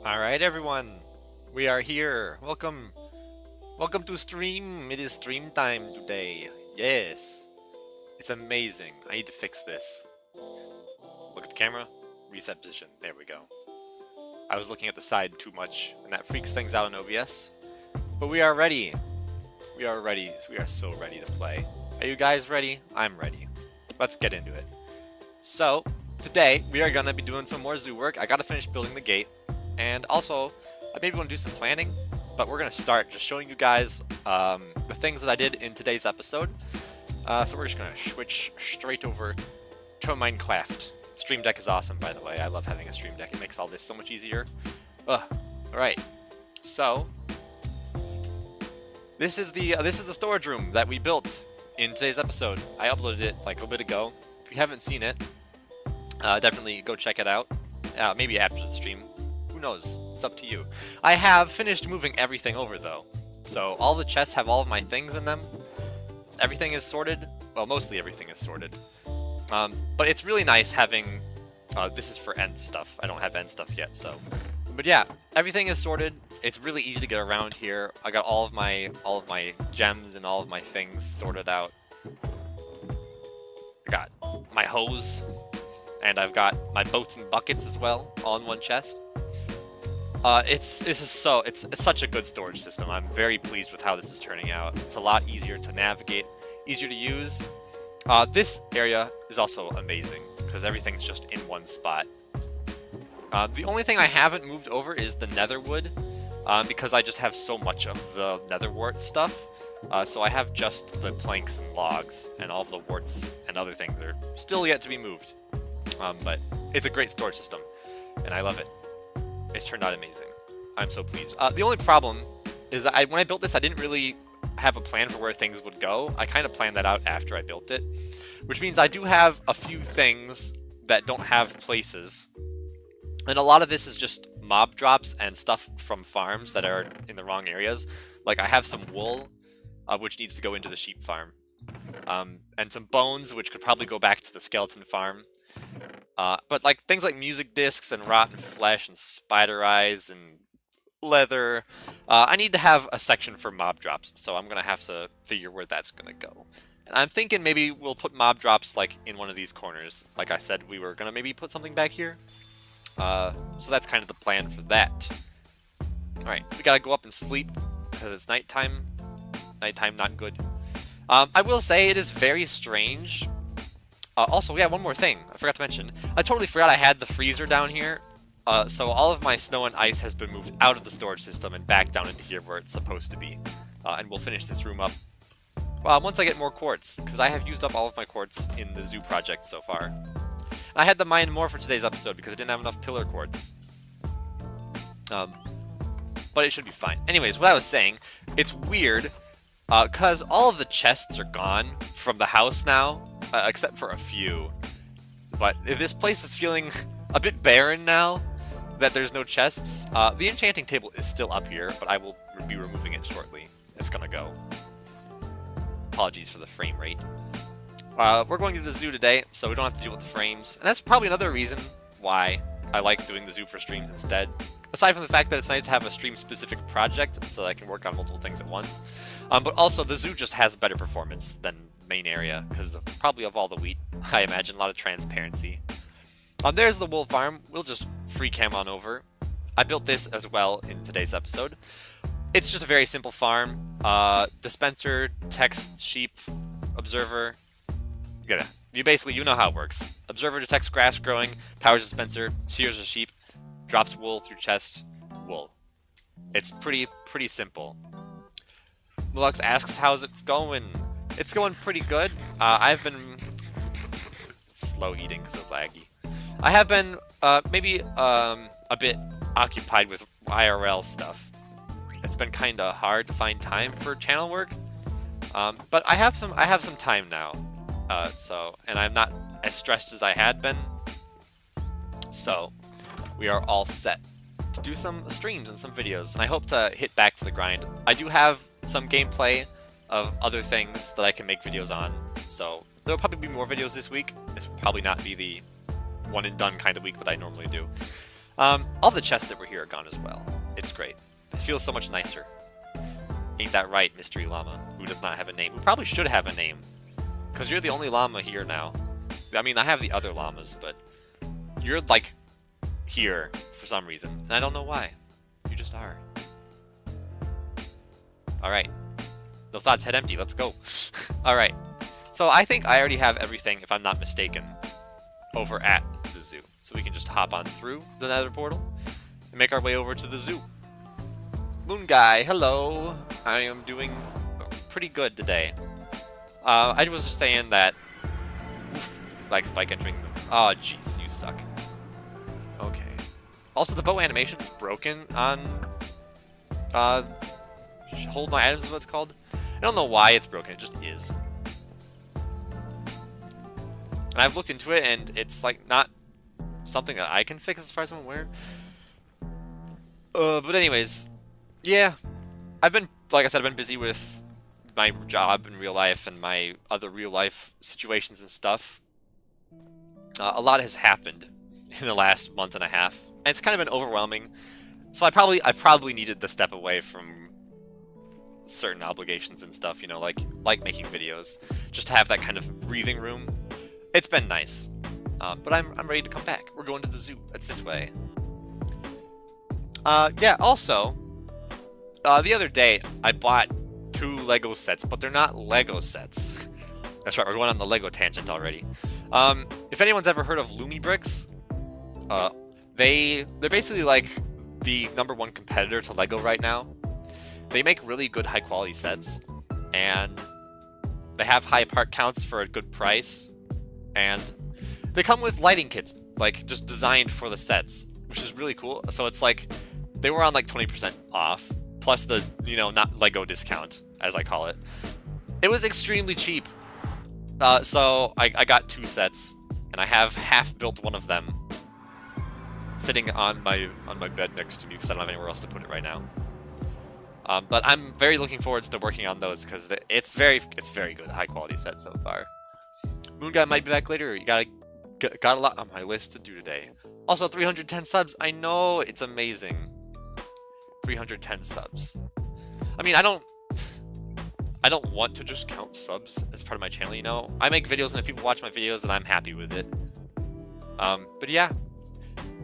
Alright everyone, we are here. Welcome to stream. It is stream time today. Yes. It's amazing. I need to fix this. Look at the camera. Reset position. There we go. I was looking at the side too much, and that freaks things out in OBS. But we are ready. We are ready. We are so ready to play. Are you guys ready? I'm ready. Let's get into it. So, today we are going to be doing some more zoo work. I got to finish building the gate. And also, I maybe want to do some planning, but we're going to start just showing you guys the things that I did in today's episode. So we're just going to switch straight over to Minecraft. Stream Deck is awesome, by the way. I love having a Stream Deck. It makes all this so much easier. Alright, so this is the storage room that we built in today's episode. I uploaded it like a bit ago. If you haven't seen it, definitely go check it out. Maybe after the stream. Who knows? It's up to you. I have finished moving everything over though. So all the chests have all of my things in them. Everything is sorted. Well, mostly everything is sorted. But it's really nice having, this is for end stuff. I don't have end stuff yet, so. But yeah, everything is sorted. It's really easy to get around here. I got all of my gems and all of my things sorted out. I got my hose, and I've got my boats and buckets as well, all in one chest. It's such a good storage system. I'm very pleased with how this is turning out. It's a lot easier to navigate, easier to use. This area is also amazing because everything's just in one spot. The only thing I haven't moved over is the nether wood, because I just have so much of the nether wart stuff. So I have just the planks and logs, and all of the warts and other things are still yet to be moved. But it's a great storage system, and I love it. It's turned out amazing. I'm so pleased. The only problem is that when I built this, I didn't really have a plan for where things would go. I kind of planned that out after I built it, which means I do have a few things that don't have places. And a lot of this is just mob drops and stuff from farms that are in the wrong areas. Like I have some wool, which needs to go into the sheep farm. And some bones, which could probably go back to the skeleton farm. But like things like music discs and rotten flesh and spider eyes and leather, I need to have a section for mob drops, so I'm gonna have to figure where that's gonna go. And I'm thinking maybe we'll put mob drops like in one of these corners. Like I said, we were gonna maybe put something back here. So that's kind of the plan for that. Alright, we gotta go up and sleep because it's nighttime. Nighttime, not good. I will say it is very strange. Also, yeah, one more thing I forgot to mention. I totally forgot I had the freezer down here. So all of my snow and ice has been moved out of the storage system and back down into here where it's supposed to be. And we'll finish this room up once I get more quartz, because I have used up all of my quartz in the zoo project so far. I had to mine more for today's episode because I didn't have enough pillar quartz. But it should be fine. Anyways, what I was saying, it's weird, because all of the chests are gone from the house now. Except for a few. But this place is feeling a bit barren now that there's no chests. The enchanting table is still up here, but I will be removing it shortly. It's gonna go. Apologies for the frame rate. We're going to the zoo today, so we don't have to deal with the frames. And that's probably another reason why I like doing the zoo for streams instead. Aside from the fact that it's nice to have a stream-specific project so that I can work on multiple things at once. But also, the zoo just has better performance than main area because probably of all the wheat. I imagine a lot of transparency. There's the wool farm. We'll just free cam on over. I built this as well in today's episode. It's just a very simple farm. Dispenser, text, sheep, observer. You know how it works. Observer detects grass growing, powers dispenser, shears a sheep, drops wool through chest, wool. It's pretty simple. Mulux asks how's it going. It's going pretty good. I've been slow eating because of laggy. I have been maybe a bit occupied with IRL stuff. It's been kind of hard to find time for channel work, but I have some time now. And I'm not as stressed as I had been. So we are all set to do some streams and some videos, and I hope to hit back to the grind. I do have some gameplay of other things that I can make videos on, so there'll probably be more videos this week. This will probably not be the one and done kind of week that I normally do. All the chests that were here are gone as well. It's great. It feels so much nicer. Ain't that right, Mystery Llama, who does not have a name? Who probably should have a name. Because you're the only llama here now. I mean, I have the other llamas, but you're, like, here for some reason. And I don't know why. You just are. Alright. No thoughts, head empty. Let's go. Alright. So I think I already have everything, if I'm not mistaken, over at the zoo. So we can just hop on through the nether portal and make our way over to the zoo. Moon Guy, hello. I am doing pretty good today. I was just saying that... Oof, like Spike entering them. Oh, jeez, you suck. Okay. Also, the bow animation is broken on... Hold my items is what it's called. I don't know why it's broken, it just is. And I've looked into it, and it's, like, not something that I can fix as far as I'm aware. But anyways, yeah. I've been, like I said, I've been busy with my job in real life and my other real life situations and stuff. A lot has happened in the last month and a half, and it's kind of been overwhelming. So I probably needed to step away from certain obligations and stuff, you know, like making videos, just to have that kind of breathing room. It's been nice, but I'm ready to come back. We're going to the zoo. It's this way. Yeah. Also, the other day I bought 2 Lego sets, but they're not Lego sets. That's right. We're going on the Lego tangent already. If anyone's ever heard of Lumi bricks, they're basically like the #1 competitor to Lego right now. They make really good high quality sets, and they have high part counts for a good price, and they come with lighting kits, like just designed for the sets, which is really cool. So it's like they were on like 20% off, plus the, you know, not Lego discount, as I call it. It was extremely cheap. So I got 2 sets, and I have half built one of them sitting on my bed next to me because I don't have anywhere else to put it right now. But I'm very looking forward to working on those because it's very good, high quality set so far. Moon Guy might be back later. You got a lot on my list to do today. Also, 310 subs. I know, it's amazing. 310 subs. I mean, I don't want to just count subs as part of my channel, you know. I make videos, and if people watch my videos, then I'm happy with it. But yeah,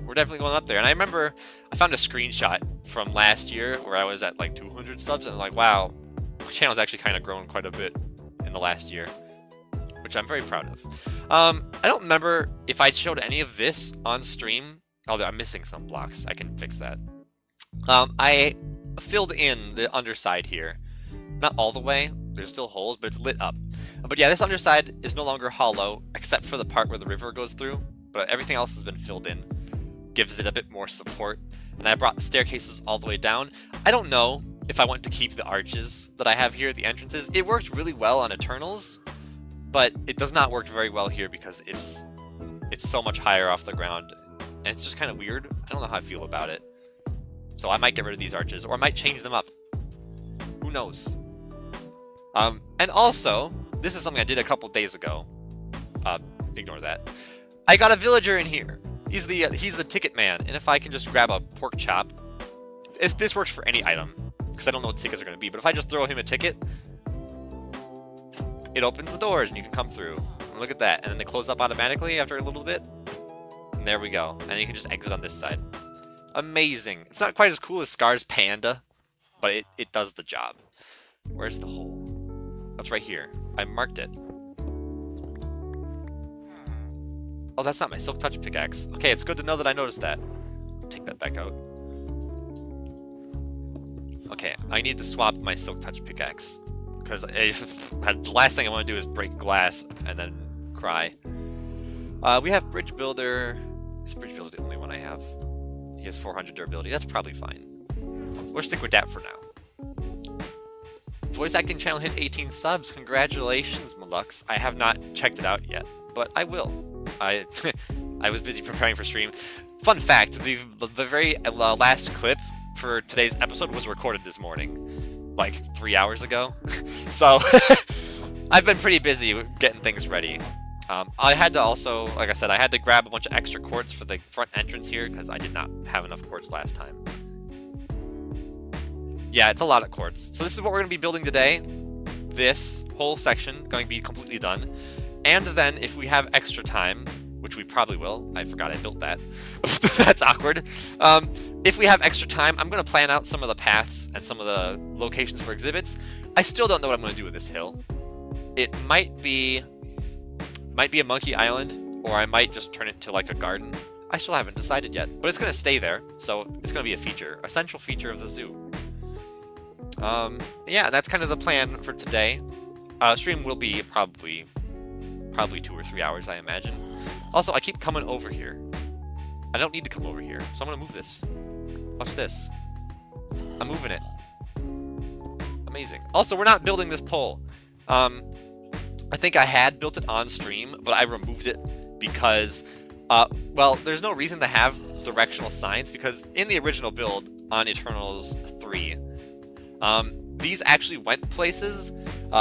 we're definitely going up there. And I remember I found a screenshot from last year where I was at like 200 subs, and I'm like, wow, my channel's actually kind of grown quite a bit in the last year, which I'm very proud of. I don't remember if I showed any of this on stream. Oh, I'm missing some blocks. I can fix that. I filled in the underside here. Not all the way. There's still holes, but it's lit up. But yeah, this underside is no longer hollow, except for the part where the river goes through. But everything else has been filled in. Gives it a bit more support. And I brought the staircases all the way down. I don't know if I want to keep the arches that I have here, the entrances. It worked really well on Eternals, but it does not work very well here because it's so much higher off the ground. And it's just kind of weird. I don't know how I feel about it. So I might get rid of these arches, or I might change them up. Who knows? And also, this is something I did a couple days ago. Ignore that. I got a villager in here. He's the ticket man, and if I can just grab a pork chop, this works for any item, because I don't know what tickets are going to be, but if I just throw him a ticket, it opens the doors and you can come through. And look at that, and then they close up automatically after a little bit. And there we go, and you can just exit on this side. Amazing. It's not quite as cool as Scar's panda, but it does the job. Where's the hole? That's right here. I marked it. Oh, that's not my Silk Touch pickaxe. Okay, it's good to know that I noticed that. Take that back out. Okay, I need to swap my Silk Touch pickaxe. Because the last thing I want to do is break glass and then cry. We have Bridge Builder. Is Bridge Builder the only one I have? He has 400 durability. That's probably fine. We'll stick with that for now. Voice acting channel hit 18 subs. Congratulations, Malux. I have not checked it out yet, but I will. I was busy preparing for stream. Fun fact, the very last clip for today's episode was recorded this morning, like 3 hours ago. So I've been pretty busy getting things ready. I had to also, like I said, I had to grab a bunch of extra quartz for the front entrance here because I did not have enough quartz last time. Yeah, it's a lot of quartz. So this is what we're going to be building today. This whole section going to be completely done. And then if we have extra time, which we probably will, I forgot I built that. That's awkward. If we have extra time, I'm going to plan out some of the paths and some of the locations for exhibits. I still don't know what I'm going to do with this hill. It might be a monkey island, or I might just turn it to like a garden. I still haven't decided yet, but it's going to stay there, so it's going to be a feature, a central feature of the zoo. Yeah, that's kind of the plan for today. Stream will be probably 2 or 3 hours, I imagine. Also, I keep coming over here. I don't need to come over here, so I'm going to move this. Watch this. I'm moving it. Amazing. Also, we're not building this pole. I think I had built it on stream, but I removed it because, well, there's no reason to have directional signs because in the original build on Eternals 3, these actually went places.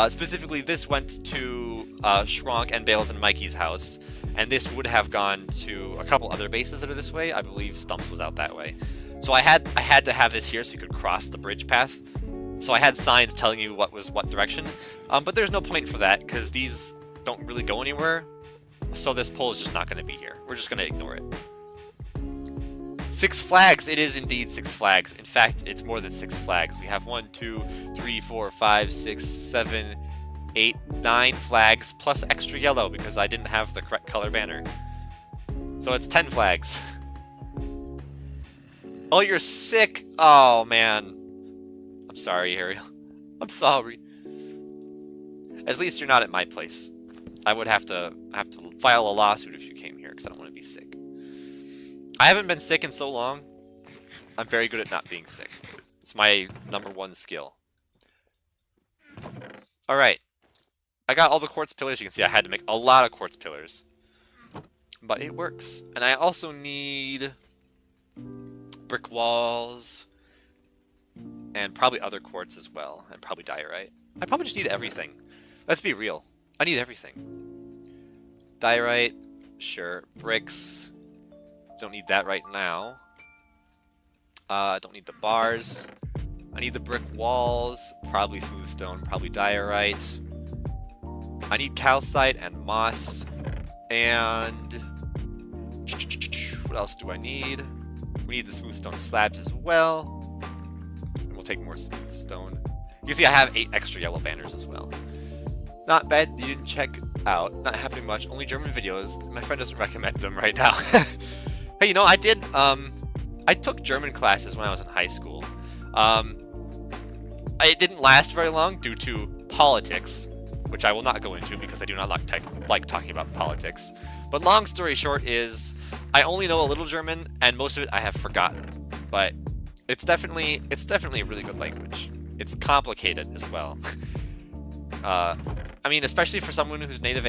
Specifically, this went to Shronk and Bales and Mikey's house, and this would have gone to a couple other bases that are this way. I believe Stumps was out that way. So I had to have this here so you could cross the bridge path. So I had signs telling you what was what direction, but there's no point for that because these don't really go anywhere. So this pole is just not going to be here. We're just going to ignore it. 6 flags. It is indeed 6 flags. In fact, it's more than 6 flags. We have 1, 2, 3, 4, 5, 6, 7, 8, 9 flags plus extra yellow because I didn't have the correct color banner. So it's 10 flags. Oh, you're sick. Oh, man. I'm sorry, Ariel. I'm sorry. At least you're not at my place. I would have to file a lawsuit if you came here because I don't want to be sick. I haven't been sick in so long. I'm very good at not being sick. It's my #1 skill. Alright. I got all the quartz pillars. You can see I had to make a lot of quartz pillars. But it works. And I also need brick walls. And probably other quartz as well. And probably diorite. I probably just need everything. Let's be real. I need everything. Diorite. Sure. Bricks. Don't need that right now. Don't need the bars. I need the brick walls. Probably smooth stone. Probably diorite. I need calcite and moss. And what else do I need? We need the smooth stone slabs as well. And we'll take more smooth stone. You can see I have 8 extra yellow banners as well. Not bad. You didn't check out. Not happening much. Only German videos. My friend doesn't recommend them right now. Hey, you know, I did, I took German classes when I was in high school. It didn't last very long due to politics, which I will not go into because I do not like talking about politics. But long story short is, I only know a little German, and most of it I have forgotten. But it's definitely a really good language. It's complicated as well. I mean, especially for someone whose native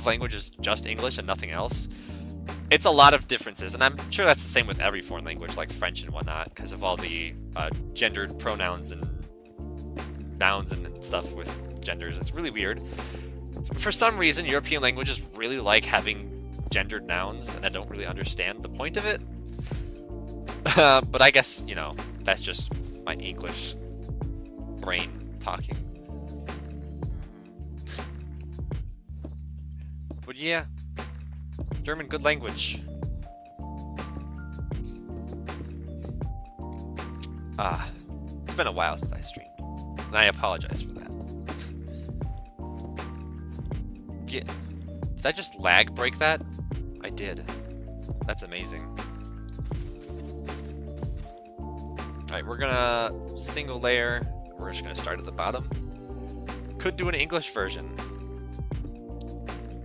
language is just English and nothing else. It's a lot of differences, and I'm sure that's the same with every foreign language, like French and whatnot, because of all the gendered pronouns and nouns and stuff with genders. It's really weird. For some reason, European languages really like having gendered nouns, and I don't really understand the point of it. But I guess, you know, that's just my English brain talking. But yeah. German, good language. It's been a while since I streamed, and I apologize for that. Yeah. Did I just lag break that? I did. That's amazing. Alright, we're gonna single layer. We're just gonna start at the bottom. Could do an English version.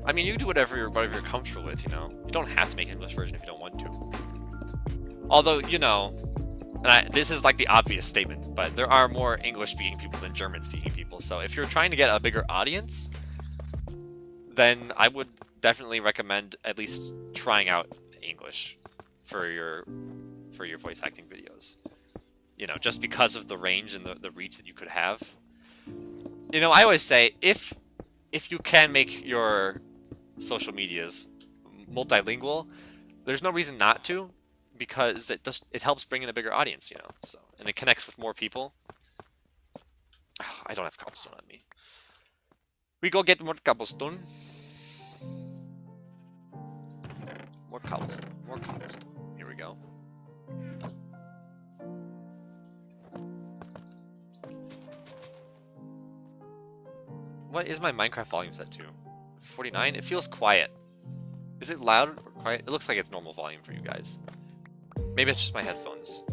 I mean, you can do whatever you're comfortable with, you know. You don't have to make an English version if you don't want to. Although, you know, this is like the obvious statement, but there are more English-speaking people than German-speaking people. So if you're trying to get a bigger audience, then I would definitely recommend at least trying out English for your voice acting videos. You know, just because of the range and the reach that you could have. You know, I always say if you can make your social medias multilingual, there's no reason not to, because it helps bring in a bigger audience, you know. So, and it connects with more people. Oh, I don't have cobblestone on me. We go get more cobblestone. More cobblestone. More cobblestone. Here we go. What is my Minecraft volume set to? 49? It feels quiet. Is it loud or quiet? It looks like it's normal volume for you guys. Maybe it's just my headphones.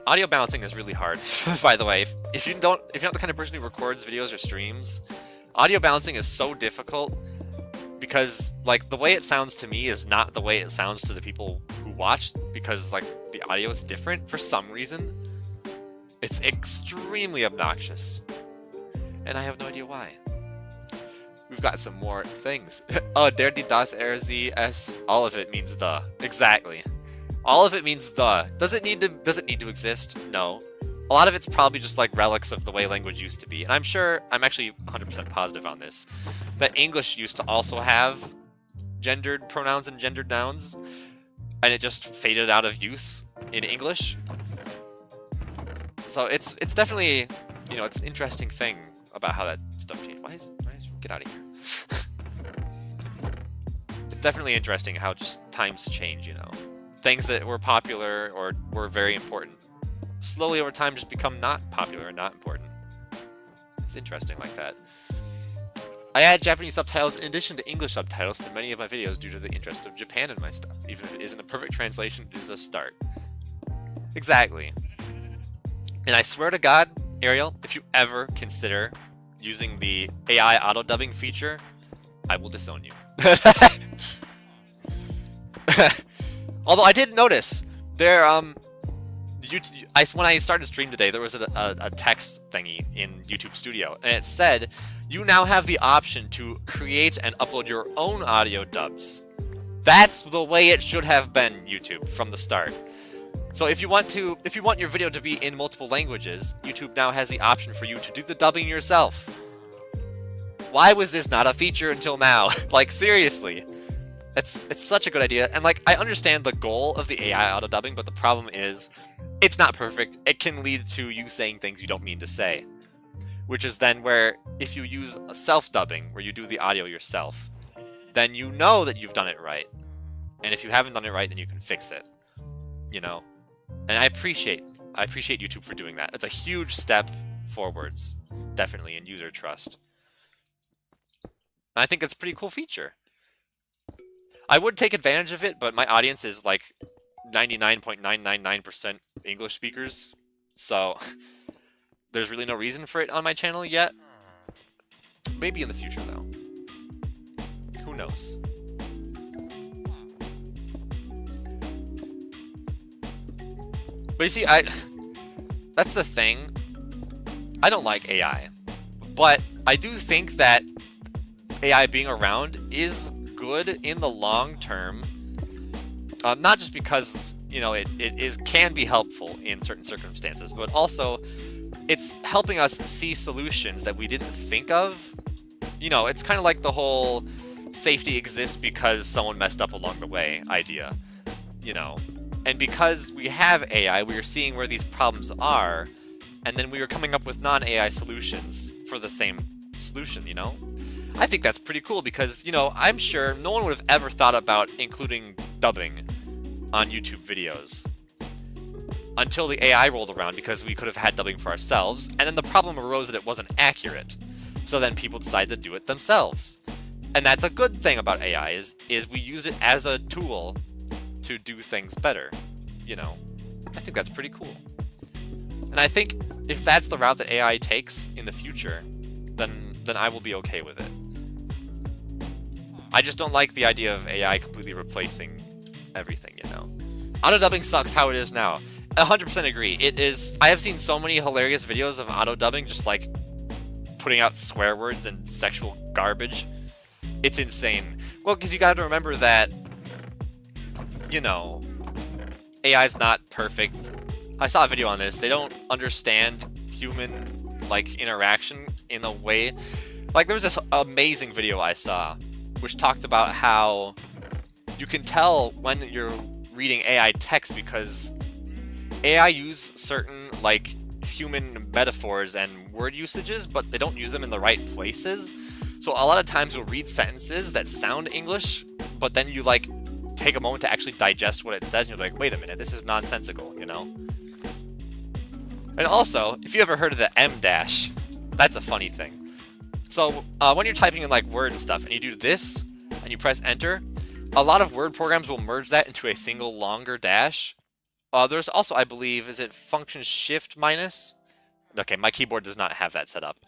Audio balancing is really hard, by the way. If you're not the kind of person who records videos or streams, audio balancing is so difficult because, like, the way it sounds to me is not the way it sounds to the people who watch, because, like, the audio is different for some reason. It's extremely obnoxious, and I have no idea why. We've got some more things. Oh, der die das sie es. All of it means the. Exactly. All of it means the. Does it need to exist? No. A lot of it's probably just like relics of the way language used to be. And I'm actually 100% positive on this, that English used to also have gendered pronouns and gendered nouns, and it just faded out of use in English. So it's definitely, you know, it's an interesting thing about how that stuff changed. Why is get out of here. It's definitely interesting how just times change, you know. Things that were popular or were very important slowly over time just become not popular and not important. It's interesting like that. I add Japanese subtitles in addition to English subtitles to many of my videos due to the interest of Japan in my stuff. Even if it isn't a perfect translation, it is a start. Exactly. And I swear to God, Ariel, if you ever consider using the AI auto-dubbing feature, I will disown you. Although I did notice there, when I started stream today, there was a text thingy in YouTube Studio, and it said, you now have the option to create and upload your own audio dubs. That's the way it should have been, YouTube, from the start. So if you want your video to be in multiple languages, YouTube now has the option for you to do the dubbing yourself. Why was this not a feature until now? Like, seriously. It's such a good idea, and like, I understand the goal of the AI auto-dubbing, but the problem is, it's not perfect. It can lead to you saying things you don't mean to say. Which is then where, if you use self-dubbing, where you do the audio yourself, then you know that you've done it right. And if you haven't done it right, then you can fix it. You know? And I appreciate YouTube for doing that. It's a huge step forwards, definitely, in user trust. And I think it's a pretty cool feature. I would take advantage of it, but my audience is like 99.999% English speakers, so there's really no reason for it on my channel yet. Maybe in the future, though. Who knows? But you see, that's the thing. I don't like AI, but I do think that AI being around is good in the long term, not just because, you know, it can be helpful in certain circumstances, but also it's helping us see solutions that we didn't think of. You know, it's kind of like the whole safety exists because someone messed up along the way idea, you know. And because we have AI, we are seeing where these problems are, and then we are coming up with non-AI solutions for the same solution, you know. I think that's pretty cool because, you know, I'm sure no one would have ever thought about including dubbing on YouTube videos until the AI rolled around, because we could have had dubbing for ourselves, and then the problem arose that it wasn't accurate. So then people decided to do it themselves. And that's a good thing about AI, is we use it as a tool to do things better, you know. I think that's pretty cool. And I think if that's the route that AI takes in the future, then I will be okay with it. I just don't like the idea of AI completely replacing everything, you know. Auto-dubbing sucks how it is now. 100% agree. It is. I have seen so many hilarious videos of auto-dubbing just like putting out swear words and sexual garbage. It's insane. Well, because you gotta remember that, you know, AI is not perfect. I saw a video on this. They don't understand human like interaction in a way. Like there was this amazing video I saw which talked about how you can tell when you're reading AI text because AI use certain like human metaphors and word usages, but they don't use them in the right places. So a lot of times you'll read sentences that sound English, but then you like take a moment to actually digest what it says and you're like, wait a minute, this is nonsensical, you know? And also, if you ever heard of the M dash, that's a funny thing. So when you're typing in like Word and stuff and you do this and you press enter, a lot of Word programs will merge that into a single longer dash. There's also, I believe, is it function shift minus? Okay, my keyboard does not have that set up.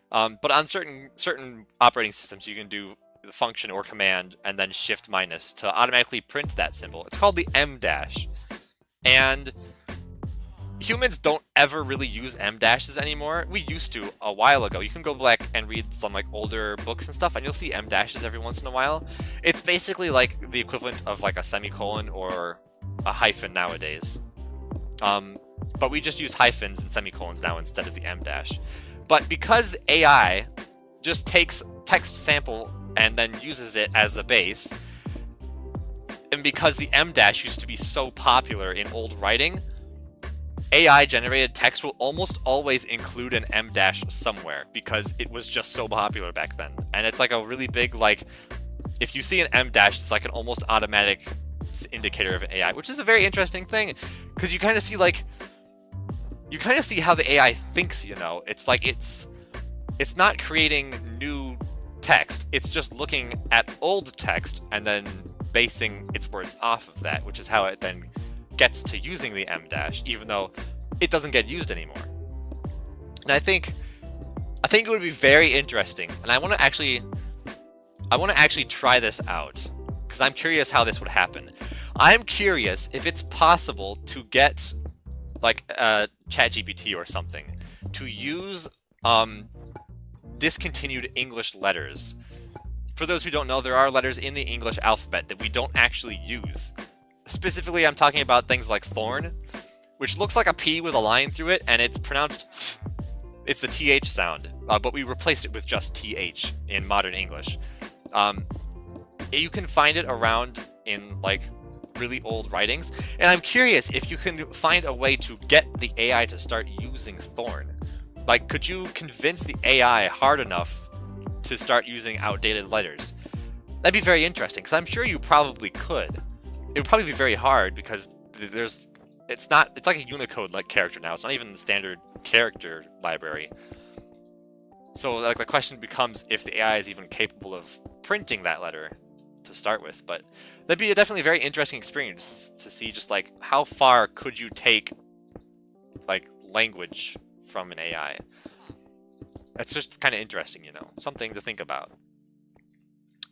But on certain operating systems, you can do the function or command and then shift minus to automatically print that symbol. It's called the M dash. And humans don't ever really use M dashes anymore. We used to a while ago. You can go back and read some like older books and stuff and you'll see M dashes every once in a while. It's basically like the equivalent of like a semicolon or a hyphen nowadays. But we just use hyphens and semicolons now instead of the M dash. But because AI just takes text sample and then uses it as a base, and because the M dash used to be so popular in old writing, AI generated text will almost always include an M dash somewhere because it was just so popular back then. And it's like a really big, like, if you see an M dash, it's like an almost automatic indicator of an AI, which is a very interesting thing because you kind of see like, you kind of see how the AI thinks, you know. It's like it's not creating new text, it's just looking at old text and then basing its words off of that, which is how it then gets to using the M dash, even though it doesn't get used anymore. And I think it would be very interesting, and I want to actually try this out because I'm curious how this would happen. I'm curious if it's possible to get like ChatGPT or something to use discontinued English letters. For those who don't know, there are letters in the English alphabet that we don't actually use. Specifically, I'm talking about things like thorn, which looks like a P with a line through it, and it's pronounced, it's the TH sound, but we replaced it with just TH in modern English. You can find it around in like really old writings, and I'm curious if you can find a way to get the AI to start using thorn. Like, could you convince the AI hard enough to start using outdated letters? That'd be very interesting, because I'm sure you probably could. It would probably be very hard because it's like a Unicode like character now. It's not even the standard character library. So like the question becomes if the AI is even capable of printing that letter to start with. But that'd be a definitely very interesting experience to see just like how far could you take like language from an AI. That's just kind of interesting, you know, something to think about.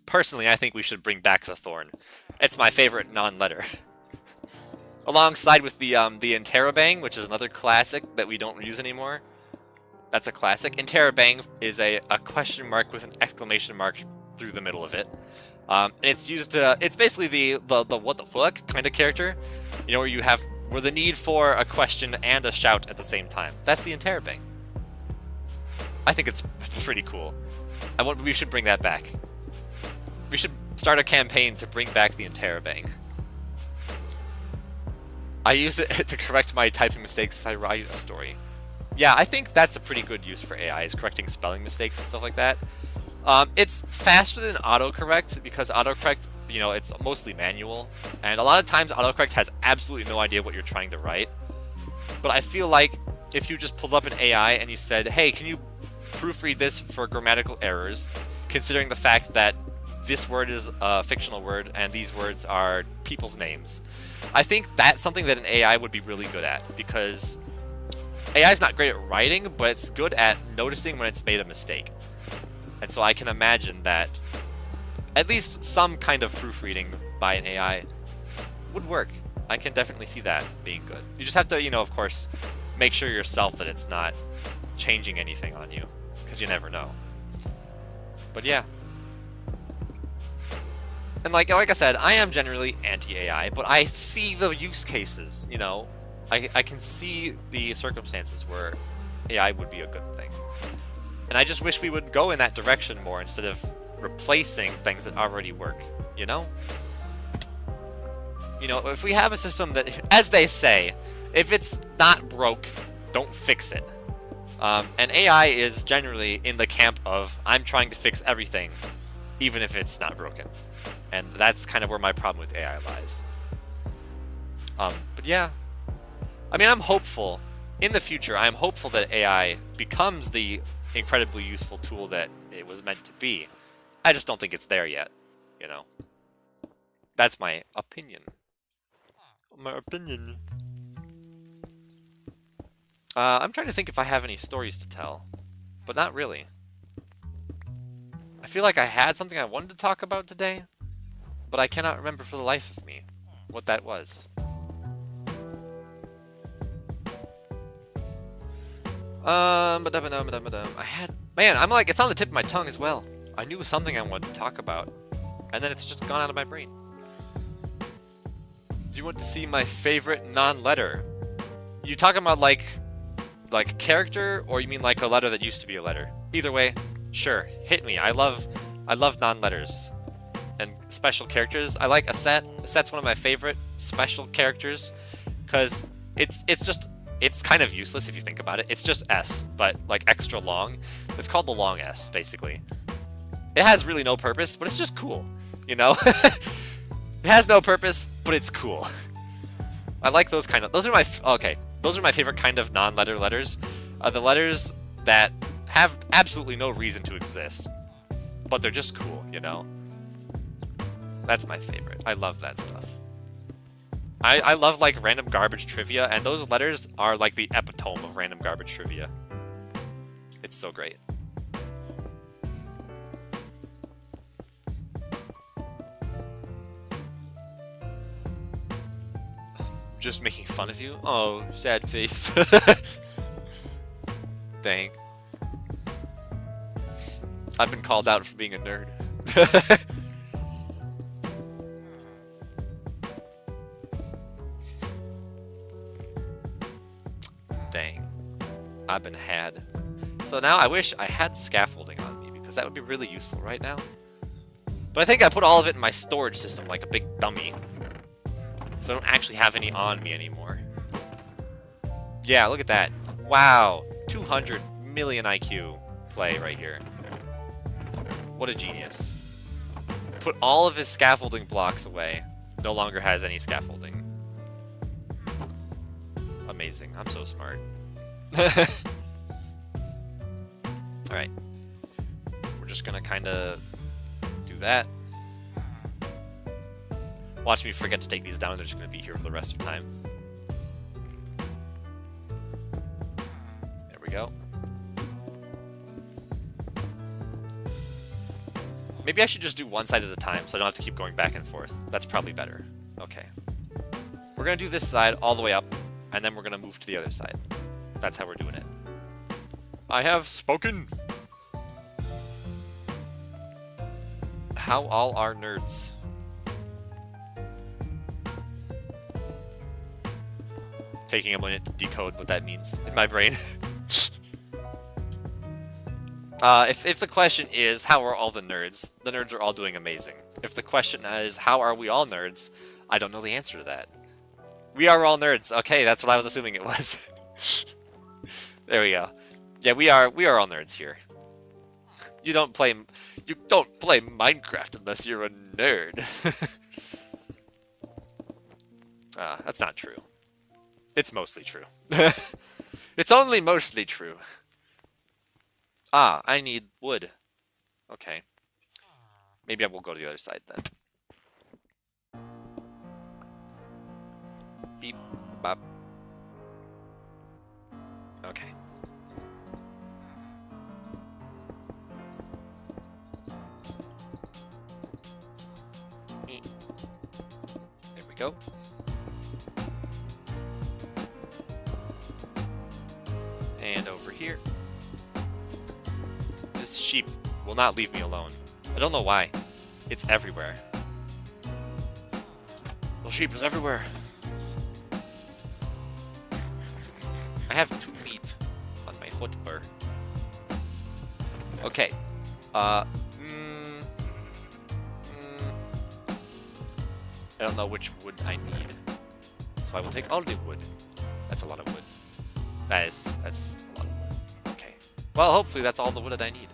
Personally, I think we should bring back the thorn. It's my favorite non-letter. Alongside with the interrobang, which is another classic that we don't use anymore. That's a classic. Interrobang is a question mark with an exclamation mark through the middle of it. And it's used to, it's basically the what the fuck kind of character. You know, where the need for a question and a shout at the same time. That's the interrobang. I think it's pretty cool. We should bring that back. We should start a campaign to bring back the interrobang. I use it to correct my typing mistakes if I write a story. Yeah, I think that's a pretty good use for AI, is correcting spelling mistakes and stuff like that. It's faster than autocorrect because autocorrect, you know, it's mostly manual. And a lot of times autocorrect has absolutely no idea what you're trying to write. But I feel like if you just pulled up an AI and you said, hey, can you proofread this for grammatical errors, considering the fact that this word is a fictional word and these words are people's names. I think that's something that an AI would be really good at, because AI is not great at writing, but it's good at noticing when it's made a mistake. And so I can imagine that at least some kind of proofreading by an AI would work. I can definitely see that being good. You just have to, you know, of course, make sure yourself that it's not changing anything on you, because you never know. But yeah. And like I said, I am generally anti-AI, but I see the use cases, you know. I can see the circumstances where AI would be a good thing. And I just wish we would go in that direction more instead of replacing things that already work, you know? You know, if we have a system that, as they say, if it's not broke, don't fix it. And AI is generally in the camp of, I'm trying to fix everything, even if it's not broken. And that's kind of where my problem with AI lies. But yeah, I mean, I'm hopeful. In the future, I'm hopeful that AI becomes the incredibly useful tool that it was meant to be. I just don't think it's there yet, you know? That's my opinion. My opinion. I'm trying to think if I have any stories to tell, but not really. I feel like I had something I wanted to talk about today, but I cannot remember for the life of me what that was. I had... Man, I'm like, it's on the tip of my tongue as well. I knew something I wanted to talk about, and then it's just gone out of my brain. Do you want to see my favorite non-letter? You talking about like character, or you mean like a letter that used to be a letter? Either way, sure, hit me. I love non-letters and special characters. I like Aset. Aset's one of my favorite special characters because it's kind of useless if you think about it. It's just S, but like extra long. It's called the long S, basically. It has really no purpose, but it's just cool, you know? It has no purpose, but it's cool. I like those kind of... Those are my favorite kind of non-letter letters. The letters that have absolutely no reason to exist, but they're just cool, you know? That's my favorite. I love that stuff. I love, like, random garbage trivia, and those letters are, like, the epitome of random garbage trivia. It's so great. Just making fun of you? Oh, sad face. Dang. I've been called out for being a nerd. Dang. I've been had. So now I wish I had scaffolding on me, because that would be really useful right now. But I think I put all of it in my storage system like a big dummy. So I don't actually have any on me anymore. Yeah, look at that. Wow. 200 million IQ play right here. What a genius. Put all of his scaffolding blocks away. No longer has any scaffolding. Amazing. I'm so smart. Alright. We're just gonna kinda do that. Watch me forget to take these down, they're just going to be here for the rest of the time. There we go. Maybe I should just do one side at a time, so I don't have to keep going back and forth. That's probably better. Okay. We're going to do this side all the way up, and then we're going to move to the other side. That's how we're doing it. I have spoken! How all are nerds. Taking a minute to decode what that means in my brain. If the question is, how are all the nerds are all doing amazing. If the question is, how are we all nerds, I don't know the answer to that. We are all nerds. Okay, that's what I was assuming it was. There we go. Yeah, we are all nerds here. You don't play Minecraft unless you're a nerd. That's not true. It's mostly true. It's only mostly true. Ah, I need wood. Okay. Maybe I will go to the other side then. Beep, bop. Okay. There we go. And over here. This sheep will not leave me alone. I don't know why. It's everywhere. The sheep is everywhere. I have 2 meat on my Vtuber. Okay. I don't know which wood I need, so I will take all the wood. That's a lot of wood. That's a lot of wood. Okay. Well, hopefully that's all the wood that I need.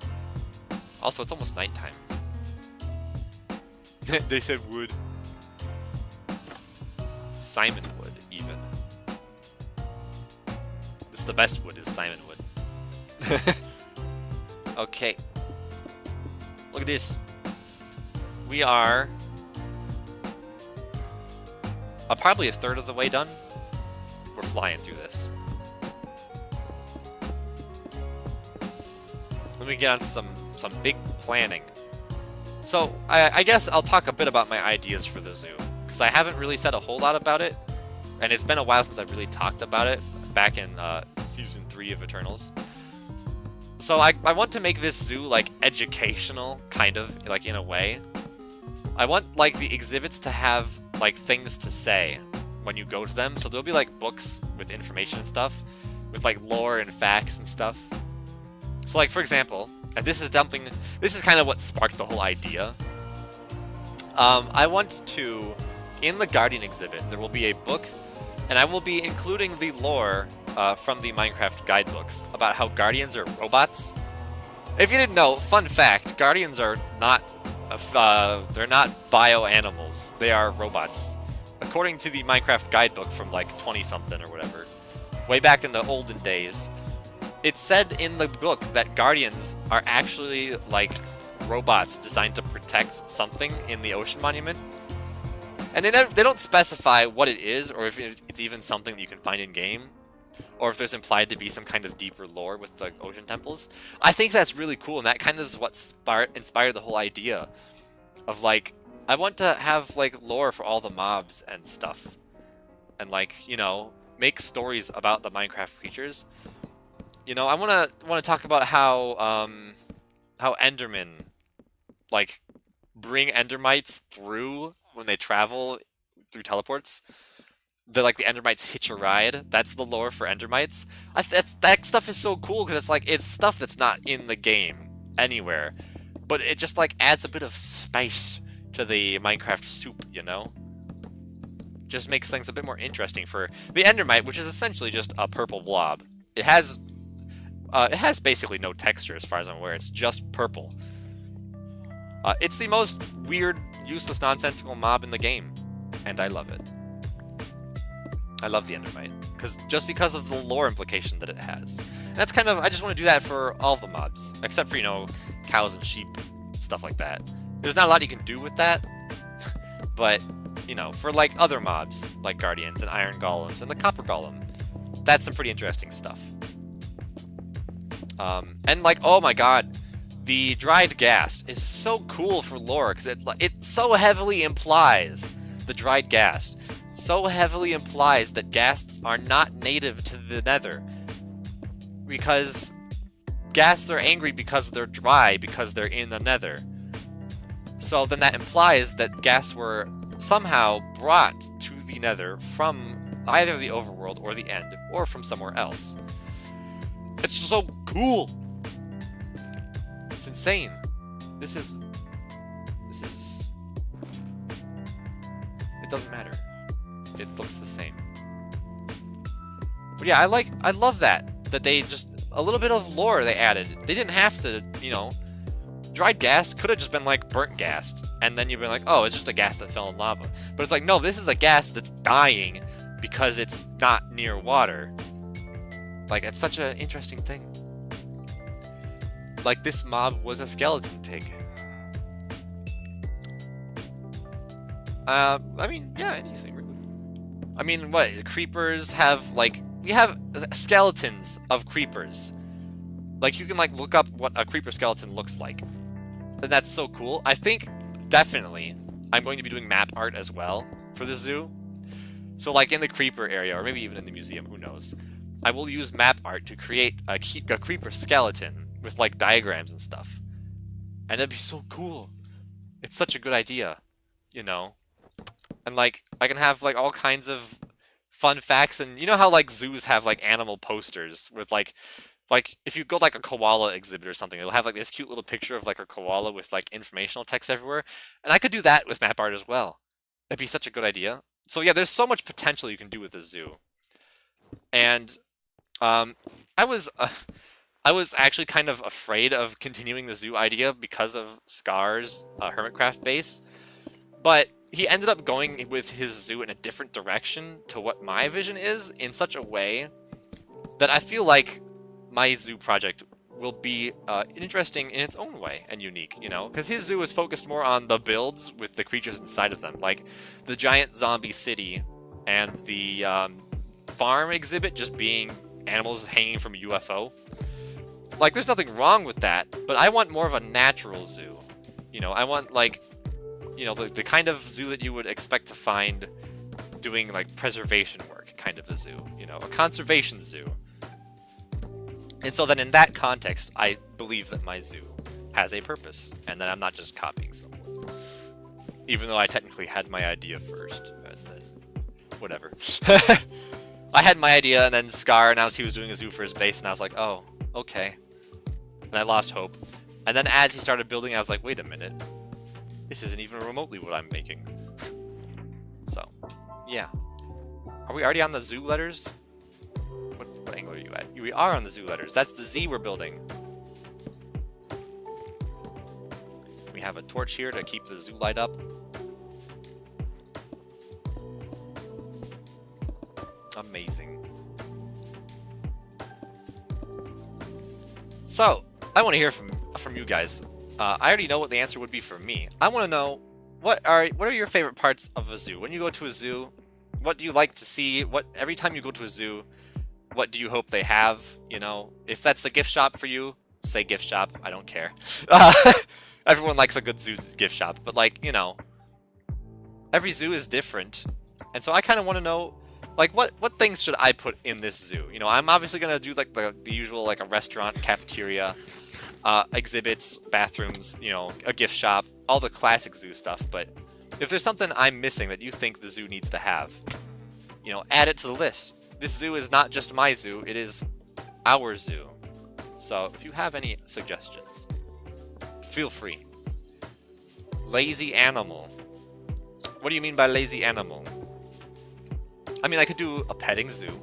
Also, it's almost nighttime. They said wood. Simon wood, even. This is the best wood, is Simon wood. Okay. Look at this. We are probably a third of the way done. We're flying through this. Let me get on some big planning. So, I guess I'll talk a bit about my ideas for the zoo, because I haven't really said a whole lot about it, and it's been a while since I really talked about it, back in Season 3 of Eternals. So I want to make this zoo, like, educational, kind of, like, in a way. I want, like, the exhibits to have, like, things to say when you go to them, so there'll be, like, books with information and stuff, with, like, lore and facts and stuff. So, like, for example, and this is kind of what sparked the whole idea. I want to, in the Guardian exhibit, there will be a book, and I will be including the lore from the Minecraft guidebooks about how Guardians are robots. If you didn't know, fun fact, Guardians are not, they're not bio-animals, they are robots. According to the Minecraft guidebook from like 20-something or whatever, way back in the olden days, it said in the book that Guardians are actually like robots designed to protect something in the ocean monument. And they don't specify what it is, or if it's even something that you can find in-game, or if there's implied to be some kind of deeper lore with the ocean temples. I think that's really cool, and that kind of is what inspired the whole idea of, like, I want to have, like, lore for all the mobs and stuff. And, like, you know, make stories about the Minecraft creatures. You know, I want to talk about how Endermen, like, bring Endermites through when they travel through teleports. The Endermites hitch a ride. That's the lore for Endermites. That stuff is so cool because it's stuff that's not in the game anywhere, but it just like adds a bit of spice to the Minecraft soup, you know? Just makes things a bit more interesting for the Endermite, which is essentially just a purple blob. It has basically no texture as far as I'm aware. It's just purple. It's the most weird, useless, nonsensical mob in the game, and I love it. I love the Endermite, just because of the lore implication that it has. And that's kind of, I just want to do that for all of the mobs, except for, you know, cows and sheep, stuff like that. There's not a lot you can do with that, but, you know, for, like, other mobs, like Guardians and Iron Golems and the Copper Golem, that's some pretty interesting stuff. And, like, oh my god, the dried ghast is so cool for lore, because it so heavily implies, the dried ghast, so heavily implies that ghasts are not native to the Nether. Because ghasts are angry because they're dry, because they're in the Nether. So then that implies that ghasts were somehow brought to the Nether from either the overworld or the end, or from somewhere else. It's so cool! It's insane. This is... It doesn't matter. It looks the same. But yeah, I love that they just, a little bit of lore they added. They didn't have to, you know, dried ghast could have just been like burnt ghast, and then you'd be like, oh, it's just a ghast that fell in lava. But it's like, no, this is a ghast that's dying because it's not near water. Like, it's such an interesting thing. Like, this mob was a skeleton pig. I mean, yeah, anything really. I mean, what, creepers have, like, we have skeletons of creepers. Like, you can, like, look up what a creeper skeleton looks like. And that's so cool. I think, definitely, I'm going to be doing map art as well for the zoo. So, like, in the creeper area, or maybe even in the museum, who knows. I will use map art to create a creeper skeleton with, like, diagrams and stuff. And it'd be so cool. It's such a good idea, you know? And, like, I can have, like, all kinds of fun facts, and you know how, like, zoos have, like, animal posters with, like, Like, if you go like a koala exhibit or something, it'll have like this cute little picture of like a koala with like informational text everywhere. And I could do that with map art as well. It'd be such a good idea. So yeah, there's so much potential you can do with the zoo. And um, I was I was actually kind of afraid of continuing the zoo idea because of Scar's Hermitcraft base, but he ended up going with his zoo in a different direction to what my vision is in such a way that I feel like my zoo project will be interesting in its own way and unique, you know? Because his zoo is focused more on the builds with the creatures inside of them, like the giant zombie city and the farm exhibit just being animals hanging from a UFO. Like, there's nothing wrong with that, but I want more of a natural zoo. You know, I want, like, you know, the kind of zoo that you would expect to find doing, like, preservation work, kind of a zoo. You know, a conservation zoo. And so then in that context, I believe that my zoo has a purpose, and that I'm not just copying someone. Even though I technically had my idea first, and then whatever. I had my idea, and then Scar announced he was doing a zoo for his base, and I was like, oh, okay. And I lost hope. And then as he started building, I was like, wait a minute. This isn't even remotely what I'm making. So, yeah. Are we already on the zoo letters? What angle are you at? We are on the zoo letters. That's the Z we're building. We have a torch here to keep the zoo light up. Amazing. So, I want to hear from you guys. I already know what the answer would be for me. I want to know what are your favorite parts of a zoo? When you go to a zoo, what do you like to see? What every time you go to a zoo, what do you hope they have? You know, if that's the gift shop for you, say gift shop. I don't care. Everyone likes a good zoo gift shop, but like, you know, every zoo is different, and so I kind of want to know, like, what things should I put in this zoo? You know, I'm obviously gonna do like the usual, like a restaurant, cafeteria, exhibits, bathrooms, you know, a gift shop, all the classic zoo stuff. But if there's something I'm missing that you think the zoo needs to have, you know, add it to the list. This zoo is not just my zoo, it is our zoo. So if you have any suggestions, feel free. Lazy animal. What do you mean by lazy animal? I mean, I could do a petting zoo.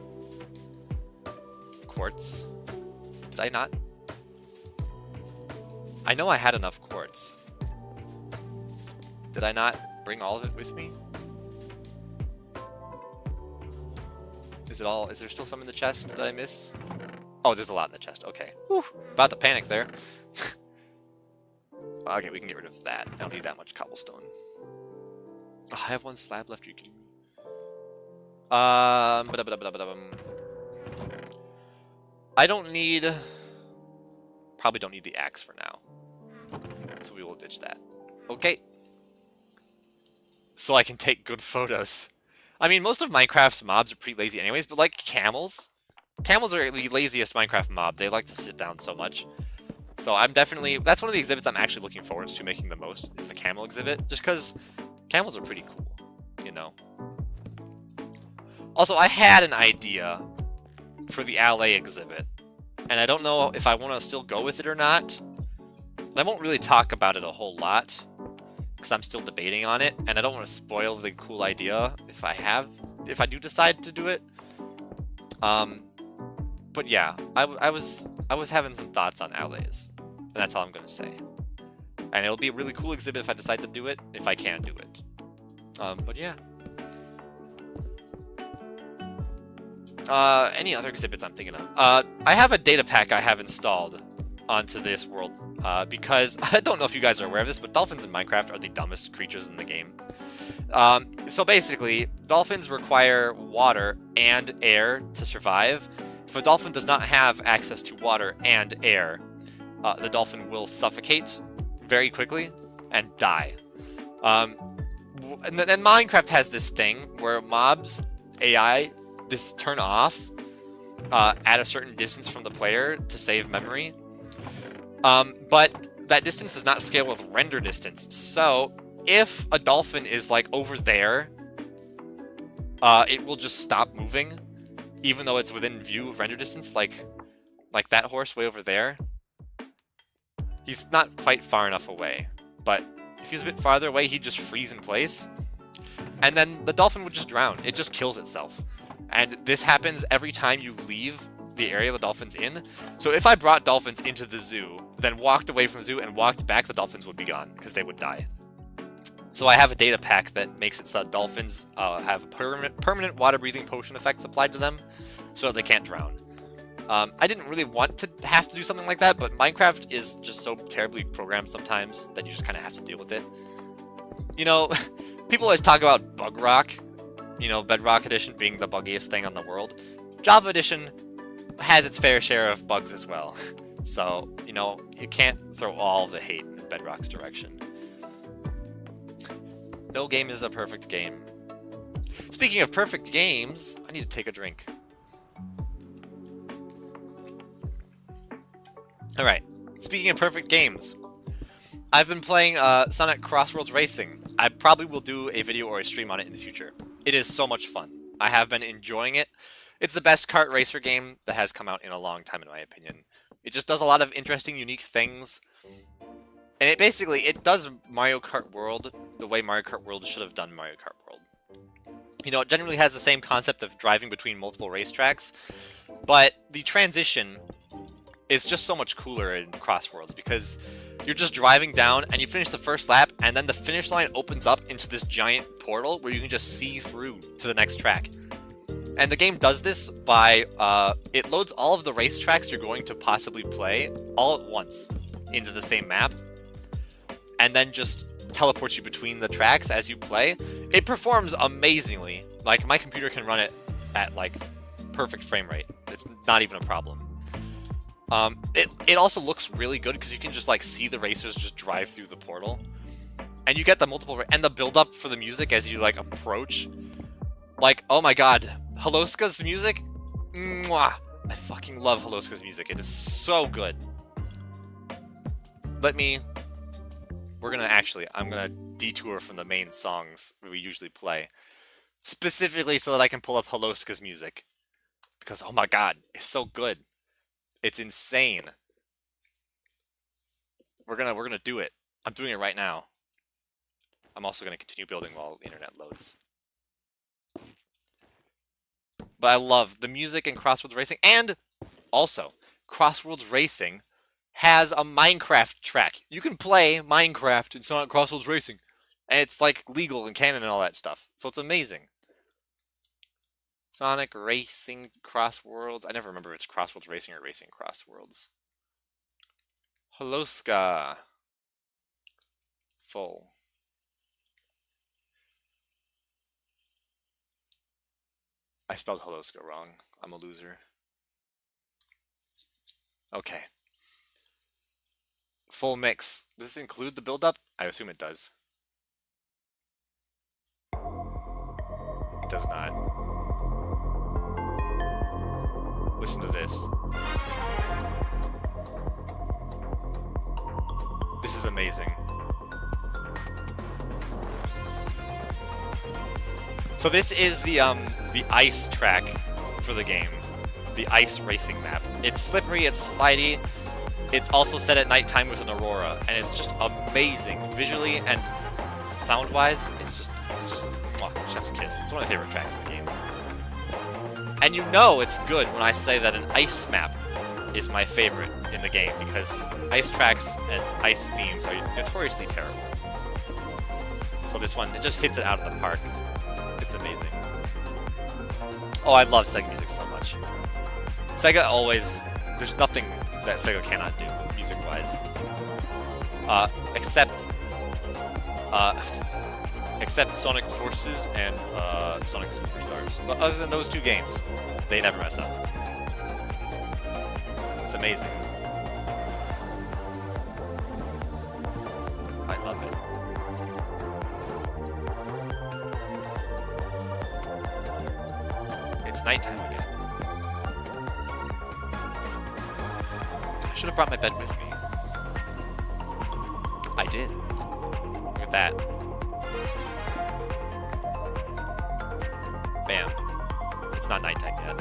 Quartz. Did I not? I know I had enough quartz. Did I not bring all of it with me? Is there still some in the chest that I miss? Oh, there's a lot in the chest. Okay. Whew. About to panic there. Okay, we can get rid of that. I don't need that much cobblestone. Oh, I have one slab left. You can... I don't need... Probably don't need the axe for now. So we will ditch that. Okay. So I can take good photos. I mean, most of Minecraft's mobs are pretty lazy anyways, but like camels. Camels are the laziest Minecraft mob. They like to sit down so much. So I'm definitely... That's one of the exhibits I'm actually looking forward to making the most, is the camel exhibit. Just because camels are pretty cool, you know? Also, I had an idea for the LA exhibit, and I don't know if I want to still go with it or not. I won't really talk about it a whole lot, because I'm still debating on it, and I don't want to spoil the cool idea if I do decide to do it. But yeah, I was having some thoughts on LAs, and that's all I'm going to say. And it'll be a really cool exhibit if I decide to do it, if I can do it. But yeah. Any other exhibits I'm thinking of? I have a data pack I have installed onto this world, because I don't know if you guys are aware of this, but dolphins in Minecraft are the dumbest creatures in the game. So basically, dolphins require water and air to survive. If a dolphin does not have access to water and air, the dolphin will suffocate very quickly and die. And then Minecraft has this thing where mobs, AI, turn off at a certain distance from the player to save memory. But that distance does not scale with render distance. So if a dolphin is like over there, it will just stop moving, even though it's within view of render distance. Like like that horse way over there, he's not quite far enough away. But if he's a bit farther away, he'd just freeze in place. And then the dolphin would just drown. It just kills itself. And this happens every time you leave the area the dolphin's in. So if I brought dolphins into the zoo, then walked away from the zoo and walked back, the dolphins would be gone because they would die. So I have a data pack that makes it so that dolphins have permanent water-breathing potion effects applied to them so that they can't drown. I didn't really want to have to do something like that, but Minecraft is just so terribly programmed sometimes that you just kind of have to deal with it. You know, people always talk about Bug Rock, you know, Bedrock Edition being the buggiest thing on the world. Java Edition has its fair share of bugs as well. So, you know, you can't throw all the hate in Bedrock's direction. No game is a perfect game. Speaking of perfect games, I need to take a drink. Alright, speaking of perfect games, I've been playing Sonic Crossworlds Racing. I probably will do a video or a stream on it in the future. It is so much fun. I have been enjoying it. It's the best kart racer game that has come out in a long time, in my opinion. It just does a lot of interesting, unique things. And it does Mario Kart World the way Mario Kart World should have done Mario Kart World. You know, it generally has the same concept of driving between multiple racetracks, but the transition is just so much cooler in Crossworlds because you're just driving down and you finish the first lap and then the finish line opens up into this giant portal where you can just see through to the next track. And the game does this by, it loads all of the racetracks you're going to possibly play all at once into the same map, and then just teleports you between the tracks as you play. It performs amazingly. Like, my computer can run it at, like, perfect frame rate. It's not even a problem. It also looks really good because you can just, like, see the racers just drive through the portal. And you get the multiple... And the build-up for the music as you, like, approach. Like, oh my god. Haloska's music? Mwah! I fucking love Haloska's music. It is so good. I'm gonna detour from the main songs we usually play. Specifically so that I can pull up Haloska's music. Because, oh my god, it's so good. It's insane. We're gonna do it. I'm doing it right now. I'm also gonna continue building while the internet loads. But I love the music in Crossworlds Racing, and also, Crossworlds Racing has a Minecraft track. You can play Minecraft in Sonic Crossworlds Racing, and it's like legal and canon and all that stuff. So it's amazing. Sonic Racing Crossworlds. I never remember if it's Crossworlds Racing or Racing Crossworlds. Haloska. Full. I spelled Haloska wrong. I'm a loser. Okay. Full mix. Does this include the build-up? I assume it does. It does not. Listen to this. This is amazing. So this is the ice track for the game. The ice racing map. It's slippery, it's slidey. It's also set at nighttime with an aurora, and it's just amazing visually and sound-wise. It's just oh, chef's kiss. It's one of my favorite tracks in the game. And you know it's good when I say that an ice map is my favorite in the game, because ice tracks and ice themes are notoriously terrible. So this one, it just hits it out of the park. It's amazing. Oh, I love Sega music so much. Sega always... There's nothing that Sega cannot do, music-wise. Except Sonic Forces and Sonic Superstars. But other than those two games, they never mess up. It's amazing. I love it. It's nighttime again. I should have brought my bed with me. I did. Look at that. Bam. It's not nighttime yet.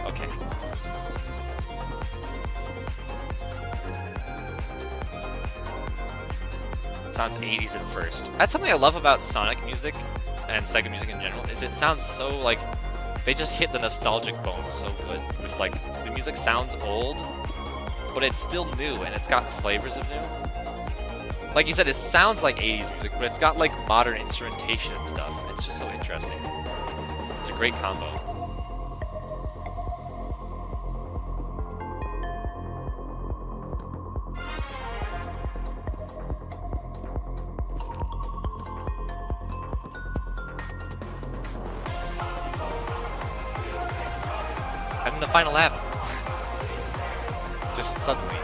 Okay. sounds 80s at first. That's something I love about Sonic music and Sega music in general, is it sounds so, like, they just hit the nostalgic bone so good. With, like, the music sounds old, but it's still new, and it's got flavors of new. Like you said, it sounds like 80s music, but it's got, like, modern instrumentation and stuff. It's just so interesting. It's a great combo. I'm in the final lap. Just suddenly.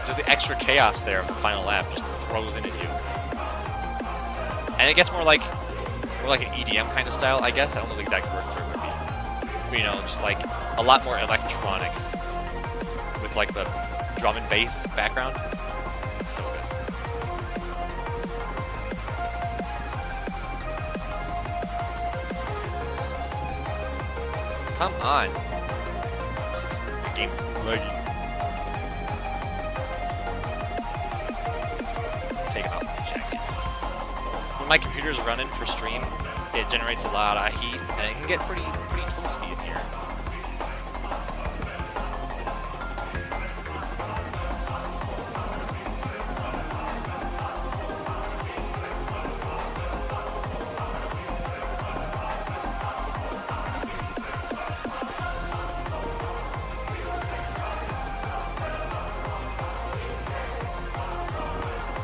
Just the extra chaos there of the final lap just throws in at you. And it gets more like an EDM kind of style, I guess. I don't know the exact word for it would be. But, you know, just like a lot more electronic with like the drum and bass background. It's so good. Come on. Game laggy. Taking off my jacket. When my computer's running for stream, it generates a lot of heat, and it can get pretty toasty in here.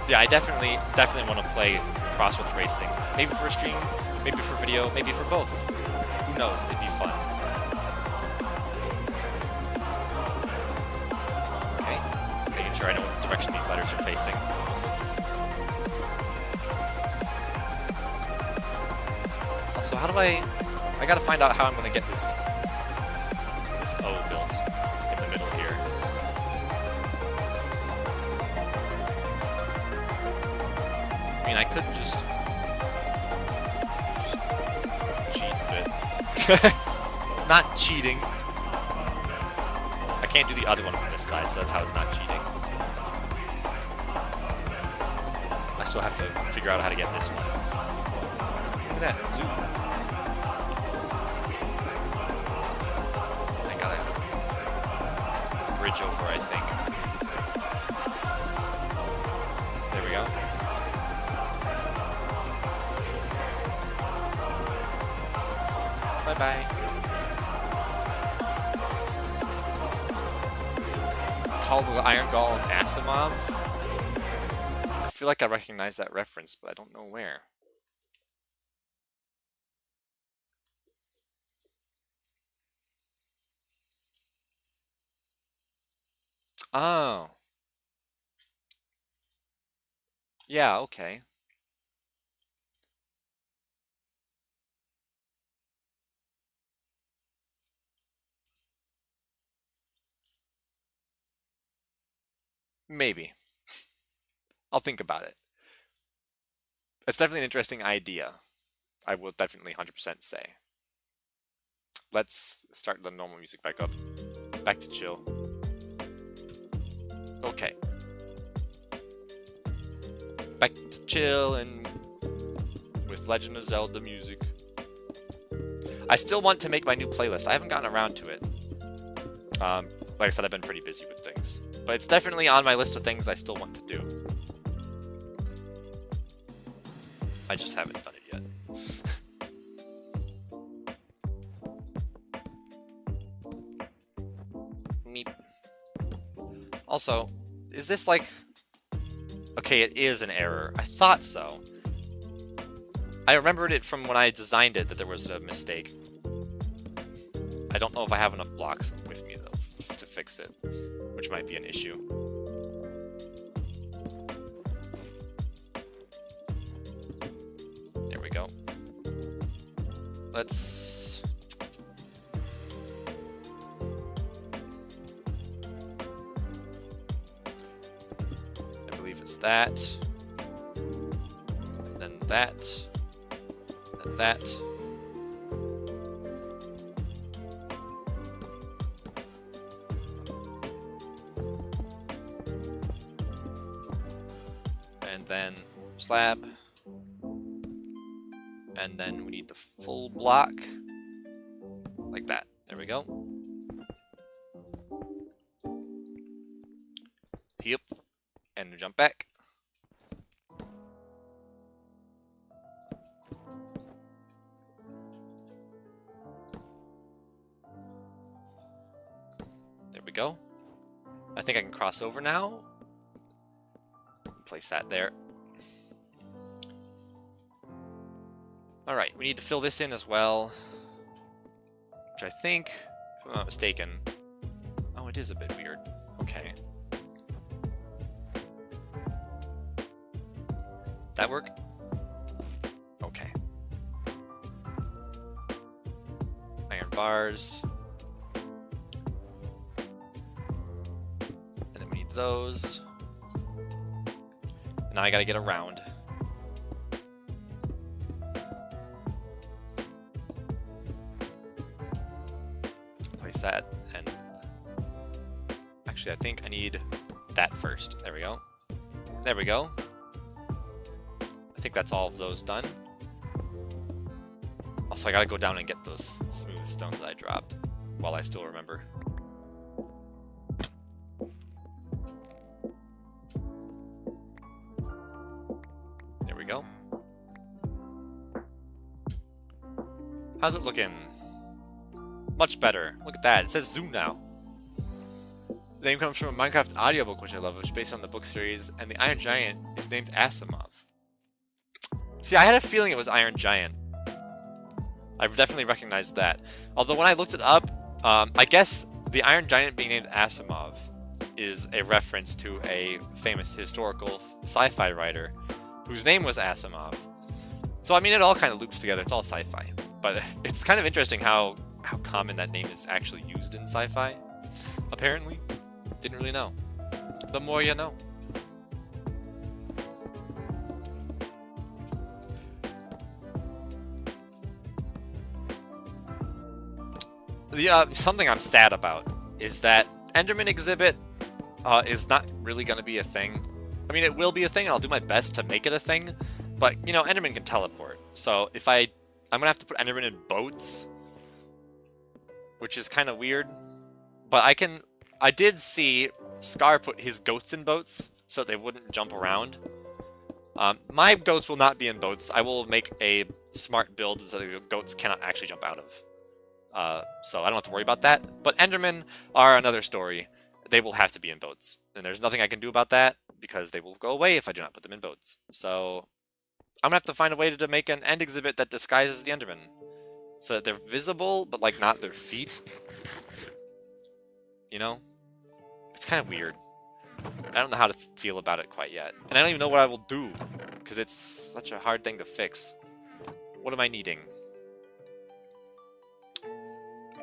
Yeah, I definitely want to play Crossroads Racing. Maybe for a stream, maybe for video, maybe for both. Who knows? It'd be fun. Okay, making sure I know what direction these letters are facing. Also, how do I gotta find out how I'm gonna get this O built in the middle here. I mean, I could just cheat a bit. It's not cheating. I can't do the other one from this side, so that's how it's not cheating. I still have to figure out how to get this one. Look at that, Zoo. I got a bridge over, I think. There we go. Bye-bye. Call the Iron Golem Asimov? I feel like I recognize that reference, but I don't know where. Oh. Yeah, okay. Maybe. I'll think about it. It's definitely an interesting idea. I will definitely 100% say. Let's start the normal music back up. Back to chill. Okay. Back to chill and with Legend of Zelda music. I still want to make my new playlist. I haven't gotten around to it. Like I said, I've been pretty busy with things. But it's definitely on my list of things I still want to do. I just haven't done it yet. Meep. Also, is this like... Okay, it is an error. I thought so. I remembered it from when I designed it that there was a mistake. I don't know if I have enough blocks with me, though, to fix it, which might be an issue. There we go. Let's... I believe it's that. Then that. Then that. And then slab. And then we need the full block. Like that. There we go. Yep. And we jump back. There we go. I think I can cross over now. Place that there. Alright, we need to fill this in as well. Which I think, if I'm not mistaken... Oh, it is a bit weird. Okay. Does that work? Okay. Iron bars. And then we need those. And now I gotta get around. Place that, and actually I think I need that first. There we go. There we go. I think that's all of those done. Also, I gotta go down and get those smooth stones that I dropped while I still remember. There we go. How's it looking? Much better. Look at that. It says Zoo now. The name comes from a Minecraft audiobook, which I love, which is based on the book series, and the Iron Giant is named Asimov. See, I had a feeling it was Iron Giant. I definitely recognized that. Although when I looked it up, I guess the Iron Giant being named Asimov is a reference to a famous historical sci-fi writer whose name was Asimov. So I mean, it all kind of loops together. It's all sci-fi. But it's kind of interesting how common that name is actually used in sci-fi. Apparently. Didn't really know. The more you know. Something I'm sad about is that Enderman exhibit is not really going to be a thing. I mean, it will be a thing, and I'll do my best to make it a thing, but, you know, Enderman can teleport. So if I'm going to have to put Enderman in boats, which is kind of weird, but I did see Scar put his goats in boats so they wouldn't jump around. My goats will not be in boats. I will make a smart build so the goats cannot actually jump out of. So I don't have to worry about that. But Endermen are another story. They will have to be in boats. And there's nothing I can do about that because they will go away if I do not put them in boats. So I'm gonna have to find a way to make an end exhibit that disguises the Endermen. So that they're visible, but like not their feet. You know? It's kind of weird. I don't know how to feel about it quite yet. And I don't even know what I will do. Because it's such a hard thing to fix. What am I needing?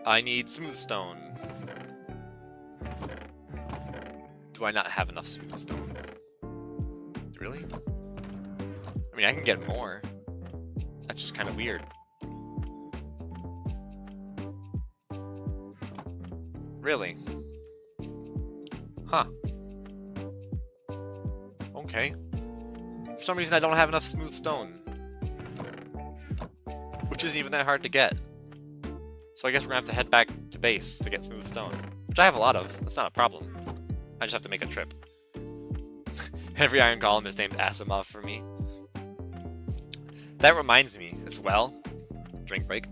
I need smooth stone. Do I not have enough smooth stone? Really? I mean, I can get more. That's just kind of weird. Really? Huh. Okay. For some reason I don't have enough smooth stone. Which isn't even that hard to get. So I guess we're gonna have to head back to base to get smooth stone. Which I have a lot of. That's not a problem. I just have to make a trip. Every iron golem is named Asimov for me. That reminds me as well. Drink break.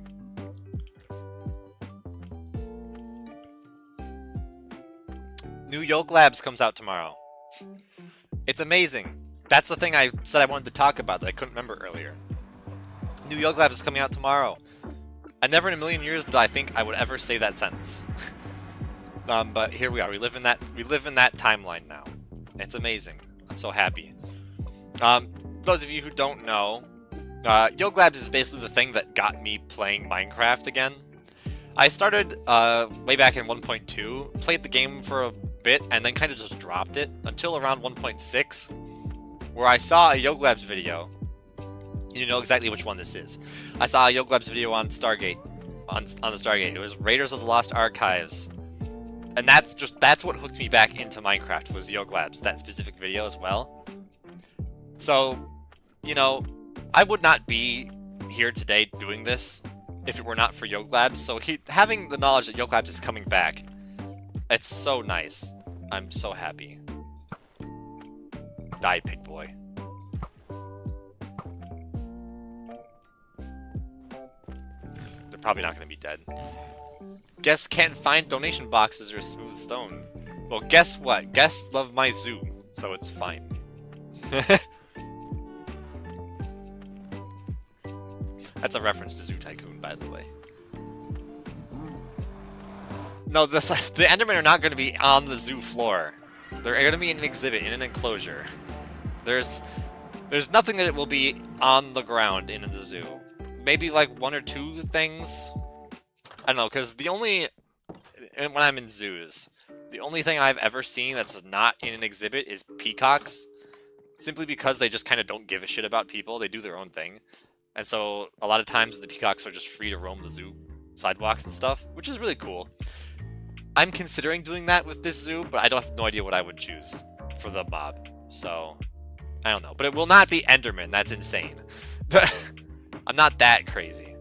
New Yoke Labs comes out tomorrow. It's amazing. That's the thing I said I wanted to talk about that I couldn't remember earlier. New Yoke Labs is coming out tomorrow. And never in a million years did I think I would ever say that sentence. But here we are. We live in that timeline now. It's amazing. I'm so happy. Those of you who don't know, Yoke Labs is basically the thing that got me playing Minecraft again. I started way back in 1.2, played the game for a bit, and then kind of just dropped it until around 1.6, where I saw a Yoke Labs video. You know exactly which one this is. I saw a Yoke Labs video on Stargate, on the Stargate. It was Raiders of the Lost Archives, and that's what hooked me back into Minecraft was Yoke Labs, that specific video as well. So, you know, I would not be here today doing this if it were not for Yoke Labs. So having the knowledge that Yoke Labs is coming back, it's so nice. I'm so happy. Die, pig boy. They're probably not going to be dead. Guests can't find donation boxes or smooth stone. Well, guess what? Guests love my zoo, so it's fine. That's a reference to Zoo Tycoon, by the way. No, the Endermen are not going to be on the zoo floor. They're going to be in an exhibit, in an enclosure. There's nothing that it will be on the ground in the zoo. Maybe like one or two things. I don't know, because when I'm in zoos, the only thing I've ever seen that's not in an exhibit is peacocks. Simply because they just kind of don't give a shit about people. They do their own thing. And so a lot of times the peacocks are just free to roam the zoo sidewalks and stuff, which is really cool. I'm considering doing that with this zoo, but I have no idea what I would choose for the mob. So, I don't know. But it will not be Enderman. That's insane. I'm not that crazy.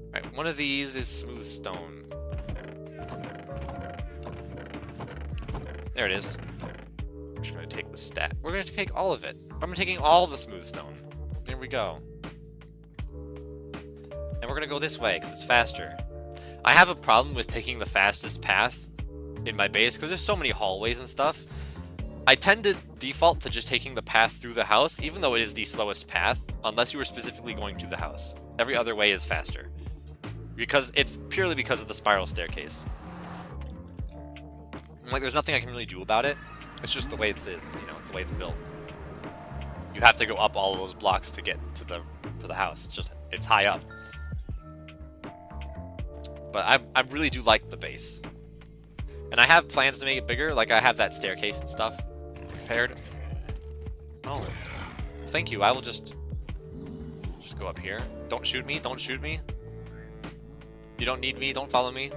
Alright, one of these is smooth stone. There it is. We're just going to take the stat. We're going to take all of it. I'm taking all the smooth stone. There we go. And we're going to go this way, because it's faster. I have a problem with taking the fastest path in my base, because there's so many hallways and stuff. I tend to default to just taking the path through the house, even though it is the slowest path, unless you were specifically going to the house. Every other way is faster. Because it's purely because of the spiral staircase. Like, there's nothing I can really do about it. It's just the way it is, you know, it's the way it's built. You have to go up all of those blocks to get to the house. It's high up. But I really do like the base. And I have plans to make it bigger, like I have that staircase and stuff prepared. Oh, thank you. I will just go up here. Don't shoot me, don't shoot me. You don't need me, don't follow me.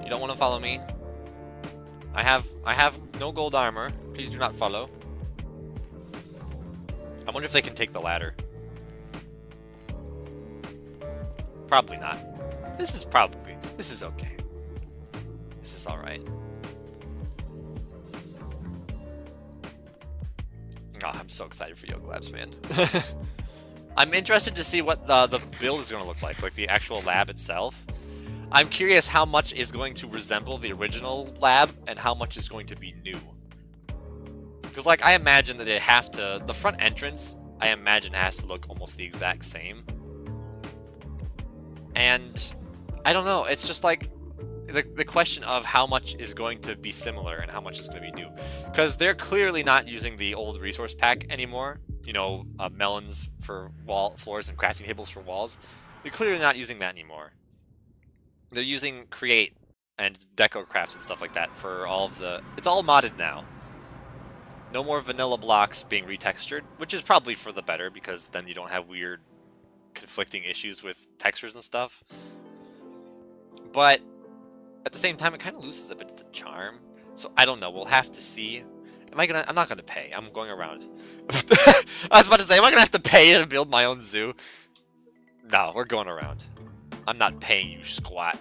You don't want to follow me. I have no gold armor. Please do not follow. I wonder if they can take the ladder. Probably not. This is okay. This is alright. Oh, I'm so excited for Yoke Labs, man. I'm interested to see what the build is going to look like the actual lab itself. I'm curious how much is going to resemble the original lab and how much is going to be new. Because, like, I imagine that they have to... The front entrance, I imagine, has to look almost the exact same. And I don't know. It's just, like, the question of how much is going to be similar and how much is going to be new. Because they're clearly not using the old resource pack anymore. You know, melons for floors and crafting tables for walls. They're clearly not using that anymore. They're using Create and DecoCraft and stuff like that for all of the... It's all modded now. No more vanilla blocks being retextured, which is probably for the better, because then you don't have weird conflicting issues with textures and stuff. But at the same time, it kind of loses a bit of the charm. So I don't know. We'll have to see. I'm not gonna pay. I'm going around. I was about to say, am I gonna have to pay to build my own zoo? No, we're going around. I'm not paying you squat.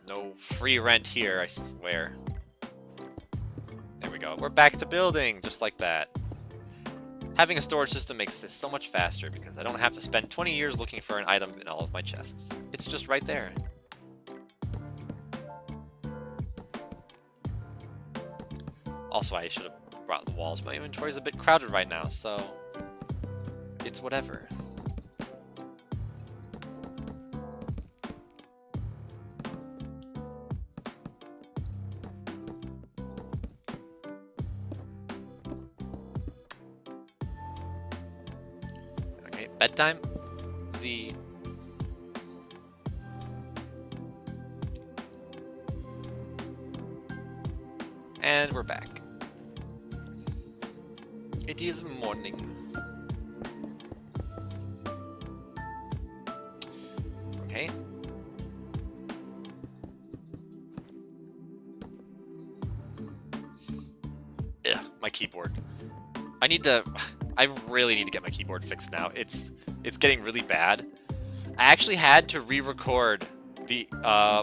No free rent here, I swear. There we go. We're back to building, just like that. Having a storage system makes this so much faster because I don't have to spend 20 years looking for an item in all of my chests. It's just right there. Also, I should have brought the walls. My inventory is a bit crowded right now, so it's whatever. Okay, bedtime. Z. And we're back. It is morning. Okay. my keyboard. I really need to get my keyboard fixed now. It's getting really bad. I actually had to re-record the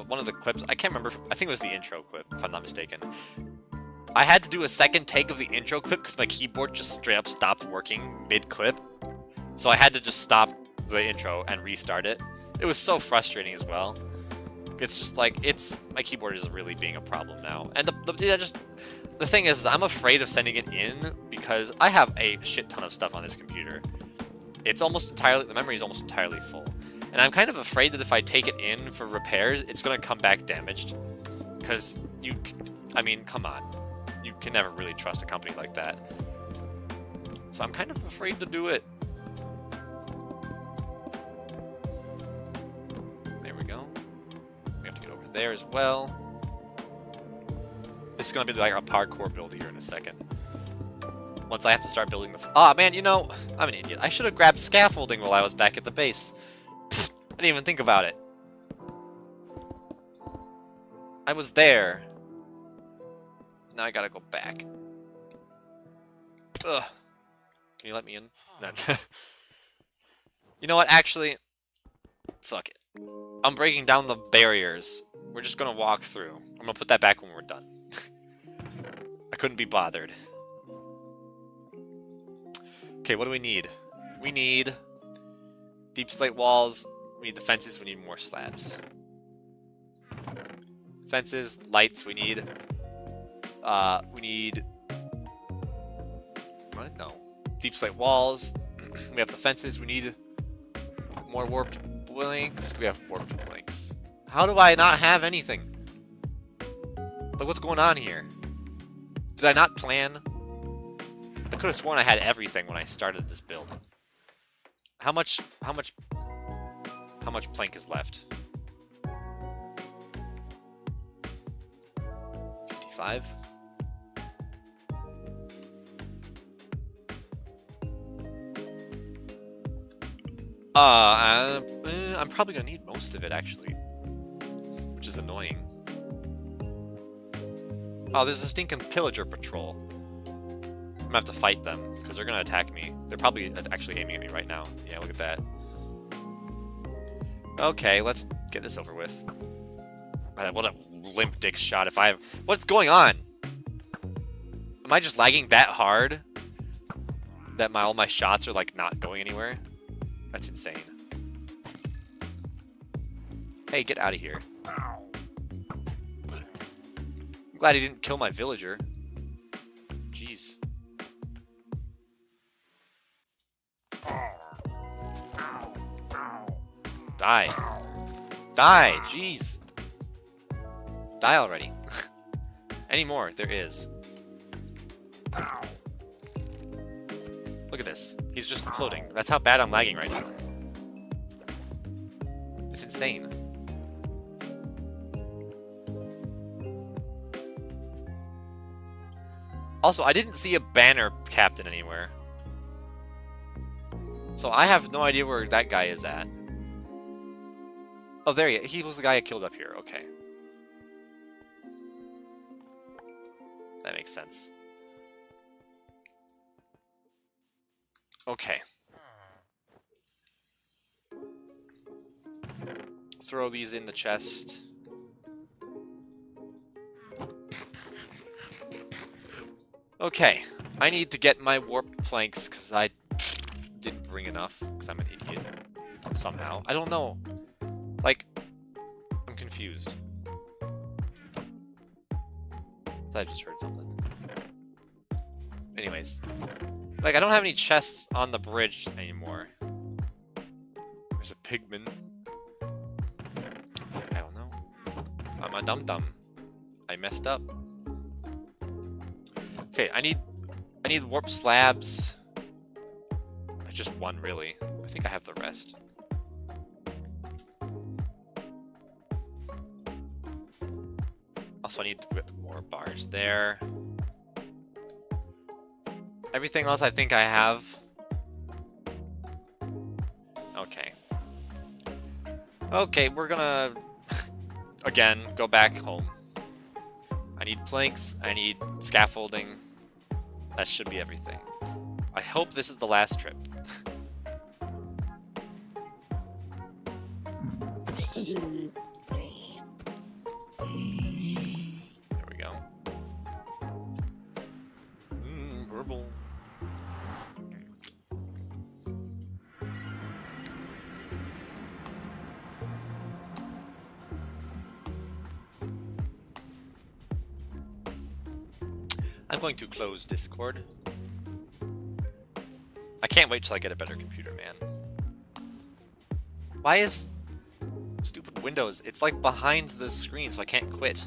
one of the clips. I can't remember. I think it was the intro clip, if I'm not mistaken. I had to do a second take of the intro clip because my keyboard just straight up stopped working mid-clip. So I had to just stop the intro and restart it. It was so frustrating as well. It's just like, my keyboard is really being a problem now. And the thing is, I'm afraid of sending it in because I have a shit ton of stuff on this computer. It's almost entirely, the memory is almost entirely full. And I'm kind of afraid that if I take it in for repairs, it's going to come back damaged. Because I mean, come on. You can never really trust a company like that. So I'm kind of afraid to do it. There we go. We have to get over there as well. This is going to be like a parkour build here in a second. Once I have to start building the... Ah, man, you know, I'm an idiot. I should have grabbed scaffolding while I was back at the base. Pfft, I didn't even think about it. I was there. Now I gotta go back. Ugh. Can you let me in? No. You know what, actually... Fuck it. I'm breaking down the barriers. We're just gonna walk through. I'm gonna put that back when we're done. I couldn't be bothered. Okay, what do we need? We need deep slate walls. We need the fences. We need more slabs. Fences, lights. We need. What? No. Deep slate walls. We have the fences. We need more warped blinks. We have warped blinks. How do I not have anything? Like, what's going on here? Did I not plan? I could have sworn I had everything when I started this build. How much plank is left? 55? I'm probably gonna need most of it, actually. Which is annoying. Oh, there's a stinking pillager patrol. I'm gonna have to fight them, because they're gonna attack me. They're probably actually aiming at me right now. Yeah, look at that. Okay, let's get this over with. What a limp dick shot if I have... What's going on? Am I just lagging that hard? That all my shots are, like, not going anywhere? That's insane. Hey, get out of here. I'm glad he didn't kill my villager. Jeez. Die. Die! Jeez. Die already. Any more? There is. Look at this. He's just floating. That's how bad I'm lagging right now. It's insane. Also, I didn't see a banner captain anywhere. So I have no idea where that guy is at. Oh, there he was the guy I killed up here. Okay. That makes sense. Okay. Throw these in the chest. Okay. I need to get my warped planks because I didn't bring enough because I'm an idiot. Somehow. I don't know. Like, I'm confused. I just heard something. Anyways. Like, I don't have any chests on the bridge anymore. There's a pigman. I don't know. I'm a dum-dum. I messed up. Okay, I need warp slabs. Just one, really. I think I have the rest. Also, I need to put more bars there. Everything else I think I have. Okay. Okay, we're gonna, again, go back home. I need planks, I need scaffolding. That should be everything. I hope this is the last trip. There we go. Purple. I'm going to close Discord. I can't wait till I get a better computer, man. Why is stupid Windows? It's like behind the screen, so I can't quit.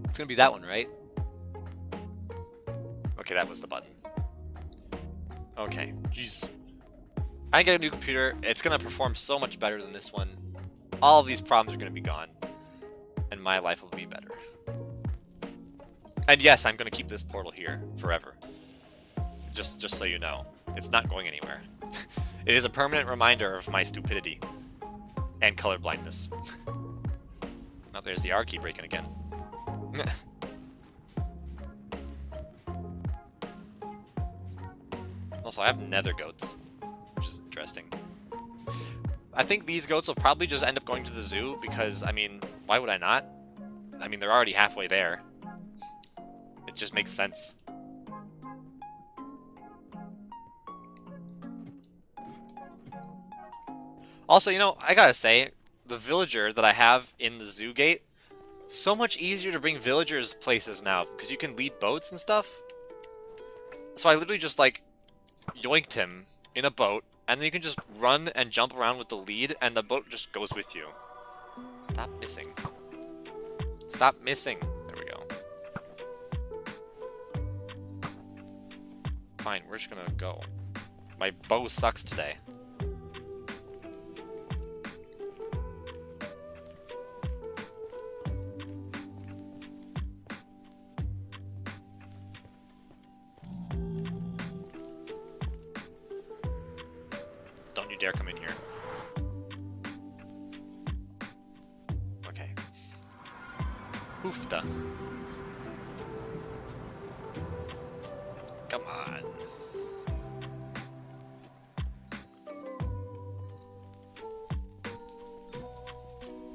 It's gonna be that one, right? Okay, that was the button. Okay, jeez. I get a new computer. It's gonna perform so much better than this one. All of these problems are gonna be gone, and my life will be better. And yes, I'm gonna keep this portal here forever. Just so you know, it's not going anywhere. It is a permanent reminder of my stupidity and color blindness. Oh, there's the R key breaking again. Also, I have nether goats, which is interesting. I think these goats will probably just end up going to the zoo because, I mean, why would I not? I mean, they're already halfway there. It just makes sense. Also, you know, I gotta say, the villager that I have in the zoo gate, so much easier to bring villagers places now, because you can lead boats and stuff. So I literally just, like, yoinked him in a boat, and then you can just run and jump around with the lead, and the boat just goes with you. Stop missing. Stop missing. There we go. Fine, we're just gonna go. My bow sucks today. Don't you dare come in here. Okay. Hoofda. Come on.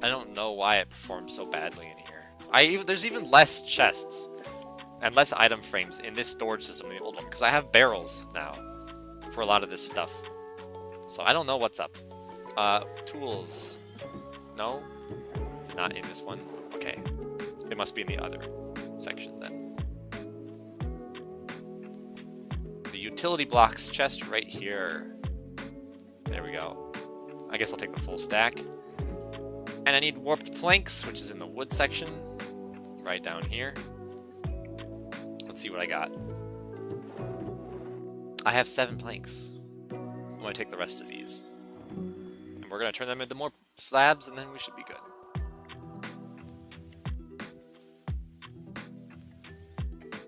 I don't know why it performs so badly in here. There's even less chests and less item frames in this storage system than the old one, because I have barrels now for a lot of this stuff. So I don't know what's up. Tools. No? Is it not in this one? Okay. It must be in the other section then. The utility blocks chest right here. There we go. I guess I'll take the full stack. And I need warped planks, which is in the wood section. Right down here. Let's see what I got. I have 7 planks. I'm going to take the rest of these. And we're going to turn them into more slabs, and then we should be good.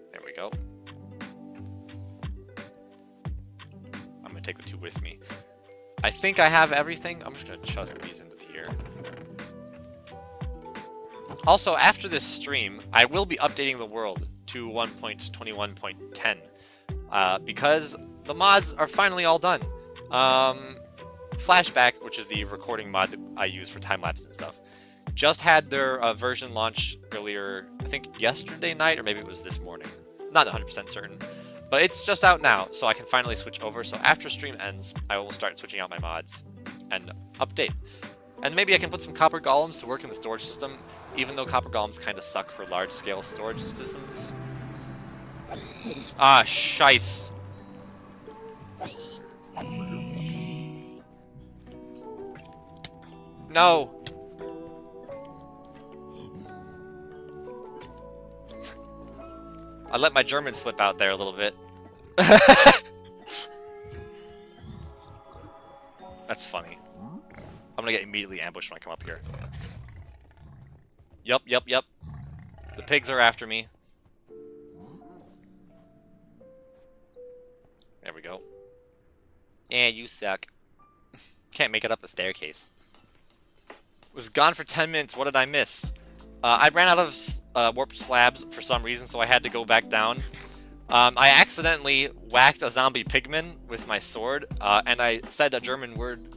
There we go. I'm going to take the 2 with me. I think I have everything. I'm just going to chuck these into here. Also, after this stream, I will be updating the world to 1.21.10 because the mods are finally all done. Flashback, which is the recording mod that I use for time-lapse and stuff, just had their version launch earlier, I think yesterday night, or maybe it was this morning. Not 100% certain. But it's just out now, so I can finally switch over. So after stream ends, I will start switching out my mods and update. And maybe I can put some copper golems to work in the storage system, even though copper golems kind of suck for large-scale storage systems. Ah, shice. No! I let my German slip out there a little bit. That's funny. I'm gonna get immediately ambushed when I come up here. Yup, yup, yup. The pigs are after me. There we go. Yeah, you suck. Can't make it up a staircase. Was gone for 10 minutes. What did I miss? I ran out of warp slabs for some reason, so I had to go back down. I accidentally whacked a zombie pigman with my sword, and I said a German word.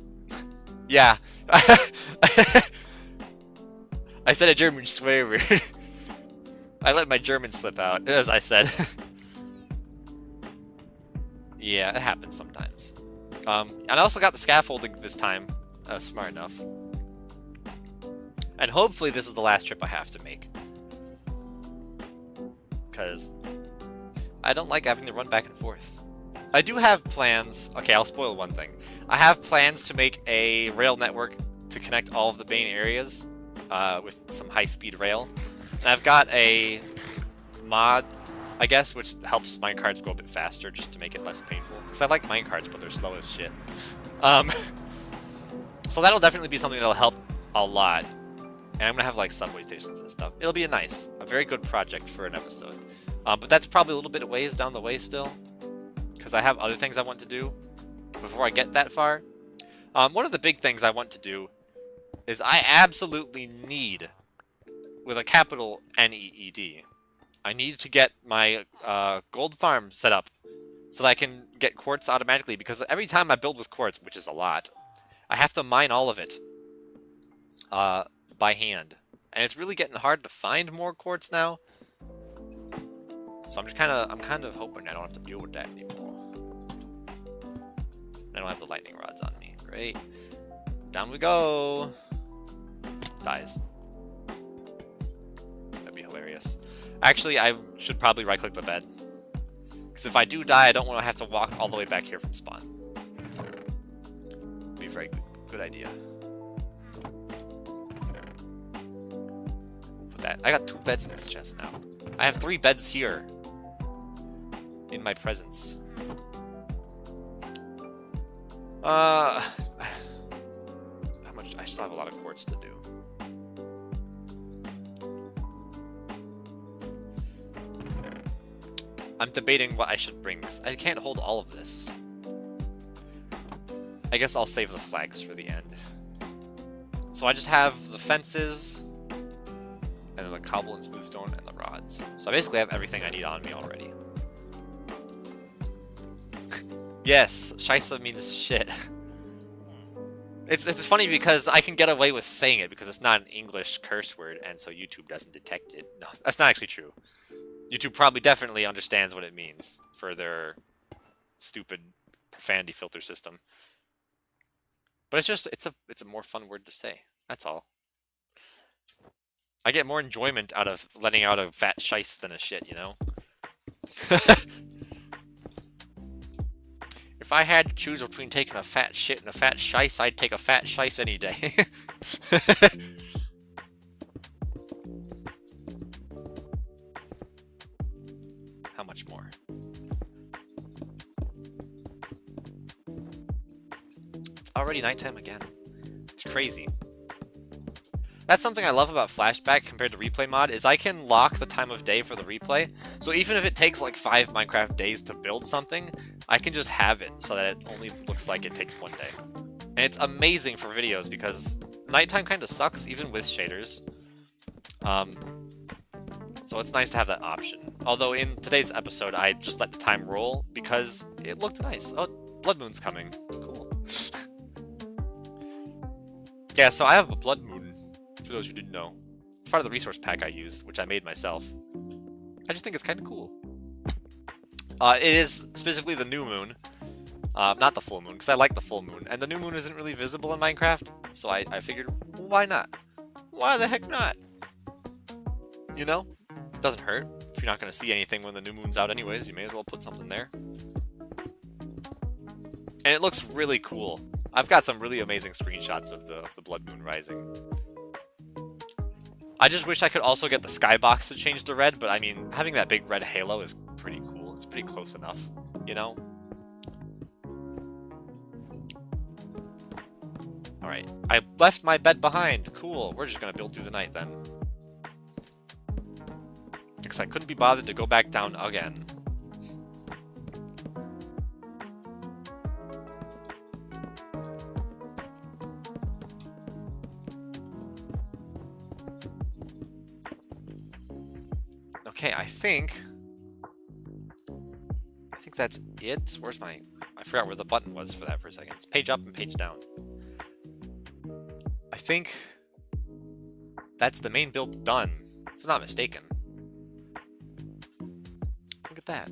Yeah. I said a German swear word. I let my German slip out, as I said. Yeah, it happens sometimes. And I also got the scaffolding this time. Smart enough. And hopefully this is the last trip I have to make. Because I don't like having to run back and forth. I do have plans. Okay, I'll spoil one thing. I have plans to make a rail network to connect all of the main areas with some high-speed rail. And I've got a mod, I guess, which helps minecarts go a bit faster just to make it less painful. Because I like minecarts, but they're slow as shit. So that'll definitely be something that'll help a lot. And I'm gonna have like subway stations and stuff. It'll be a very good project for an episode. But that's probably a little bit of ways down the way still, because I have other things I want to do before I get that far. One of the big things I want to do is I absolutely need, with a capital N-E-E-D, I need to get my gold farm set up so that I can get quartz automatically, because every time I build with quartz, which is a lot, I have to mine all of it by hand. And it's really getting hard to find more quartz now. So I'm kind of hoping I don't have to deal with that anymore. I don't have the lightning rods on me. Great. Down we go. Dies. That'd be hilarious. Actually, I should probably right-click the bed. Because if I do die, I don't want to have to walk all the way back here from spawn. Be a very good idea. Put that. I got 2 beds in this chest now. I have 3 beds here. In my presence. How much? I still have a lot of quartz to do. I'm debating what I should bring. I can't hold all of this. I guess I'll save the flags for the end. So I just have the fences, and then the cobble and smooth stone, and the rods. So I basically have everything I need on me already. Yes, Scheisse means shit. It's funny because I can get away with saying it because it's not an English curse word, and so YouTube doesn't detect it. No, that's not actually true. YouTube probably definitely understands what it means for their stupid profanity filter system. But it's just it's a more fun word to say. That's all. I get more enjoyment out of letting out a fat scheisse than a shit, you know? If I had to choose between taking a fat shit and a fat scheisse, I'd take a fat scheisse any day. How much more? It's already nighttime again. It's crazy. That's something I love about Flashback compared to Replay mod, is I can lock the time of day for the replay. So even if it takes like 5 Minecraft days to build something, I can just have it so that it only looks like it takes 1 day. And it's amazing for videos because nighttime kind of sucks, even with shaders. So it's nice to have that option. Although in today's episode, I just let the time roll because it looked nice. Oh, Blood Moon's coming. Cool. Yeah, so I have a Blood Moon. For those who didn't know, it's part of the resource pack I use, which I made myself. I just think it's kind of cool. It is specifically the new moon, not the full moon, because I like the full moon, and the new moon isn't really visible in Minecraft, so I figured, why not? Why the heck not? You know, it doesn't hurt. If you're not going to see anything when the new moon's out anyways, you may as well put something there. And it looks really cool. I've got some really amazing screenshots of the Blood Moon rising. I just wish I could also get the skybox to change to red, but I mean, having that big red halo is pretty cool. It's pretty close enough, you know? Alright, I left my bed behind. Cool, we're just gonna build through the night then. Because I couldn't be bothered to go back down again. Okay, I think that's it. Where's my... I forgot where the button was for that for a second. It's page up and page down. I think that's the main build done, if I'm not mistaken. Look at that.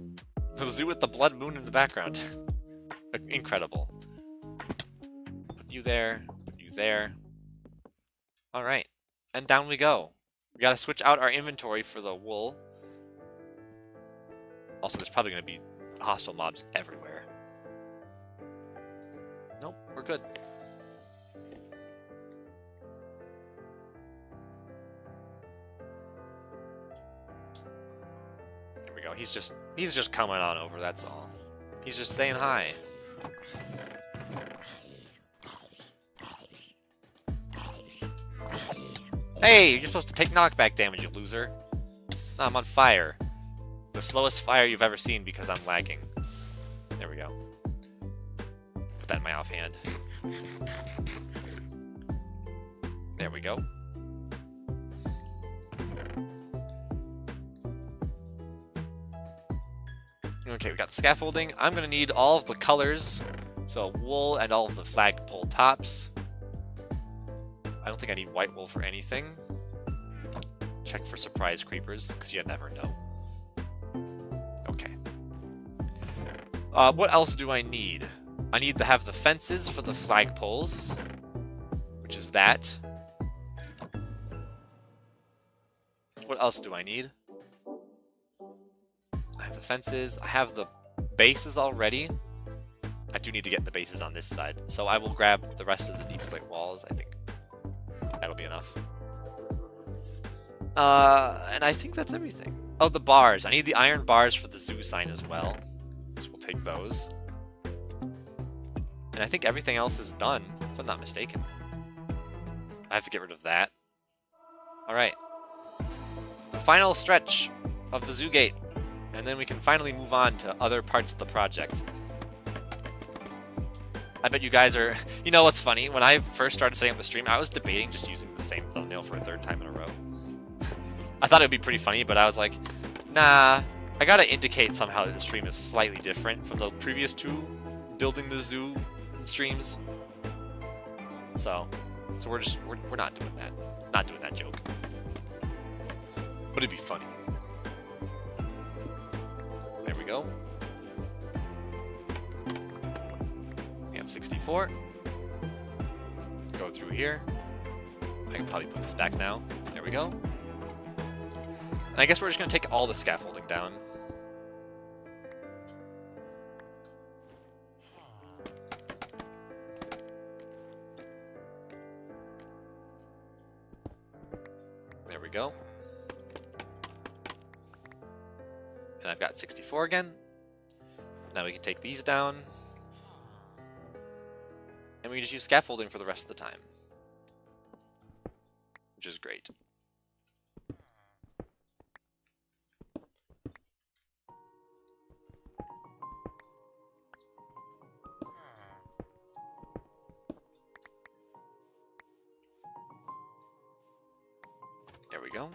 The zoo with the blood moon in the background. Incredible. Put you there, put you there. Alright, and down we go. We gotta switch out our inventory for the wool. Also, there's probably gonna be hostile mobs everywhere. Nope, we're good. Here we go. He's just coming on over, that's all. He's just saying hi. Hey, you're supposed to take knockback damage, you loser. No, I'm on fire. The slowest fire you've ever seen because I'm lagging. There we go. Put that in my offhand. There we go. Okay, we got the scaffolding. I'm gonna need all of the colors. So wool and all of the flagpole tops. I don't think I need white wool for anything. Check for surprise creepers, because you never know. Okay. What else do I need? I need to have the fences for the flagpoles, which is that. What else do I need? I have the fences. I have the bases already. I do need to get the bases on this side, so I will grab the rest of the deep slate walls, I think. That'll be enough. And I think that's everything. Oh, the bars. I need the iron bars for the zoo sign as well. So we'll take those. And I think everything else is done, if I'm not mistaken. I have to get rid of that. Alright. The final stretch of the zoo gate. And then we can finally move on to other parts of the project. I bet you guys are... You know what's funny? When I first started setting up the stream, I was debating just using the same thumbnail for a third time in a row. I thought it would be pretty funny, but I was like, nah, I gotta indicate somehow that the stream is slightly different from the previous two building the zoo streams. So we're not doing that. Not doing that joke. But it'd be funny. There we go. 64. Go through here. I can probably put this back now. There we go. And I guess we're just going to take all the scaffolding down. There we go. And I've got 64 again. Now we can take these down. And we can just use scaffolding for the rest of the time. Which is great. There we go.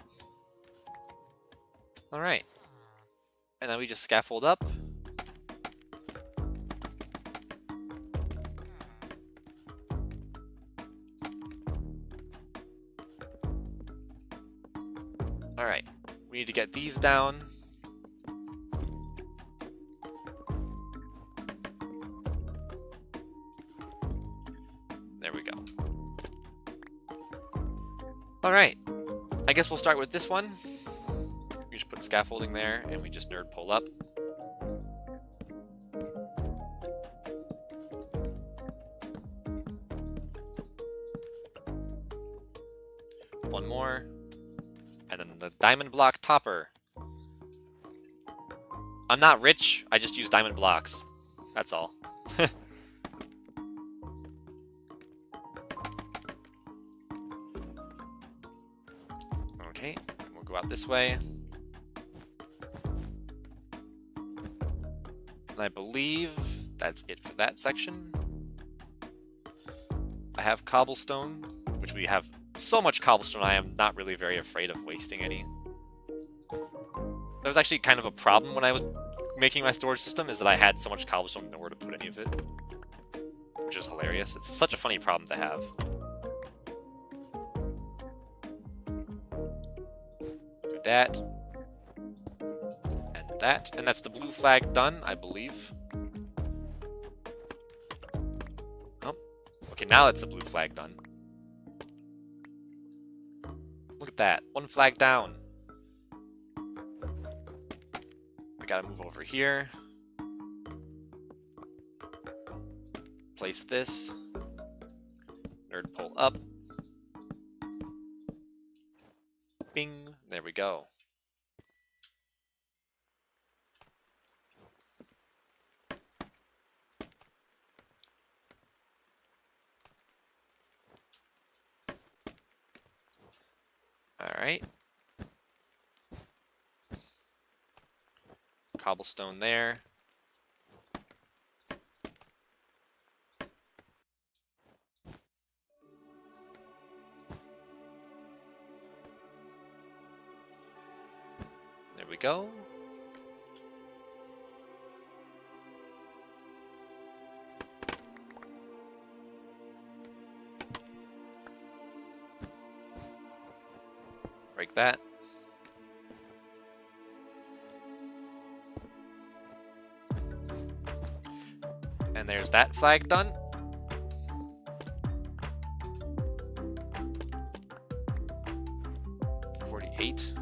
Alright. And then we just scaffold up. Alright, we need to get these down. There we go. Alright, I guess we'll start with this one. We just put scaffolding there, and we just nerd pull up. One more. And then the diamond block topper. I'm not rich, I just use diamond blocks. That's all. Okay, we'll go out this way. And I believe that's it for that section. I have cobblestone, which we have so much cobblestone I am not really very afraid of wasting any. That was actually kind of a problem when I was making my storage system, is that I had so much cobblestone, nowhere to put any of it. Which is hilarious. It's such a funny problem to have. Do that. And that. And that's the blue flag done, I believe. Oh. Okay, now that's the blue flag done. Look at that. One flag down. We gotta move over here. Place this. Nerd pole up. Bing. There we go. Alright. Cobblestone there. There we go. Break that. And there's that flag done. $48.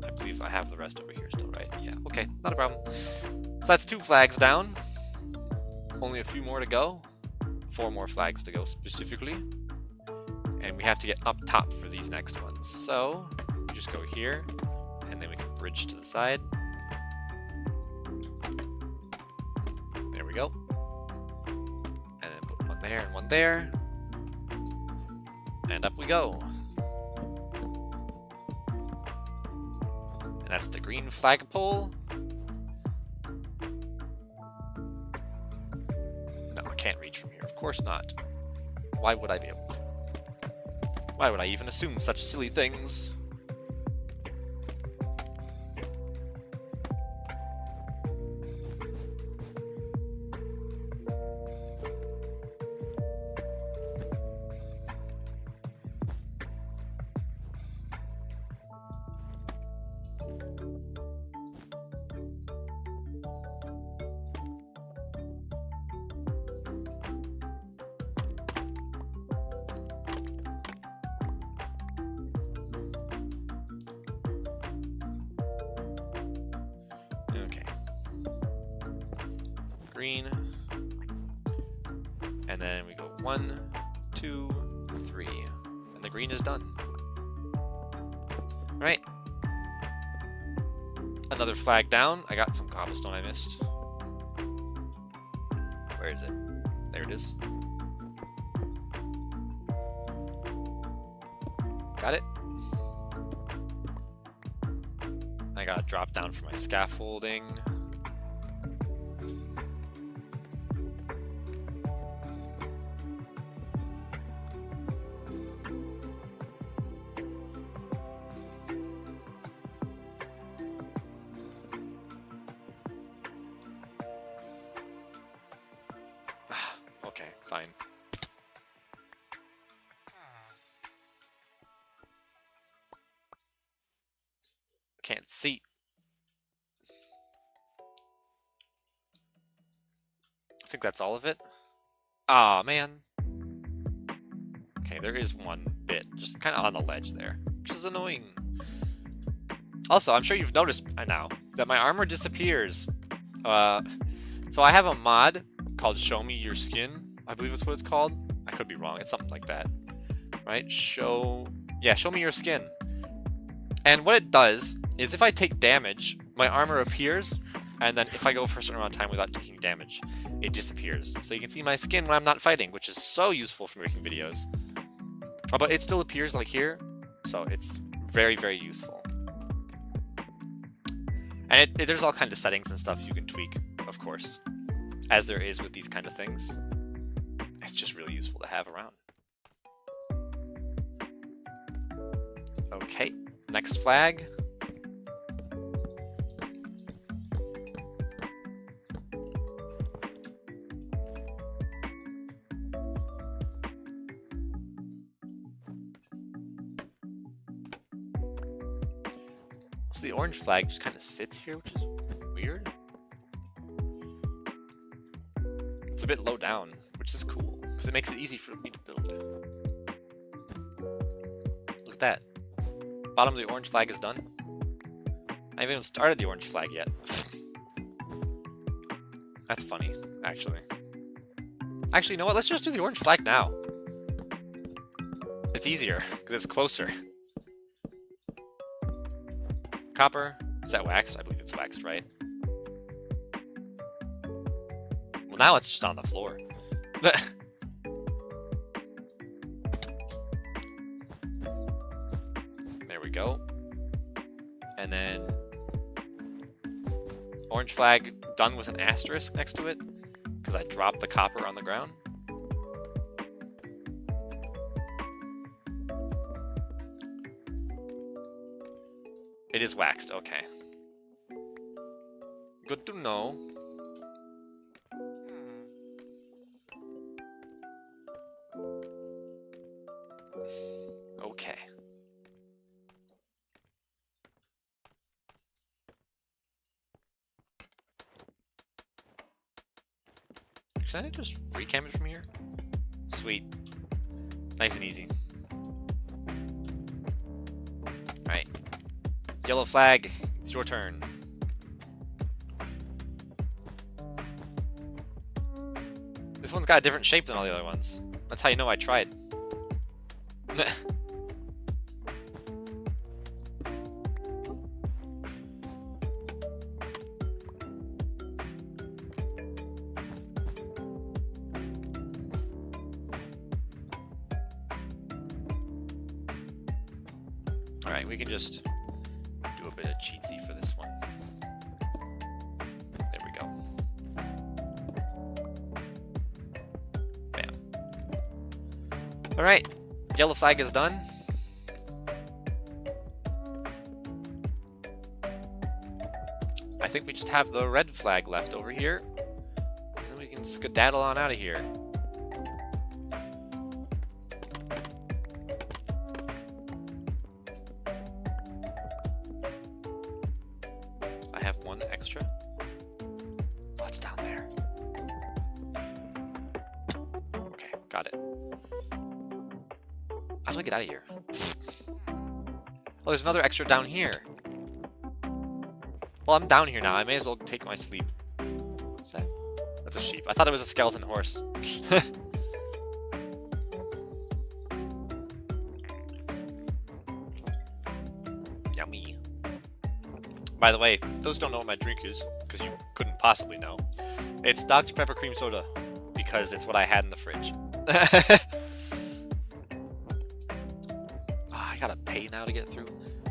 I believe I have the rest over here still, right? Yeah, okay, not a problem. So that's 2 flags down. Only a few more to go. 4 more flags to go specifically. And we have to get up top for these next ones. So we just go here, and then we can bridge to the side. There we go. And then put one there and one there. And up we go. And that's the green flagpole. No, I can't reach from here. Of course not. Why would I be able to? Why would I even assume such silly things? Green, and then we go 1, 2, 3, and the green is done. All right, another flag down. I got some cobblestone I missed. Where is it? There it is. Got it. I gotta drop down for my scaffolding. Okay, fine. Can't see. I think that's all of it. Ah, man. Okay, there is one bit, just kind of on the ledge there, which is annoying. Also, I'm sure you've noticed by now that my armor disappears. So I have a mod called Show Me Your Skin. I believe that's what it's called. I could be wrong. It's something like that. Right? Show Me Your Skin. And what it does is if I take damage, my armor appears, and then if I go for a certain amount of time without taking damage, it disappears. So you can see my skin when I'm not fighting, which is so useful for making videos. But it still appears like here, so it's very, very useful. And there's all kinds of settings and stuff you can tweak, of course, as there is with these kind of things. It's just really useful to have around. Okay, next flag. So the orange flag just kind of sits here, which is weird. It's a bit low down, which is cool, because it makes it easy for me to build. Look at that. Bottom of the orange flag is done. I haven't even started the orange flag yet. That's funny, actually. Actually, you know what? Let's just do the orange flag now. It's easier, because it's closer. Copper. Is that waxed? I believe it's waxed, right? Well, now it's just on the floor. There we go. And then orange flag done with an asterisk next to it, because I dropped the copper on the ground. It is waxed, okay. Good to know. Okay. Should I just recam it from here? Sweet. Nice and easy. Alright. Yellow flag, it's your turn. This one's got a different shape than all the other ones. That's how you know I tried. Alright, we can just do a bit of cheatsy for this one. There we go. Bam. Alright, yellow flag is done. I think we just have the red flag left over here. And we can skedaddle on out of here. One extra. Oh, it's down there. Okay, got it. How do I get out of here? Oh, there's another extra down here. Well, I'm down here now. I may as well take my sleep. What's that? That's a sheep. I thought it was a skeleton horse. Yummy. By the way, those don't know what my drink is, because you couldn't possibly know. It's Dr. Pepper cream soda, because it's what I had in the fridge. I gotta pay now to get through.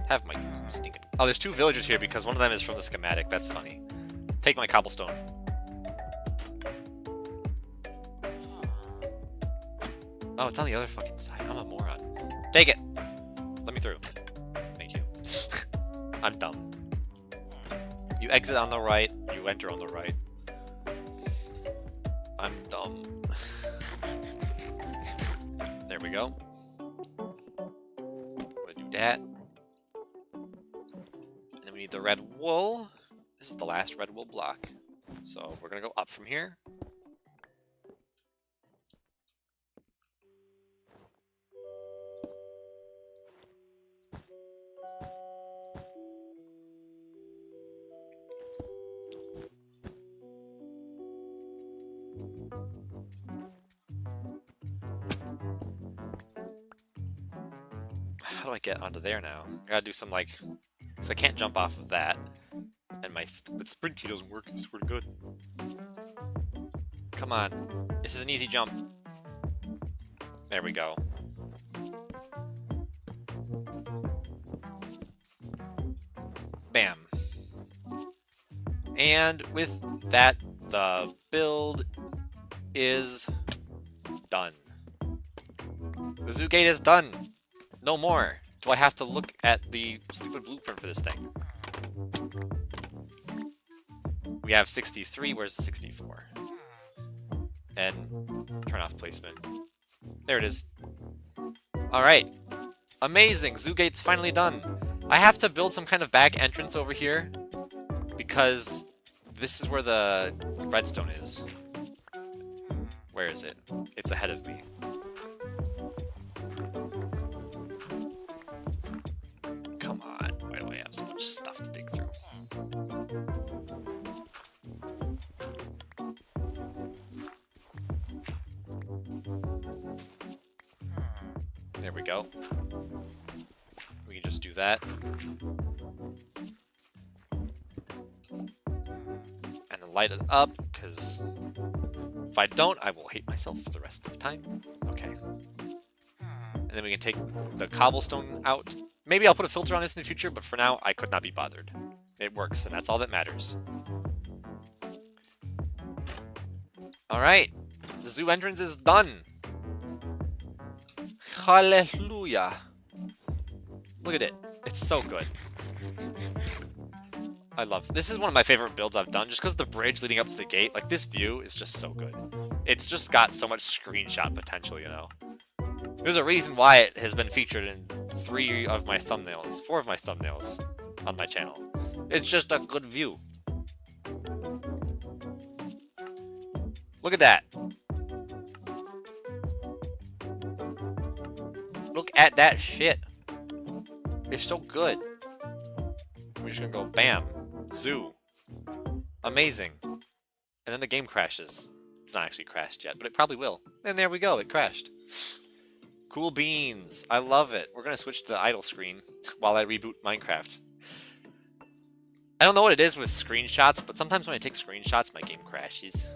Have my stinking... Oh, there's two villagers here because one of them is from the schematic. That's funny. Take my cobblestone. Oh, it's on the other fucking side. I'm a moron. Take it! Let me through. Thank you. I'm dumb. You exit on the right, you enter on the right. I'm dumb. There we go. I'm gonna do that. And then we need the red wool. This is the last red wool block. So we're gonna go up from here. How do I get onto there now? I gotta do some, like... So I can't jump off of that. And my stupid sprint key doesn't work, I swear to God. Come on. This is an easy jump. There we go. Bam. And with that, the build is done. The zoo gate is done. No more. Do I have to look at the stupid blueprint for this thing? We have 63. Where's 64? And turn off placement. There it is. Alright. Amazing. Zoo gate's finally done. I have to build some kind of back entrance over here because this is where the redstone is. Where is it? It's ahead of me. Come on, why do I have so much stuff to dig through? There we go. We can just do that. And then light it up, because if I don't, I will hate myself for the rest of the time. Okay. And then we can take the cobblestone out. Maybe I'll put a filter on this in the future, but for now, I could not be bothered. It works, and that's all that matters. Alright. The zoo entrance is done. Hallelujah. Look at it. It's so good. I love it. This is one of my favorite builds I've done, just because the bridge leading up to the gate, like this view is just so good. It's just got so much screenshot potential, you know. There's a reason why it has been featured in 4 of my thumbnails on my channel. It's just a good view. Look at that. Look at that shit. It's so good. We're just gonna go bam. Zoo. Amazing. And then the game crashes. It's not actually crashed yet, but it probably will. And there we go, it crashed. Cool beans. I love it. We're gonna switch to the idle screen while I reboot Minecraft. I don't know what it is with screenshots, but sometimes when I take screenshots, my game crashes.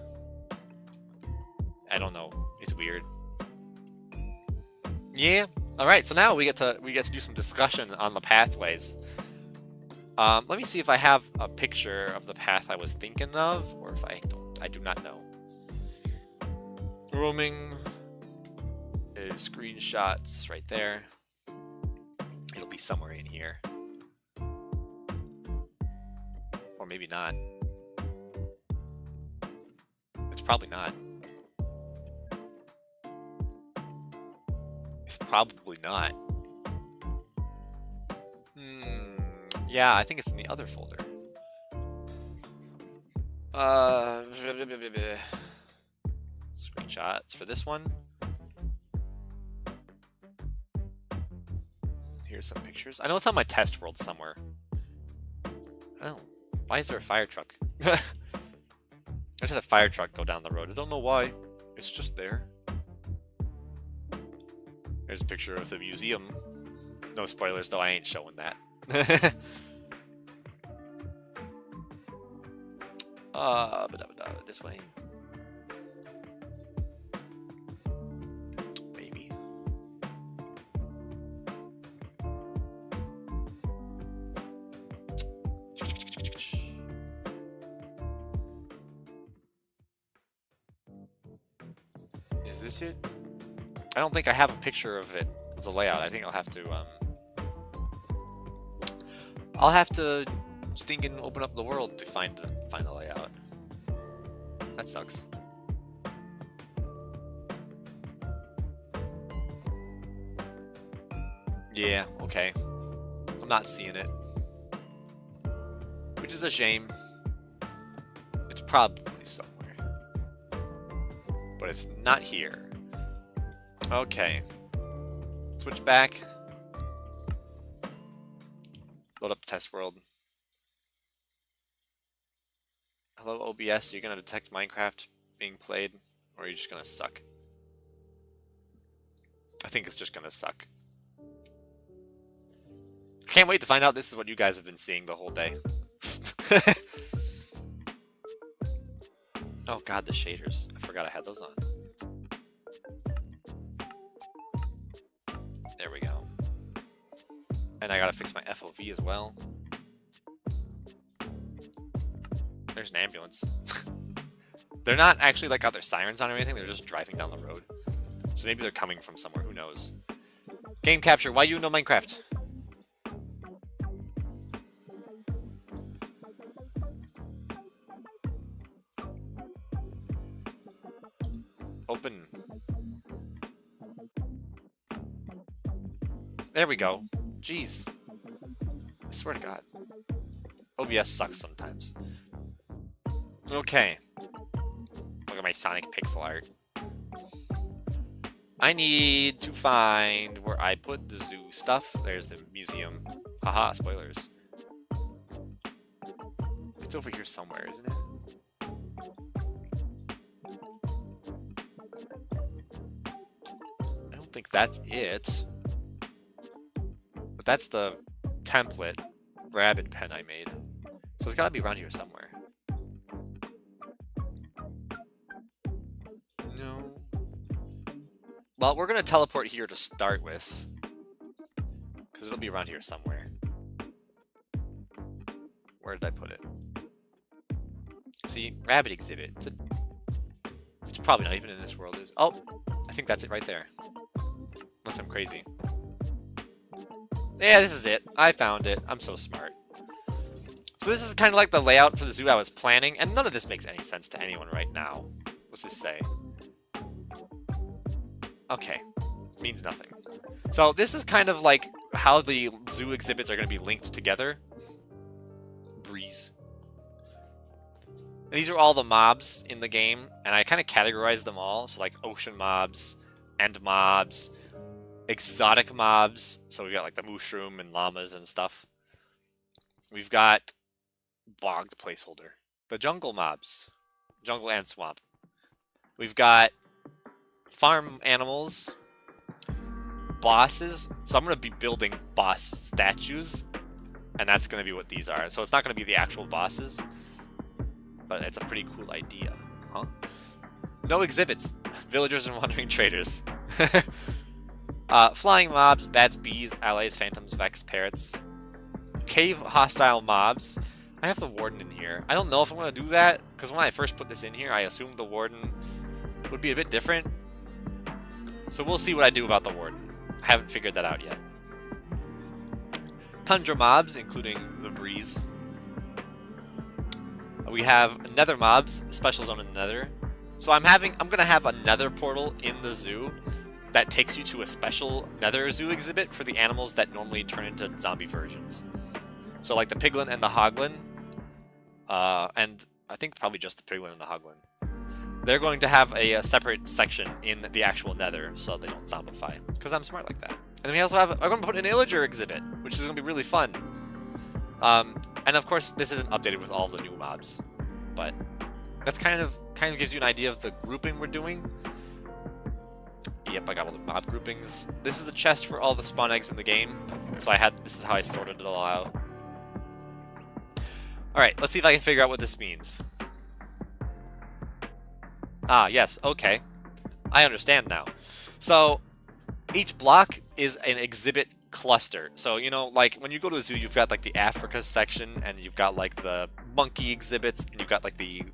I don't know. It's weird. Yeah. All right. So now we get to do some discussion on the pathways. Let me see if I have a picture of the path I was thinking of, or if I don't. I do not know. Roaming. Screenshots right there. It'll be somewhere in here. Or maybe not. It's probably not. It's probably not. Yeah, I think it's in the other folder. Screenshots for this one. Here's some pictures. I know it's on my test world somewhere. Oh, why is there a fire truck? I just had a fire truck go down the road. I don't know why. It's just there. There's a picture of the museum. No spoilers, though. I ain't showing that. This way. Maybe. Is this it? I don't think I have a picture of it, of the layout. I think I'll have to stinking open up the world to find the layout. That sucks. Yeah, okay. I'm not seeing it. Which is a shame. It's probably somewhere. But it's not here. Okay. Switch back. Load up the test world. Hello OBS, you're gonna detect Minecraft being played, or are you just gonna suck? I think it's just gonna suck. Can't wait to find out this is what you guys have been seeing the whole day. Oh god, the shaders. I forgot I had those on. There we go. And I gotta fix my FOV as well. There's an ambulance. They're not actually like got their sirens on or anything, they're just driving down the road. So maybe they're coming from somewhere, who knows. Game capture, why you know Minecraft? Open. There we go. Jeez. I swear to God. OBS sucks sometimes. Okay. Look at my Sonic pixel art. I need to find where I put the zoo stuff. There's the museum. Haha, spoilers. It's over here somewhere, isn't it? I don't think that's it. But that's the template rabbit pen I made. So it's gotta be around here somewhere. No. Well, we're gonna teleport here to start with. Because it'll be around here somewhere. Where did I put it? See, rabbit exhibit. It's probably not even in this world. Oh, I think that's it right there. Unless I'm crazy. Yeah, this is it. I found it. I'm so smart. So this is kind of like the layout for the zoo I was planning, and none of this makes any sense to anyone right now. Let's just say. Okay. Means nothing. So this is kind of like how the zoo exhibits are going to be linked together. Breeze. These are all the mobs in the game, and I kind of categorize them all. So like ocean mobs, end mobs, exotic mobs. So we've got like the mushroom and llamas and stuff. We've got bogged placeholder. The jungle mobs. Jungle and swamp. We've got farm animals. Bosses. So I'm going to be building boss statues. And that's going to be what these are. So it's not going to be the actual bosses. But it's a pretty cool idea. Huh? No exhibits. Villagers and wandering traders. Flying mobs, bats, bees, allies, phantoms, vex, parrots. Cave hostile mobs. I have the warden in here. I don't know if I'm going to do that, because when I first put this in here, I assumed the warden would be a bit different. So we'll see what I do about the warden. I haven't figured that out yet. Tundra mobs, including the breeze. We have nether mobs, special zone in the nether. So I'm gonna have a nether portal in the zoo that takes you to a special nether zoo exhibit for the animals that normally turn into zombie versions. So like the piglin and the hoglin, and I think probably just the piglin and the hoglin. They're going to have a separate section in the actual nether so they don't zombify, because I'm smart like that. And then we also have, I'm going to put an illager exhibit, which is going to be really fun. And of course, this isn't updated with all the new mobs, but that's kind of gives you an idea of the grouping we're doing. Yep, I got all the mob groupings. This is the chest for all the spawn eggs in the game, so this is how I sorted it all out. All right, let's see if I can figure out what this means. Ah, yes, okay. I understand now. So each block is an exhibit cluster. So, you know, like when you go to a zoo, you've got like the Africa section, and you've got like the monkey exhibits, and you've got like the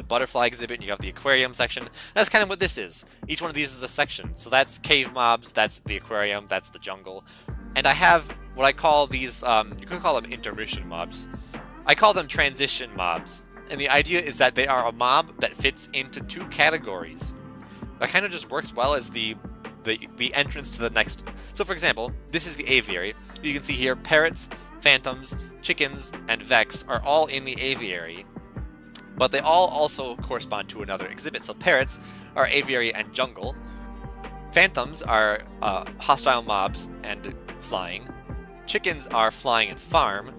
butterfly exhibit, and you have the aquarium section. That's kind of what this is. Each one of these is a section. So that's cave mobs, that's the aquarium, that's the jungle. And I have what I call these, you could call them intermission mobs. I call them transition mobs. And the idea is that they are a mob that fits into two categories. That kind of just works well as the entrance to the next. So for example, this is the aviary. You can see here parrots, phantoms, chickens, and vex are all in the aviary. But they all also correspond to another exhibit. So parrots are aviary and jungle. Phantoms are hostile mobs and flying. Chickens are flying and farm.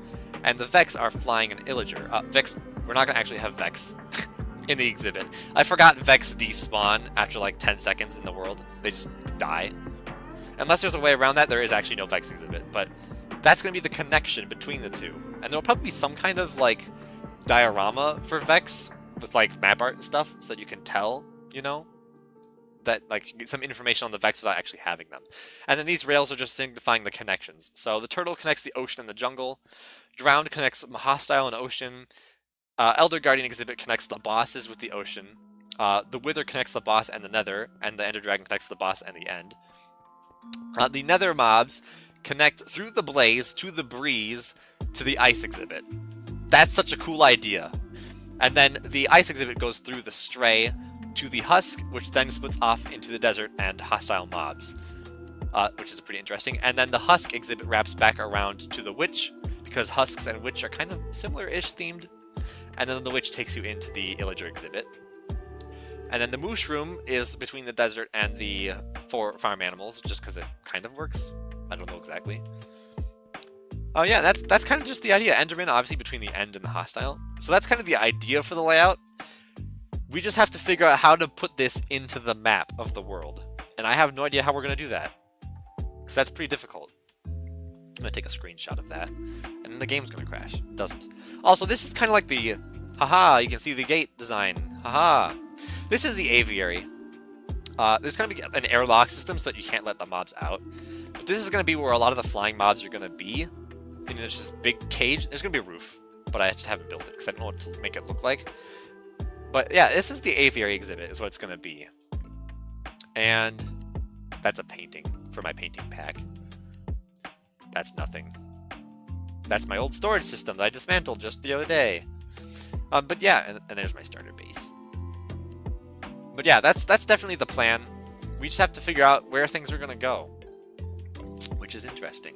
And the vex are flying and illager. Vex, we're not going to actually have vex in the exhibit. I forgot vex despawn after like 10 seconds in the world. They just die. Unless there's a way around that, there is actually no vex exhibit. But that's going to be the connection between the two. And there'll probably be some kind of like diorama for vex with like map art and stuff so that you can tell, you know, that like get some information on the vex without actually having them. And then these rails are just signifying the connections. So the turtle connects the ocean and the jungle. Drowned connects hostile and ocean. Elder Guardian exhibit connects the bosses with the ocean. The Wither connects the boss and the nether, and the Ender Dragon connects the boss and the end. The nether mobs connect through the blaze to the breeze to the ice exhibit. That's such a cool idea. And then the ice exhibit goes through the stray to the husk, which then splits off into the desert and hostile mobs, which is pretty interesting. And then the husk exhibit wraps back around to the witch, because Husks and Witch are kind of similar-ish themed. And then the Witch takes you into the Illager exhibit. And then the Moosh Room is between the desert and the farm animals, just because it kind of works. I don't know exactly. Oh yeah, that's kind of just the idea. Enderman, obviously, between the end and the hostile. So that's kind of the idea for the layout. We just have to figure out how to put this into the map of the world. And I have no idea how we're going to do that. Because that's pretty difficult. I'm going to take a screenshot of that. And then the game's going to crash. It doesn't. Also, this is kind of like the... Haha, you can see the gate design. Haha. This is the aviary. There's going to be an airlock system so that you can't let the mobs out. But this is going to be where a lot of the flying mobs are going to be. And there's this big cage. There's going to be a roof. But I just haven't built it because I don't know what to make it look like. But yeah, this is the aviary exhibit is what it's going to be. And that's a painting for my painting pack. That's nothing. That's my old storage system that I dismantled just the other day. But yeah, and there's my starter base. But yeah, that's definitely the plan. We just have to figure out where things are going to go. Which is interesting.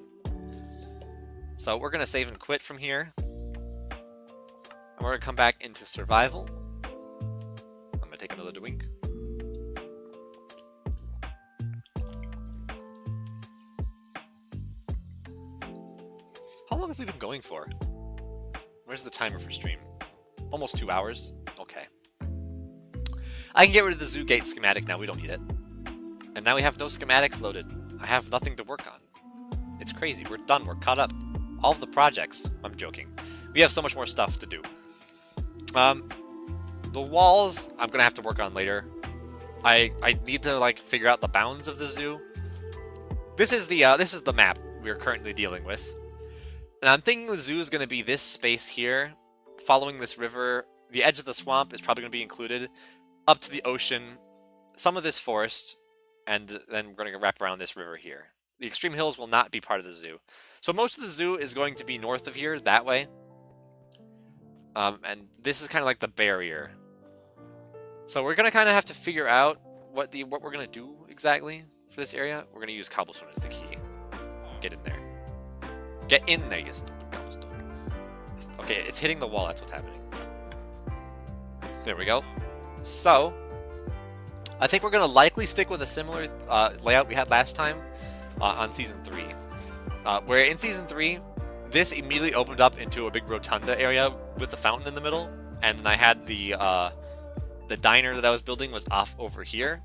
So we're going to save and quit from here. And we're going to come back into survival. I'm going to take another drink. How long have we been going for? Where's the timer for stream? Almost 2 hours? Okay. I can get rid of the Zoo Gate schematic now, we don't need it. And now we have no schematics loaded. I have nothing to work on. It's crazy, we're done, we're caught up. All of the projects. I'm joking. We have so much more stuff to do. The walls, I'm gonna have to work on later. I need to like figure out the bounds of the zoo. This is the map we're currently dealing with. And I'm thinking the zoo is going to be this space here, following this river. The edge of the swamp is probably going to be included, up to the ocean, some of this forest, and then we're going to wrap around this river here. The extreme hills will not be part of the zoo. So most of the zoo is going to be north of here, that way. And this is kind of like the barrier. So we're going to kind of have to figure out what we're going to do exactly for this area. We're going to use cobblestone as the key. Get in there. Get in there, you stupid cobblestone. Okay, it's hitting the wall, that's what's happening. There we go. So, I think we're going to likely stick with a similar layout we had last time on Season 3. Where in Season 3, this immediately opened up into a big rotunda area with the fountain in the middle, and then I had the diner that I was building was off over here.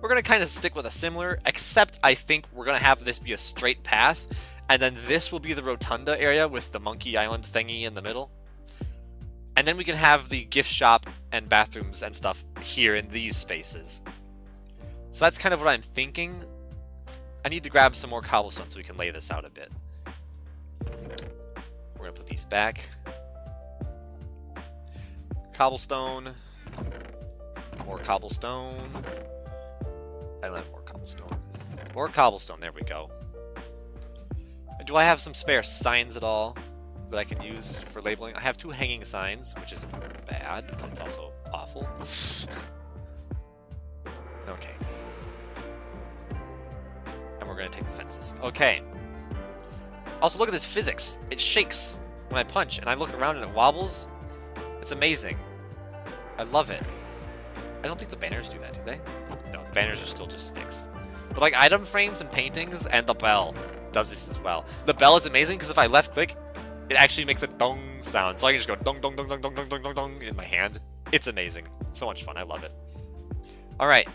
We're going to kind of stick with a similar, except I think we're going to have this be a straight path, and then this will be the rotunda area with the monkey island thingy in the middle. And then we can have the gift shop and bathrooms and stuff here in these spaces. So that's kind of what I'm thinking. I need to grab some more cobblestone so we can lay this out a bit. We're going to put these back. Cobblestone. More cobblestone. I don't have more cobblestone. More cobblestone, there we go. Do I have some spare signs at all that I can use for labeling? I have 2 hanging signs, which isn't bad, but it's also awful. Okay. And we're going to take the fences. Okay. Also, look at this physics. It shakes when I punch, and I look around and it wobbles. It's amazing. I love it. I don't think the banners do that, do they? No, the banners are still just sticks. But like item frames and paintings and the bell does this as well. The bell is amazing because if I left click, it actually makes a dong sound. So I can just go dong dong dong dong dong dong dong dong dong in my hand. It's amazing. So much fun. I love it. All right.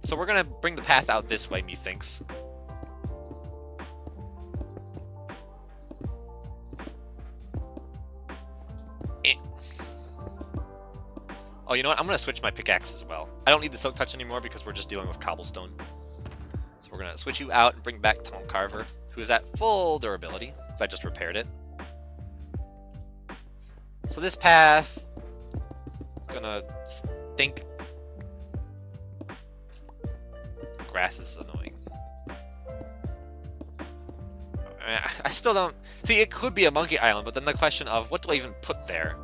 So we're going to bring the path out this way, methinks. Oh, you know what? I'm going to switch my pickaxe as well. I don't need the silk touch anymore because we're just dealing with cobblestone. So we're going to switch you out and bring back Tom Carver, who is at full durability, because I just repaired it. So this path is going to stink. Grass is annoying. I still don't... See, it could be a monkey island, but then the question of what do I even put there?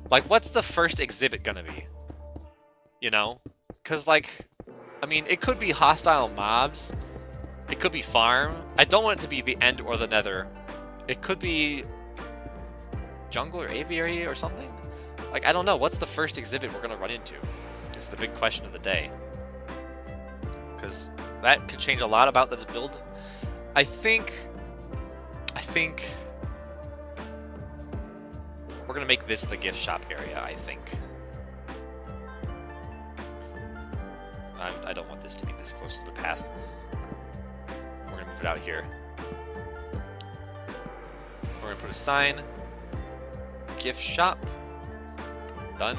Like, what's the first exhibit going to be? You know? Because, like, I mean, it could be hostile mobs. It could be farm. I don't want it to be the end or the nether. It could be jungle or aviary or something? Like, I don't know. What's the first exhibit we're gonna run into? It's the big question of the day. Because that could change a lot about this build. I think we're gonna make this the gift shop area, I think. I don't want this to be this close to the path. We're gonna move it out here. We're gonna put a sign. Gift shop. Done.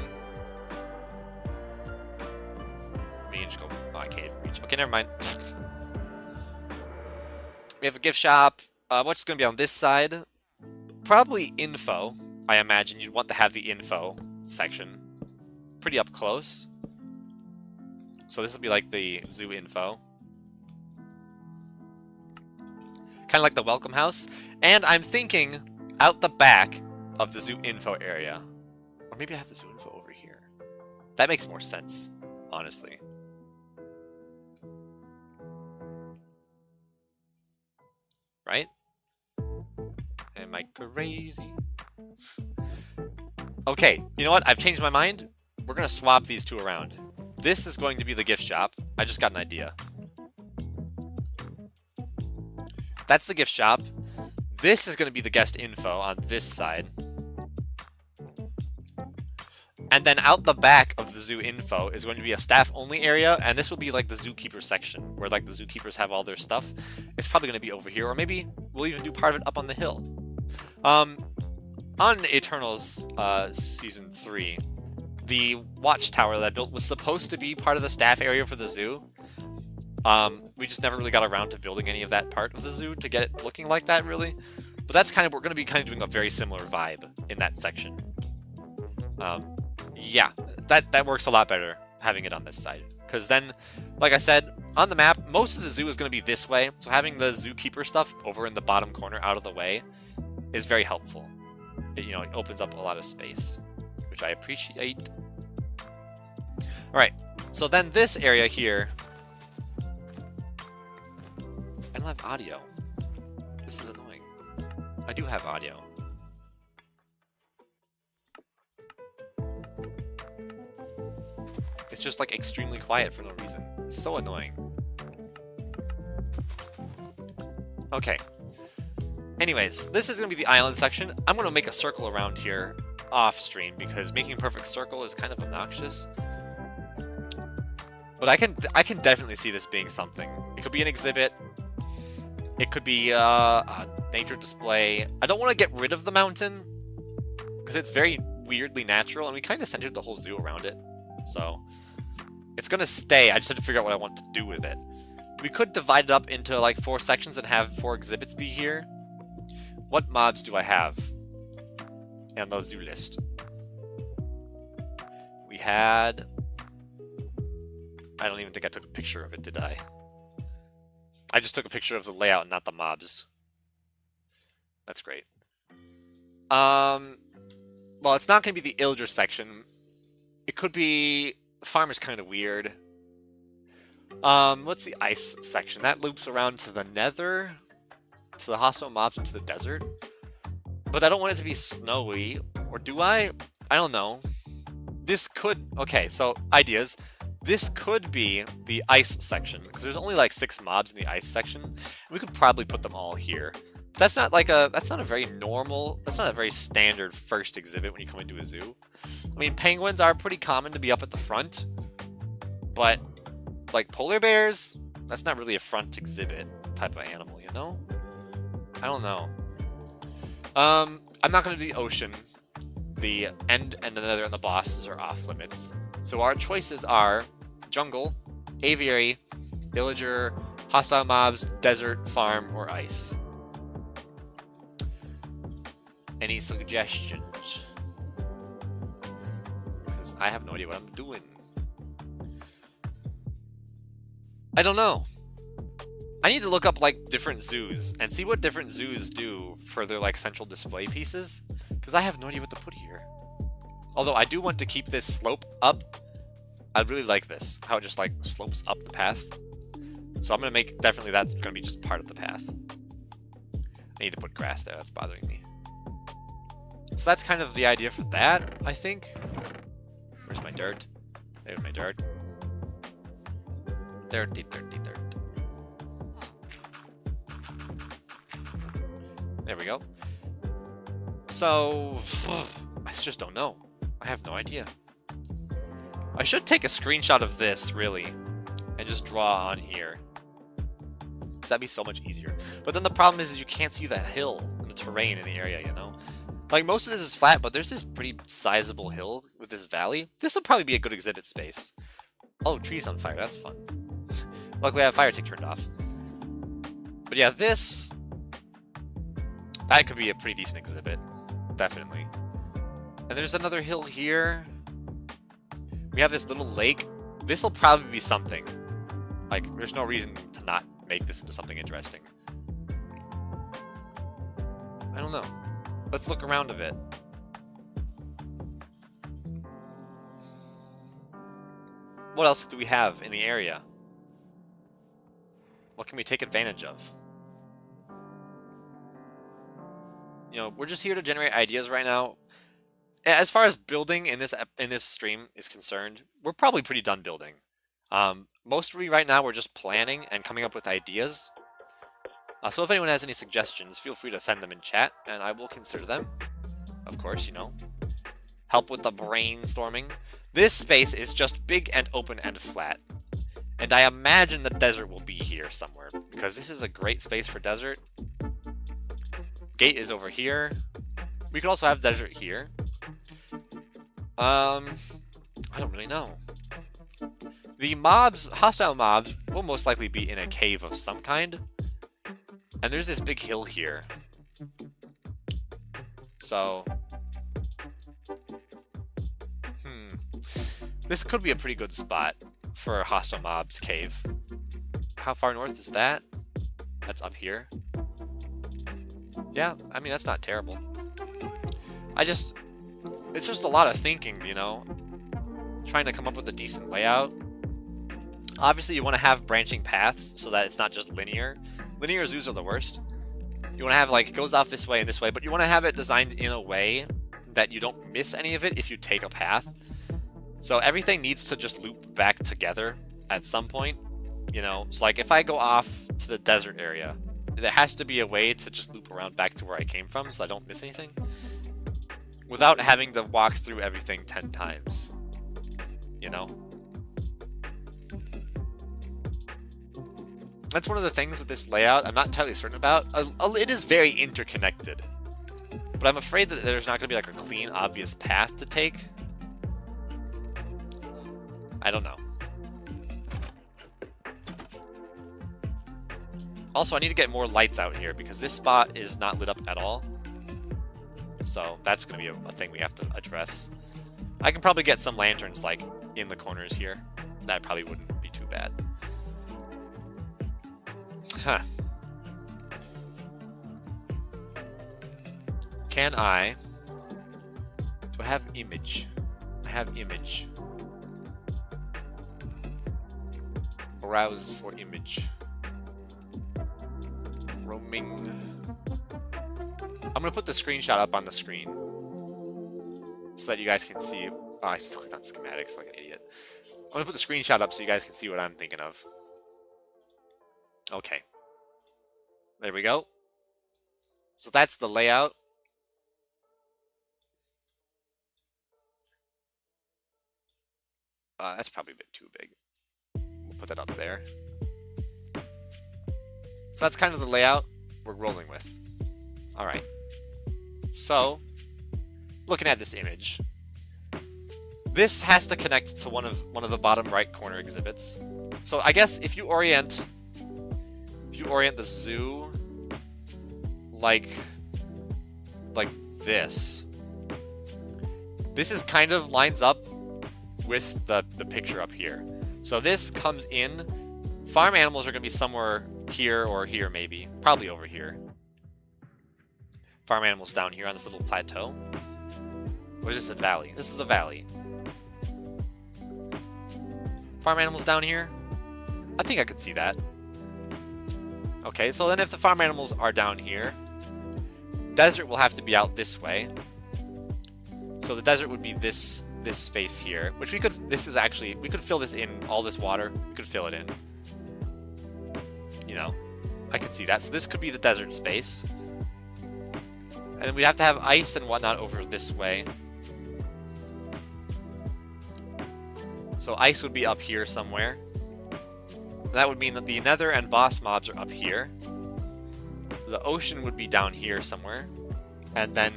Me just go. Oh, I can't even reach. Okay, never mind. We have a gift shop. What's gonna be on this side? Probably info. I imagine you'd want to have the info section pretty up close. So this will be like the zoo info. Kind of like the welcome house. And I'm thinking out the back of the zoo info area. Or maybe I have the zoo info over here. That makes more sense, honestly. Right? Am I crazy? Okay, you know what? I've changed my mind. We're gonna swap these two around. This is going to be the gift shop. I just got an idea. That's the gift shop. This is going to be the guest info on this side. And then out the back of the zoo info is going to be a staff only area, and this will be like the zookeeper section, where like the zookeepers have all their stuff. It's probably going to be over here, or maybe we'll even do part of it up on the hill. On Eternals Season 3, the watchtower that I built was supposed to be part of the staff area for the zoo. We just never really got around to building any of that part of the zoo to get it looking like that, really. But that's kind of, we're going to be kind of doing a very similar vibe in that section. Yeah, that works a lot better, having it on this side. Because then, like I said, on the map, most of the zoo is going to be this way, so having the zookeeper stuff over in the bottom corner out of the way is very helpful. It, you know, it opens up a lot of space, which I appreciate. Alright, so then this area here, I don't have audio. This is annoying. I do have audio. It's just like extremely quiet for no reason. It's so annoying. Okay. Anyways, this is going to be the island section. I'm going to make a circle around here off stream because making a perfect circle is kind of obnoxious. But I can definitely see this being something. It could be an exhibit. It could be a nature display. I don't want to get rid of the mountain because it's very weirdly natural, and we kind of centered the whole zoo around it. So it's going to stay. I just have to figure out what I want to do with it. We could divide it up into like 4 sections and have 4 exhibits be here. What mobs do I have on the zoo list? We had... I don't even think I took a picture of it, did I? I just took a picture of the layout, not the mobs. That's great. Well, it's not going to be the Illager section. It could be... Farm is kind of weird. What's the ice section? That loops around to the nether, to the hostile mobs, and to the desert. But I don't want it to be snowy. Or do I? I don't know. This could... Okay, so ideas. This could be the ice section, because there's only like 6 mobs in the ice section. We could probably put them all here. That's not like a... That's not a very normal... That's not a very standard first exhibit when you come into a zoo. I mean, penguins are pretty common to be up at the front. But, like, polar bears, that's not really a front exhibit type of animal, you know? I don't know. I'm not going to do the ocean. The end and the nether and the bosses are off limits. So our choices are jungle, aviary, villager, hostile mobs, desert, farm, or ice. Any suggestions? Because I have no idea what I'm doing. I don't know. I need to look up like different zoos and see what different zoos do for their like central display pieces, because I have no idea what to put here. Although I do want to keep this slope up. I really like this, how it just like slopes up the path. So I'm gonna make, definitely that's gonna be just part of the path. I need to put grass there, that's bothering me. So that's kind of the idea for that, I think. Where's my dirt? There's my dirt. Dirty, dirty, dirt. There we go. So, I just don't know. I have no idea. I should take a screenshot of this, really, and just draw on here. Because that'd be so much easier. But then the problem is you can't see the hill and the terrain in the area, you know? Like, most of this is flat, but there's this pretty sizable hill with this valley. This will probably be a good exhibit space. Oh, trees on fire. That's fun. Luckily, I have fire tick turned off. But yeah, this... that could be a pretty decent exhibit. Definitely. And there's another hill here. We have this little lake. This will probably be something. Like, there's no reason to not make this into something interesting. I don't know. Let's look around a bit. What else do we have in the area? What can we take advantage of? You know, we're just here to generate ideas right now. As far as building in this stream is concerned, we're probably pretty done building. Mostly right now we're just planning and coming up with ideas. So if anyone has any suggestions, feel free to send them in chat, and I will consider them. Of course, you know. Help with the brainstorming. This space is just big and open and flat. And I imagine the desert will be here somewhere, because this is a great space for desert. Gate is over here. We could also have desert here. I don't really know. The mobs, hostile mobs, will most likely be in a cave of some kind. And there's this big hill here. So... this could be a pretty good spot for a hostile mobs cave. How far north is that? That's up here. Yeah, I mean, that's not terrible. It's just a lot of thinking, you know? Trying to come up with a decent layout. Obviously, you want to have branching paths so that it's not just linear. Linear zoos are the worst. You want to have, like, it goes off this way and this way, but you want to have it designed in a way that you don't miss any of it if you take a path. So everything needs to just loop back together at some point, you know? So, like, if I go off to the desert area, there has to be a way to just loop around back to where I came from so I don't miss anything. Without having to walk through everything 10 times. You know? That's one of the things with this layout I'm not entirely certain about. It is very interconnected. But I'm afraid that there's not going to be like a clean, obvious path to take. I don't know. Also, I need to get more lights out here because this spot is not lit up at all. So that's going to be a thing we have to address. I can probably get some lanterns like in the corners here. That probably wouldn't be too bad. Huh. Can I... do I have image? I have image. Browse for image. Roaming. I'm gonna put the screenshot up on the screen so that you guys can see. Oh, I just clicked on schematics like an idiot. I'm gonna put the screenshot up so you guys can see what I'm thinking of. Okay. There we go. So that's the layout. That's probably a bit too big. We'll put that up there. So that's kind of the layout we're rolling with. Alright. So, looking at this image, this has to connect to one of the bottom right corner exhibits. So I guess if you orient the zoo like this is kind of lines up with the picture up here. So this comes in. Farm animals are going to be somewhere here or here maybe. Probably over here. Farm animals down here on this little plateau. What is this, a valley? This is a valley. Farm animals down here? I think I could see that. Okay, so then if the farm animals are down here, desert will have to be out this way. So the desert would be this space here, which we could fill this in, all this water, we could fill it in. You know, I could see that. So this could be the desert space. And then we'd have to have ice and whatnot over this way. So ice would be up here somewhere. That would mean that the nether and boss mobs are up here. The ocean would be down here somewhere. And then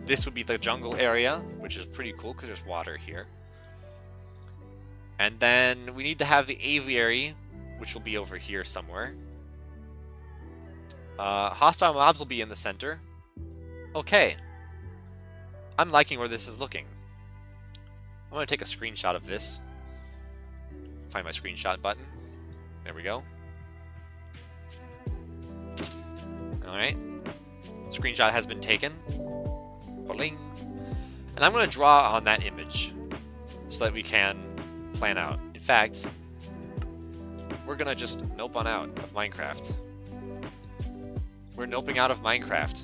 this would be the jungle area, which is pretty cool because there's water here. And then we need to have the aviary, which will be over here somewhere. Hostile mobs will be in the center. Okay. I'm liking where this is looking. I'm going to take a screenshot of this. Find my screenshot button. There we go. Alright. Screenshot has been taken. Bling. And I'm going to draw on that image so that we can plan out. In fact, we're going to just nope on out of Minecraft. We're noping out of Minecraft.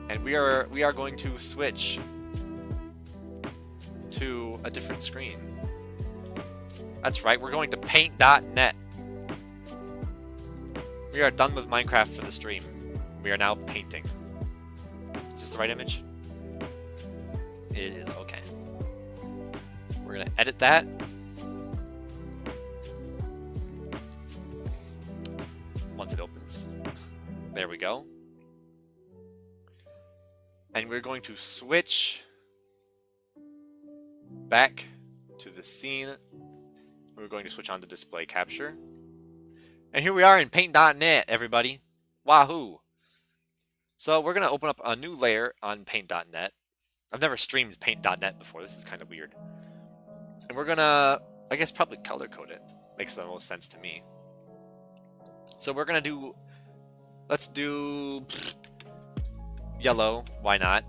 And we are going to switch to a different screen. That's right, we're going to paint.net. We are done with Minecraft for the stream. We are now painting. Is this the right image? It is, okay. We're gonna edit that. Once it opens. There we go. And we're going to switch back to the scene. We're going to switch on to display capture. And here we are in paint.net, everybody. Wahoo! So we're going to open up a new layer on paint.net. I've never streamed paint.net before. This is kind of weird. And we're going to, I guess, probably color code it. Makes the most sense to me. So we're going to do, let's do yellow. Why not?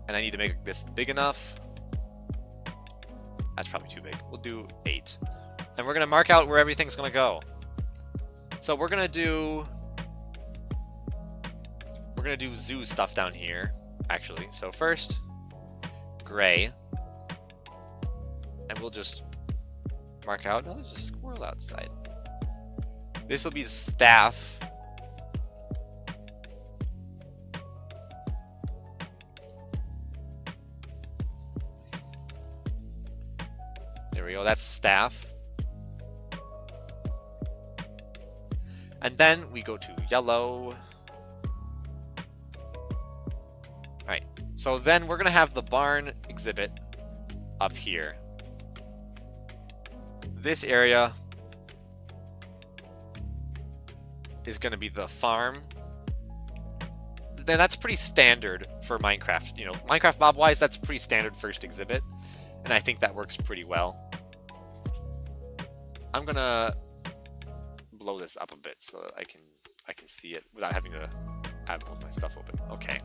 And I need to make this big enough. That's probably too big. We'll do 8. And we're going to mark out where everything's going to go. So we're going to do zoo stuff down here, actually. So first, gray. And we'll just mark out, oh, there's a squirrel outside. This will be the staff. There we go, that's staff. And then we go to yellow. Alright, so then we're going to have the barn exhibit up here. This area is going to be the farm. Then that's pretty standard for Minecraft. You know, Minecraft mob-wise, that's pretty standard first exhibit. And I think that works pretty well. I'm going to blow this up a bit so that I can see it without having to have both my stuff open. Okay.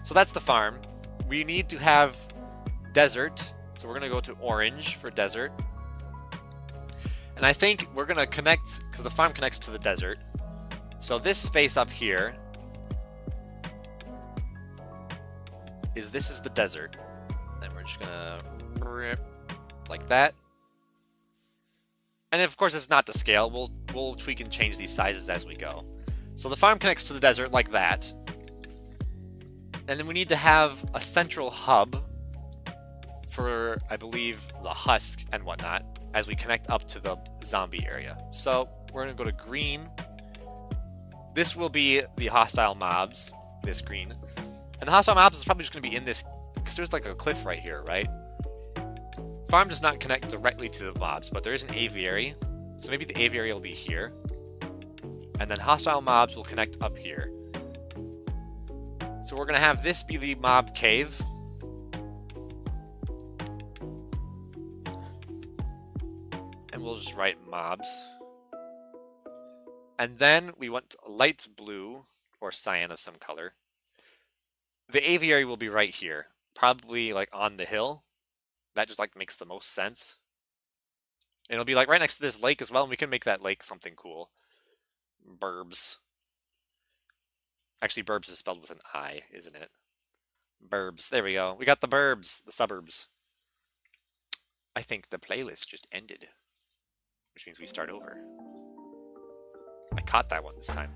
So that's the farm. We need to have desert. So we're going to go to orange for desert. And I think we're going to connect, because the farm connects to the desert. So this space up here is the desert. And we're just going to rip like that. And of course it's not to scale. We'll tweak and change these sizes as we go. So the farm connects to the desert like that. And then we need to have a central hub for, I believe, the husk and whatnot as we connect up to the zombie area. So we're going to go to green. This will be the hostile mobs, this green. And the hostile mobs is probably just going to be in this, because there's like a cliff right here, right? Farm does not connect directly to the mobs, but there is an aviary. So maybe the aviary will be here. And then hostile mobs will connect up here. So we're going to have this be the mob cave. And we'll just write mobs. And then we want light blue or cyan of some color. The aviary will be right here, probably like on the hill. That just like makes the most sense. And it'll be like right next to this lake as well, and we can make that lake something cool. Burbs. Actually, Burbs is spelled with an I, isn't it? Burbs. There we go. We got the burbs, the suburbs. I think the playlist just ended, which means we start over. I caught that one this time.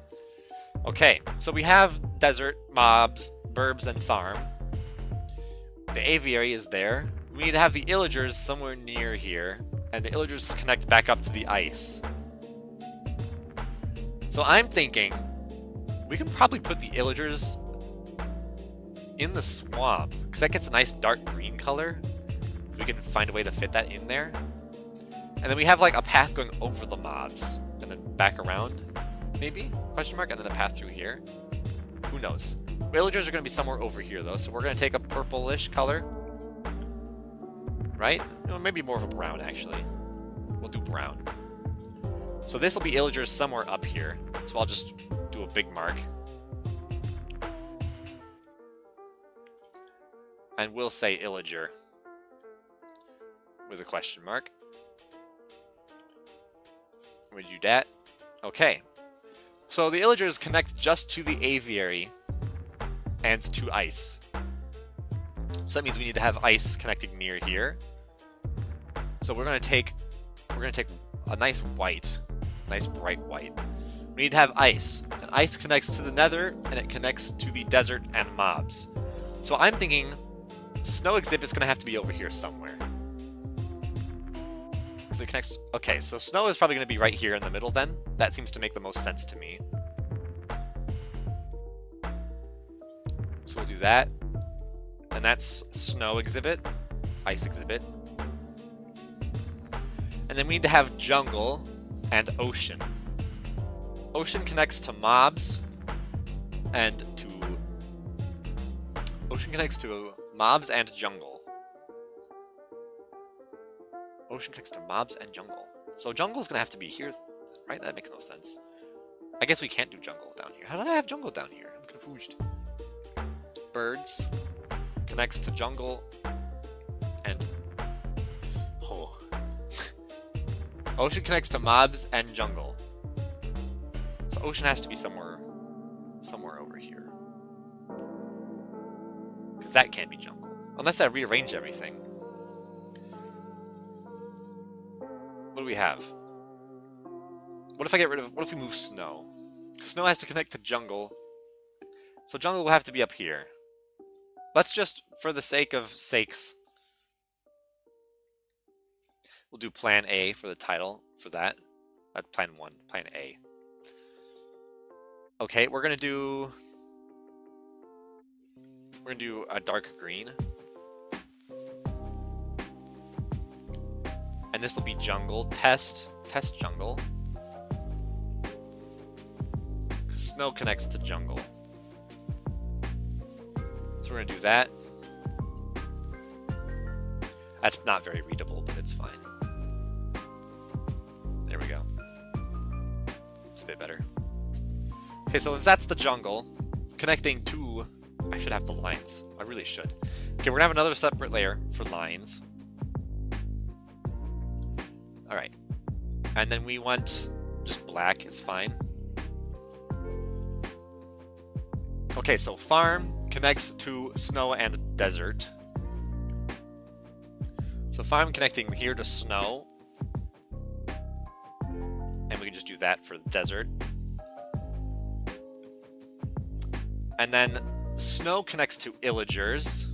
Okay, so we have desert, mobs, burbs, and farm. The aviary is there. We need to have the illagers somewhere near here, and the illagers connect back up to the ice. So I'm thinking we can probably put the illagers in the swamp, because that gets a nice dark green color. If we can find a way to fit that in there. And then we have like a path going over the mobs, and then back around, maybe? Question mark, and then a path through here. Who knows? Villagers are going to be somewhere over here, though, so we're going to take a purplish color. Right? No, maybe more of a brown, actually. We'll do brown. So this will be illagers somewhere up here. So I'll just do a big mark. And we'll say illager with a question mark. We do that. Okay. So the illagers connect just to the aviary and to ice. So that means we need to have ice connecting near here. So we're gonna take a nice white, nice bright white. We need to have ice. And ice connects to the nether, and it connects to the desert and mobs. So I'm thinking snow exhibit's gonna have to be over here somewhere. Because it connects. Okay, so snow is probably gonna be right here in the middle then. That seems to make the most sense to me. So we'll do that. And that's snow exhibit, ice exhibit. And then we need to have jungle and ocean. Ocean connects to mobs and to... Ocean connects to mobs and jungle. Ocean connects to mobs and jungle. So jungle's gonna have to be here, right? That makes no sense. I guess we can't do jungle down here. How did I have jungle down here? I'm confused. Birds connects to jungle and oh. Ocean connects to mobs and jungle. So ocean has to be somewhere over here. Because that can't be jungle. Unless I rearrange everything. What do we have? What if we move snow? Because snow has to connect to jungle. So jungle will have to be up here. Let's just, for the sake of sakes, we'll do plan A for the title for that. Plan 1, plan A. Okay, we're gonna do a dark green. And this will be jungle, test jungle. Snow connects to jungle. So we're gonna do that. That's not very readable, but it's fine. There we go. It's a bit better. Okay, so if that's the jungle, connecting to... I should have the lines. I really should. Okay, we're gonna have another separate layer for lines. Alright. And then we want just black is fine. Okay, so farm connects to snow and desert. So farm connecting here to snow. And we can just do that for the desert. And then snow connects to illagers,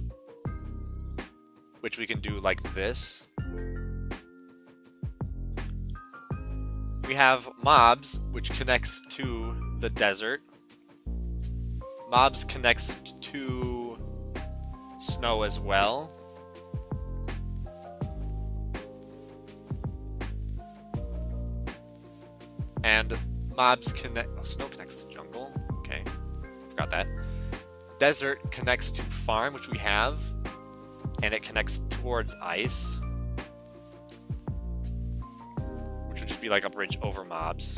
which we can do like this. We have mobs, which connects to the desert. Mobs connects to snow as well. And mobs connect... Oh, snow connects to jungle. Okay, forgot that. Desert connects to farm, which we have. And it connects towards ice. Which would just be like a bridge over mobs.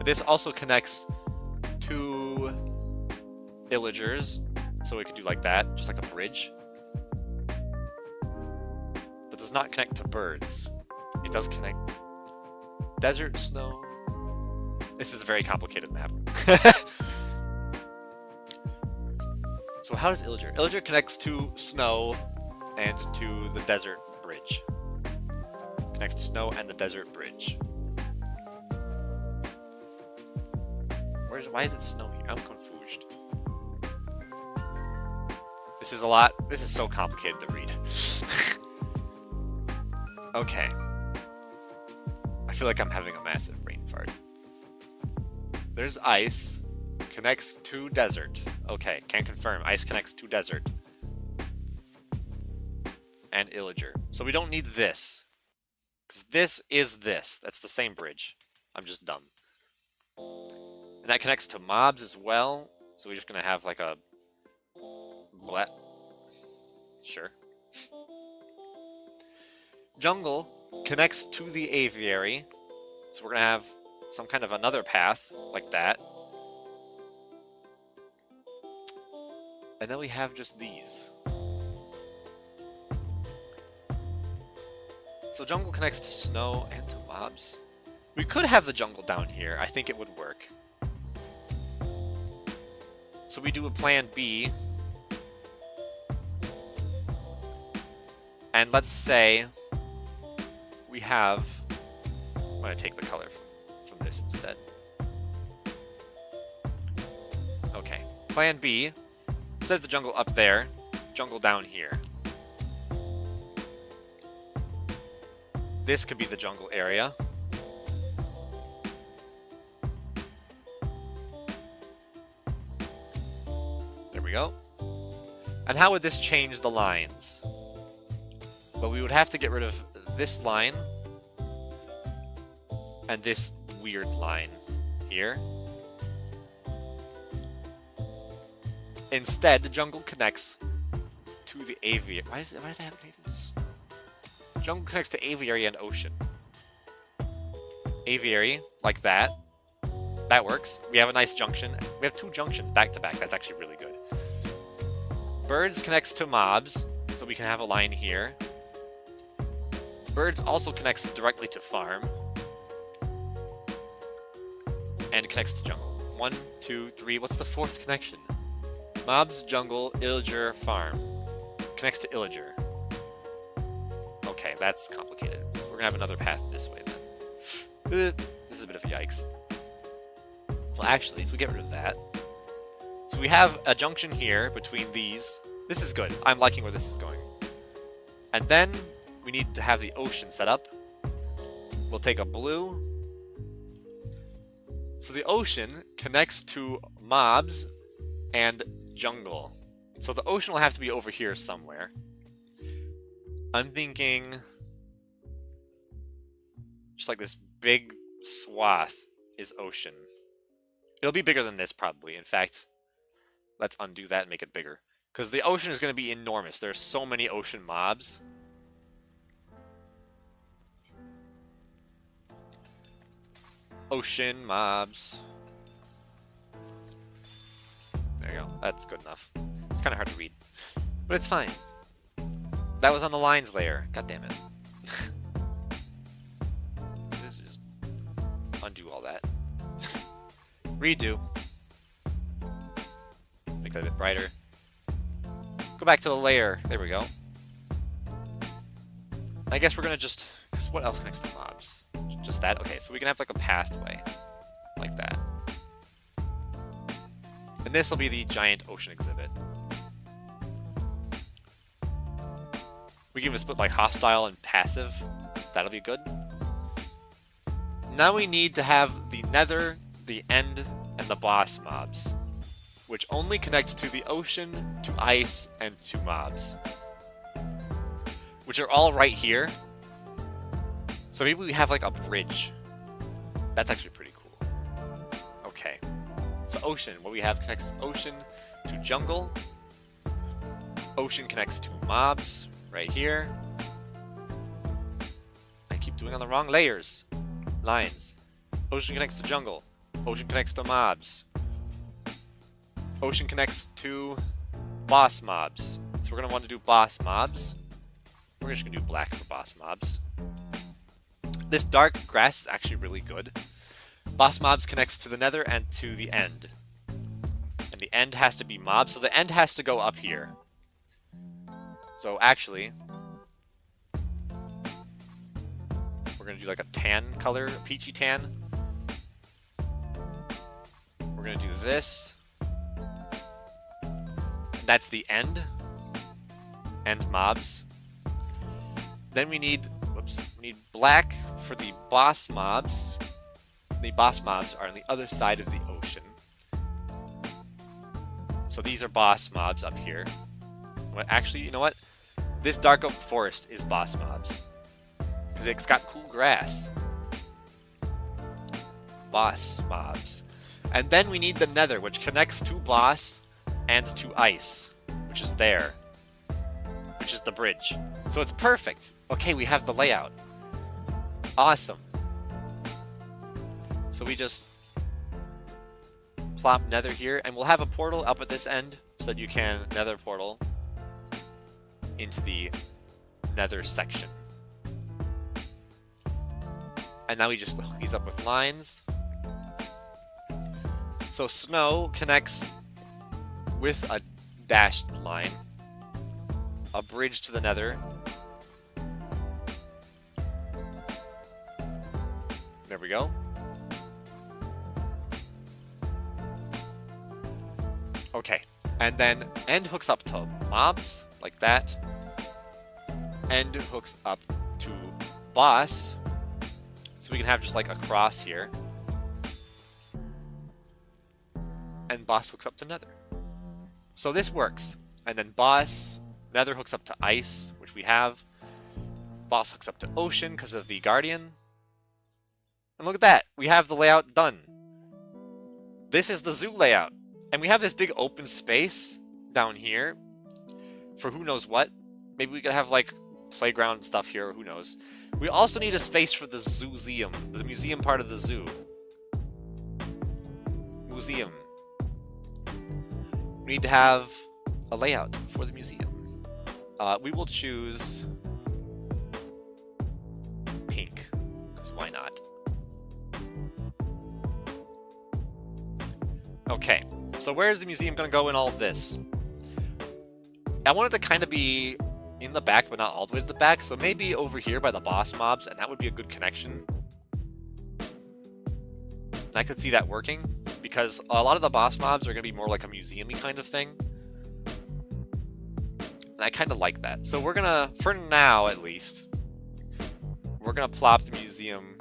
This also connects to illagers, so we could do like that, just like a bridge. But does not connect to birds. It does connect. Desert, snow. This is a very complicated map. So how does Illager? Illager connects to snow and to the desert bridge. Connects to snow and the desert bridge. Why is it snow here? I'm confused. This is a lot. This is so complicated to read. Okay. I feel like I'm having a massive brain fart. There's ice. Connects to desert. Okay, can confirm. Ice connects to desert. And Illager. So we don't need this. Because this is this. That's the same bridge. I'm just dumb. And that connects to mobs as well. So we're just going to have like a... Sure. Jungle connects to the aviary. So we're going to have some kind of another path like that. And then we have just these. So jungle connects to snow and to mobs. We could have the jungle down here. I think it would work. So we do a plan B. And let's say we have... I'm going to take the color from this instead. Okay. Plan B. Instead of the jungle up there, jungle down here. This could be the jungle area. There we go. And how would this change the lines? Well, we would have to get rid of this line and this weird line here. Instead, the jungle connects to the aviary. Why does it have natives? Jungle connects to aviary and ocean. Aviary, like that. That works. We have a nice junction. We have two junctions back to back. That's actually really good. Birds connects to mobs, so we can have a line here. Birds also connects directly to farm. And connects to jungle. 1, 2, 3. What's the fourth connection? Mobs, jungle, Illager, farm. Connects to Illager. Okay, that's complicated. So we're gonna have another path this way then. This is a bit of a yikes. Well, actually, if we get rid of that. So we have a junction here between these. This is good. I'm liking where this is going. And then we need to have the ocean set up. We'll take a blue. So the ocean connects to mobs and jungle. So the ocean will have to be over here somewhere. I'm thinking just like this big swath is ocean. It'll be bigger than this probably. In fact, let's undo that and make it bigger. Because the ocean is going to be enormous. There's so many ocean mobs. Ocean mobs. There you go. That's good enough. It's kind of hard to read. But it's fine. That was on the lines layer. God damn it. Just undo all that. Redo. Make that a bit brighter. Go back to the layer. There we go. I guess we're gonna just... Because what else connects to mobs? Just that? Okay, so we can have like a pathway. Like that. And this will be the giant ocean exhibit. We can even split like hostile and passive. That'll be good. Now we need to have the nether, the end, and the boss mobs. Which only connects to the ocean, to ice, and to mobs. Which are all right here. So maybe we have like a bridge. That's actually pretty cool. Okay. So ocean, what we have connects ocean to jungle. Ocean connects to mobs, right here. I keep doing on the wrong layers. Lines. Ocean connects to jungle. Ocean connects to mobs. Ocean connects to boss mobs. So we're going to want to do boss mobs. We're just going to do black for boss mobs. This dark grass is actually really good. Boss mobs connects to the nether and to the end. And And the end has to be mobs, so the end has to go up here. So actually, we're gonna do like a tan color, a peachy tan. We're gonna do this. That's the end. End mobs. Then we need, whoops, we need black for the boss mobs. The boss mobs are on the other side of the ocean. So these are boss mobs up here. What, actually, you know what? This dark oak forest is boss mobs. Because it's got cool grass. Boss mobs. And then we need the nether, which connects to boss and to ice, which is there. Which is the bridge. So it's perfect. Okay, we have the layout. Awesome. So we just plop nether here, and we'll have a portal up at this end so that you can nether portal into the nether section. And now we just hook these up with lines. So snow connects with a dashed line, a bridge to the nether. There we go. Okay, and then end hooks up to mobs, like that. End hooks up to boss, so we can have just like a cross here. And boss hooks up to nether. So this works. And then boss, nether hooks up to ice, which we have. Boss hooks up to ocean because of the guardian. And look at that, we have the layout done. This is the zoo layout. And we have this big open space down here for who knows what. Maybe we could have like playground stuff here, who knows. We also need a space for the Zooseum, the museum part of the zoo. Museum. We need to have a layout for the museum. We will choose pink, because why not? Okay. So where is the museum going to go in all of this? I want it to kind of be in the back, but not all the way to the back. So maybe over here by the boss mobs, and that would be a good connection. And I could see that working, because a lot of the boss mobs are going to be more like a museum-y kind of thing. And I kind of like that. So we're going to, for now at least, we're going to plop the museum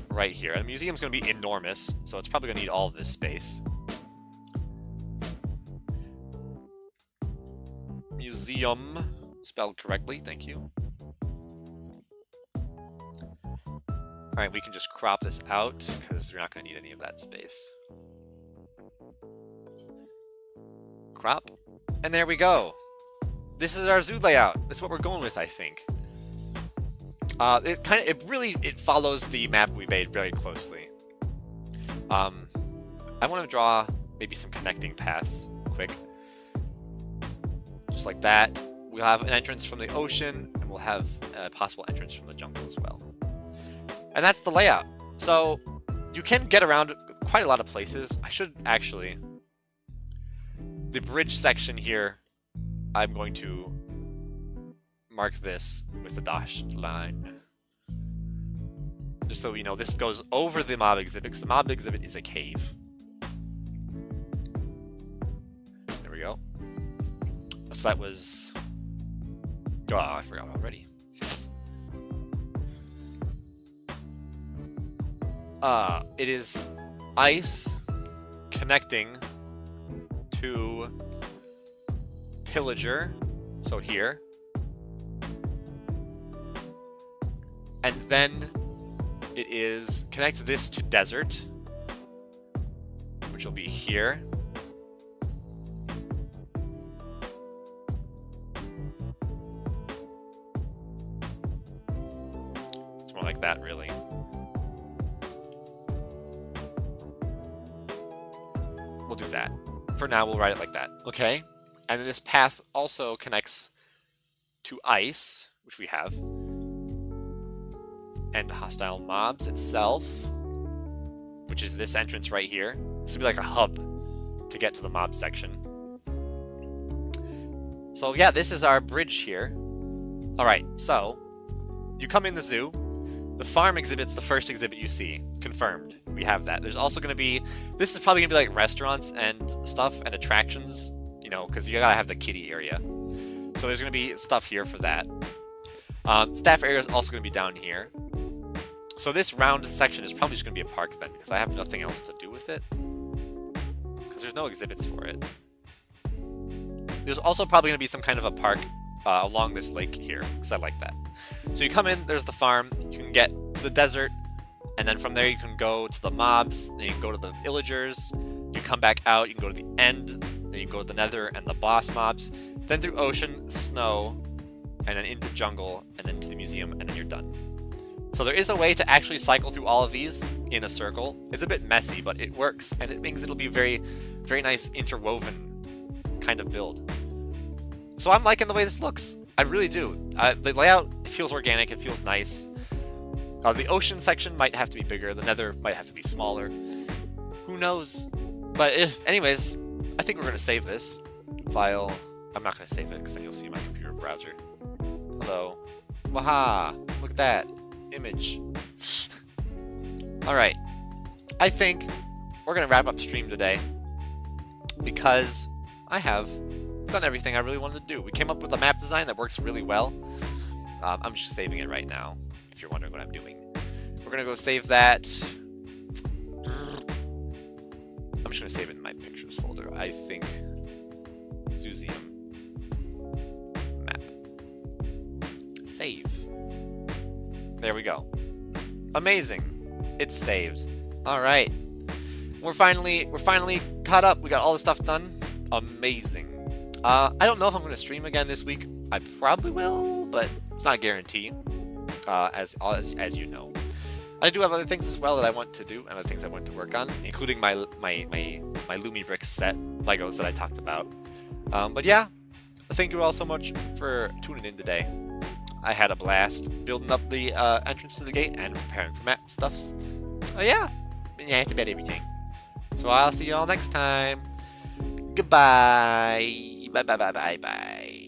right here. And the museum's going to be enormous, so it's probably going to need all of this space. Museum, spelled correctly, thank you. Alright, we can just crop this out, because we're not going to need any of that space. Crop. And there we go. This is our zoo layout. This is what we're going with, I think. It follows the map we made very closely. I want to draw maybe some connecting paths quick. Just like that. We'll have an entrance from the ocean, and we'll have a possible entrance from the jungle as well. And that's the layout. So you can get around quite a lot of places. I should actually... The bridge section here, I'm going to mark this with a dashed line. Just so you know, this goes over the mob exhibit, because the mob exhibit is a cave. There we go. So that was... Oh, I forgot already. It is ice connecting to pillager, so here. And then it is connect this to desert, which will be here. It's more like that, really. We'll do that. For now, we'll write it like that. Okay. And then this path also connects to ice, which we have. And hostile mobs itself, which is this entrance right here. This would be like a hub to get to the mob section. So yeah, this is our bridge here. Alright, so you come in the zoo. The farm exhibit's the first exhibit you see. Confirmed. We have that. There's also going to be... This is probably going to be like restaurants and stuff and attractions, you know, because you gotta have the kiddie area. So there's going to be stuff here for that. Staff area is also going to be down here. So this round section is probably just going to be a park then, because I have nothing else to do with it. Because there's no exhibits for it. There's also probably going to be some kind of a park along this lake here, because I like that. So you come in, there's the farm, you can get to the desert, and then from there you can go to the mobs, then you can go to the villagers, you come back out, you can go to the end, then you can go to the nether and the boss mobs, then through ocean, snow, and then into jungle, and then to the museum, and then you're done. So there is a way to actually cycle through all of these in a circle. It's a bit messy, but it works, and it means it'll be very, very nice interwoven kind of build. So I'm liking the way this looks. I really do. The layout feels organic, it feels nice. The ocean section might have to be bigger, the nether might have to be smaller. Who knows? But anyways, I think we're going to save this file. I'm not going to save it because then you'll see my computer browser. Hello. Waha! Look at that. Image. Alright. I think we're going to wrap up stream today because I have done everything I really wanted to do. We came up with a map design that works really well. I'm just saving it right now, if you're wondering what I'm doing. We're going to go save that. I'm just going to save it in my pictures folder. I think Zooseum map. Save. There we go. Amazing. It's saved. Alright. We're finally caught up. We got all the stuff done. Amazing. I don't know if I'm going to stream again this week. I probably will, but it's not a guarantee, as you know. I do have other things as well that I want to do, and other things I want to work on, including my Lumi Bricks set Legos that I talked about. But yeah, thank you all so much for tuning in today. I had a blast building up the entrance to the gate and preparing for map stuffs. Yeah, that's about everything. So I'll see you all next time. Goodbye. Bye.